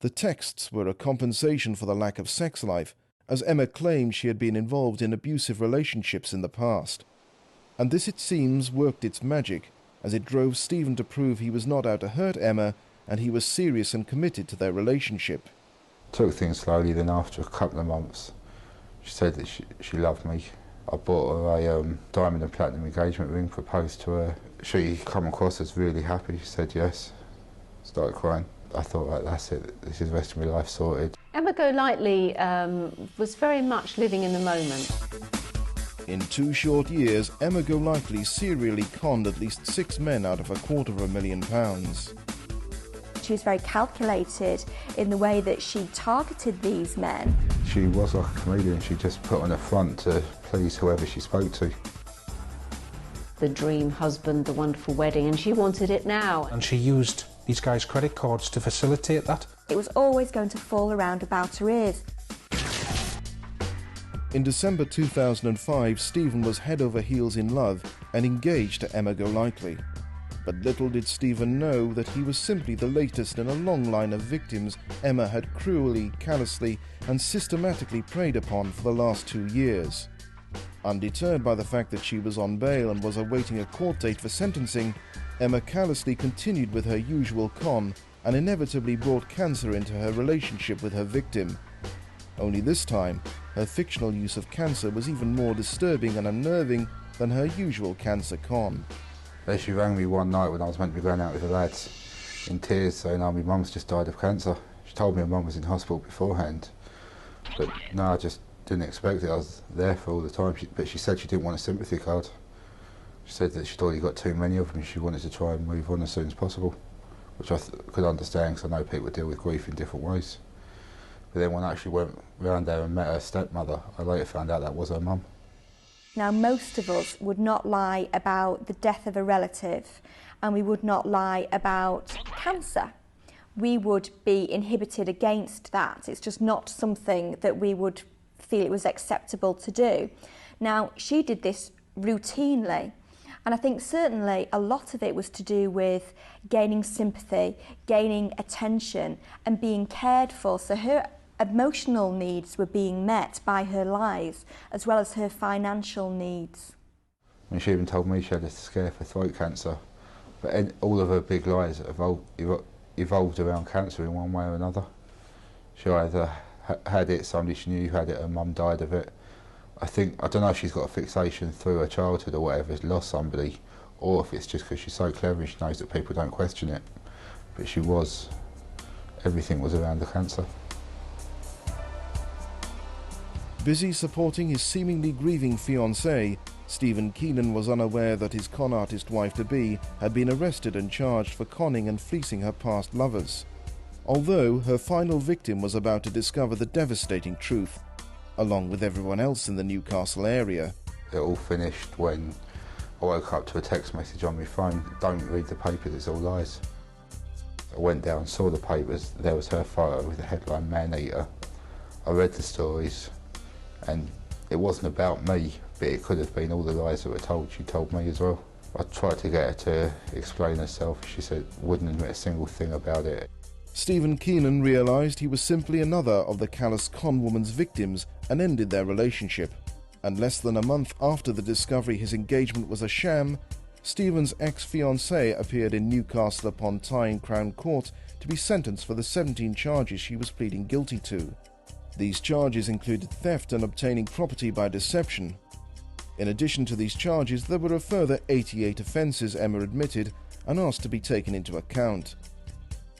The texts were a compensation for the lack of sex life, as Emma claimed she had been involved in abusive relationships in the past. And this, it seems, worked its magic, as it drove Stephen to prove he was not out to hurt Emma, and he was serious and committed to their relationship. Took things slowly, then after a couple of months, she said that she loved me. I bought her a diamond and platinum engagement ring, proposed to her. She came across as really happy, she said yes. Started crying. I thought, right, that's it, this is the rest of my life sorted. Emma Golightly was very much living in the moment. In 2 short years, Emma Golightly serially conned at least 6 men out of £250,000. She was very calculated in the way that she targeted these men. She was like a comedian, she just put on a front to please whoever she spoke to. The dream husband, the wonderful wedding, and she wanted it now. And she used these guys' credit cards to facilitate that. It was always going to fall around about her ears. In December 2005, Stephen was head over heels in love and engaged to Emma Golightly. But little did Stephen know that he was simply the latest in a long line of victims Emma had cruelly, callously and systematically preyed upon for the last 2 years. Undeterred by the fact that she was on bail and was awaiting a court date for sentencing, Emma callously continued with her usual con and inevitably brought cancer into her relationship with her victim. Only this time, her fictional use of cancer was even more disturbing and unnerving than her usual cancer con. She rang me one night when I was meant to be going out with the lads, in tears, saying, "Oh, my mum's just died of cancer." She told me her mum was in hospital beforehand, but no, I just didn't expect it. I was there for all the time, but she said she didn't want a sympathy card. She said that she'd already got too many of them and she wanted to try and move on as soon as possible, which I could understand because I know people deal with grief in different ways. But then when I actually went round there and met her stepmother, I later found out that was her mum. Now, most of us would not lie about the death of a relative, and we would not lie about cancer. We would be inhibited against that. It's just not something that we would feel it was acceptable to do. Now, she did this routinely, and I think certainly a lot of it was to do with gaining sympathy, gaining attention, and being cared for. So her emotional needs were being met by her lies, as well as her financial needs. I mean, she even told me she had a scare for throat cancer, but all of her big lies evolved around cancer in one way or another. She either had it, somebody she knew had it, her mum died of it. I don't know if she's got a fixation through her childhood or whatever, has lost somebody, or if it's just because she's so clever and she knows that people don't question it. But everything was around the cancer. Busy supporting his seemingly grieving fiancée, Stephen Keenan was unaware that his con artist wife-to-be had been arrested and charged for conning and fleecing her past lovers. Although her final victim was about to discover the devastating truth, along with everyone else in the Newcastle area. It all finished when I woke up to a text message on my phone, "Don't read the papers, it's all lies." I went down, saw the papers, there was her photo with the headline "Man-Eater." I read the stories, and it wasn't about me, but it could have been all the lies that were told. She told me as well. I tried to get her to explain herself. She said wouldn't admit a single thing about it. Stephen Keenan realised he was simply another of the callous con woman's victims and ended their relationship. And less than a month after the discovery his engagement was a sham, Stephen's ex-fiancée appeared in Newcastle upon Tyne Crown Court to be sentenced for the 17 charges she was pleading guilty to. These charges included theft and obtaining property by deception. In addition to these charges, there were a further 88 offences Emma admitted and asked to be taken into account.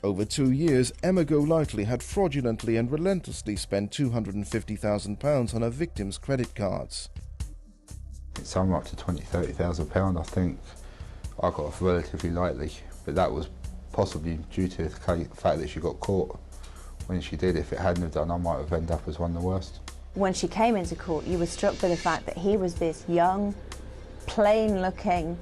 Over 2 years, Emma Golightly had fraudulently and relentlessly spent £250,000 on her victims' credit cards. It's somewhere up to £20,000-30,000, I think. I got off relatively lightly, but that was possibly due to the fact that she got caught. When she did, if it hadn't have done, I might have ended up as one of the worst. When she came into court, you were struck by the fact that he was this young, plain-looking,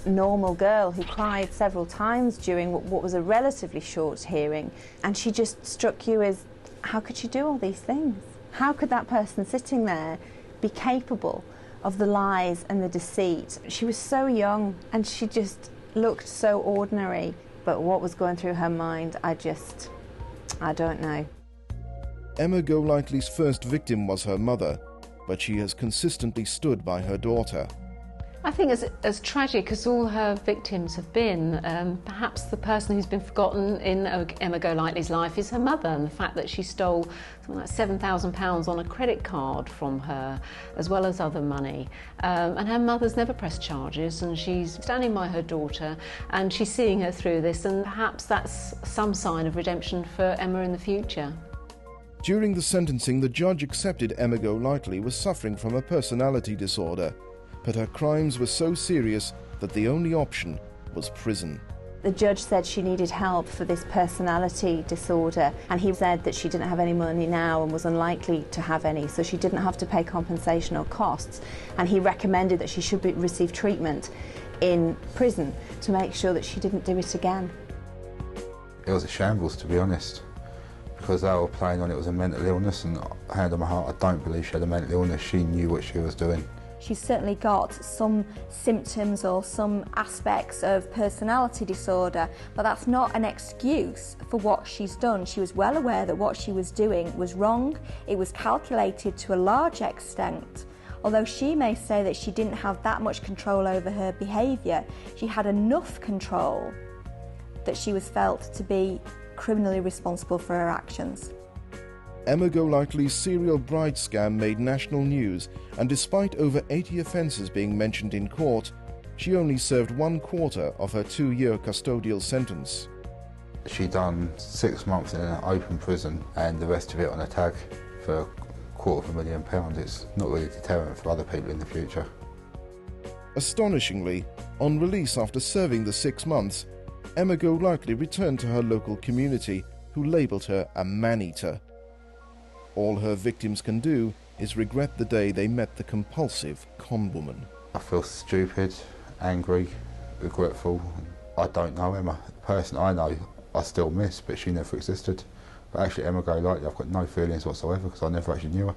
normal girl who cried several times during what was a relatively short hearing, and she just struck you as, how could she do all these things? How could that person sitting there be capable of the lies and the deceit? She was so young and she just looked so ordinary, but what was going through her mind, I don't know. Emma Golightly's first victim was her mother, but she has consistently stood by her daughter. I think as tragic as all her victims have been, perhaps the person who's been forgotten in Emma Golightly's life is her mother, and the fact that she stole something like £7,000 on a credit card from her, as well as other money. And her mother's never pressed charges, and she's standing by her daughter, and she's seeing her through this, and perhaps that's some sign of redemption for Emma in the future. During the sentencing, the judge accepted Emma Golightly was suffering from a personality disorder, but her crimes were so serious that the only option was prison. The judge said she needed help for this personality disorder, and he said that she didn't have any money now and was unlikely to have any, so she didn't have to pay compensation or costs, and he recommended that she should receive treatment in prison to make sure that she didn't do it again. It was a shambles, to be honest, because they were playing on it was a mental illness, and hand on my heart, I don't believe she had a mental illness. She knew what she was doing. She's certainly got some symptoms or some aspects of personality disorder, but that's not an excuse for what she's done. She was well aware that what she was doing was wrong. It was calculated to a large extent. Although she may say that she didn't have that much control over her behaviour, she had enough control that she was felt to be criminally responsible for her actions. Emma Golightly's serial bride scam made national news, and despite over 80 offences being mentioned in court, she only served 1/4 of her 2-year custodial sentence. She done 6 months in an open prison and the rest of it on a tag for £250,000. It's not really a deterrent for other people in the future. Astonishingly, on release after serving the 6 months, Emma Golightly returned to her local community, who labelled her a man-eater. All her victims can do is regret the day they met the compulsive con woman. I feel stupid, angry, regretful. I don't know Emma. The person I know, I still miss, but she never existed. But actually Emma Golightly, I've got no feelings whatsoever because I never actually knew her.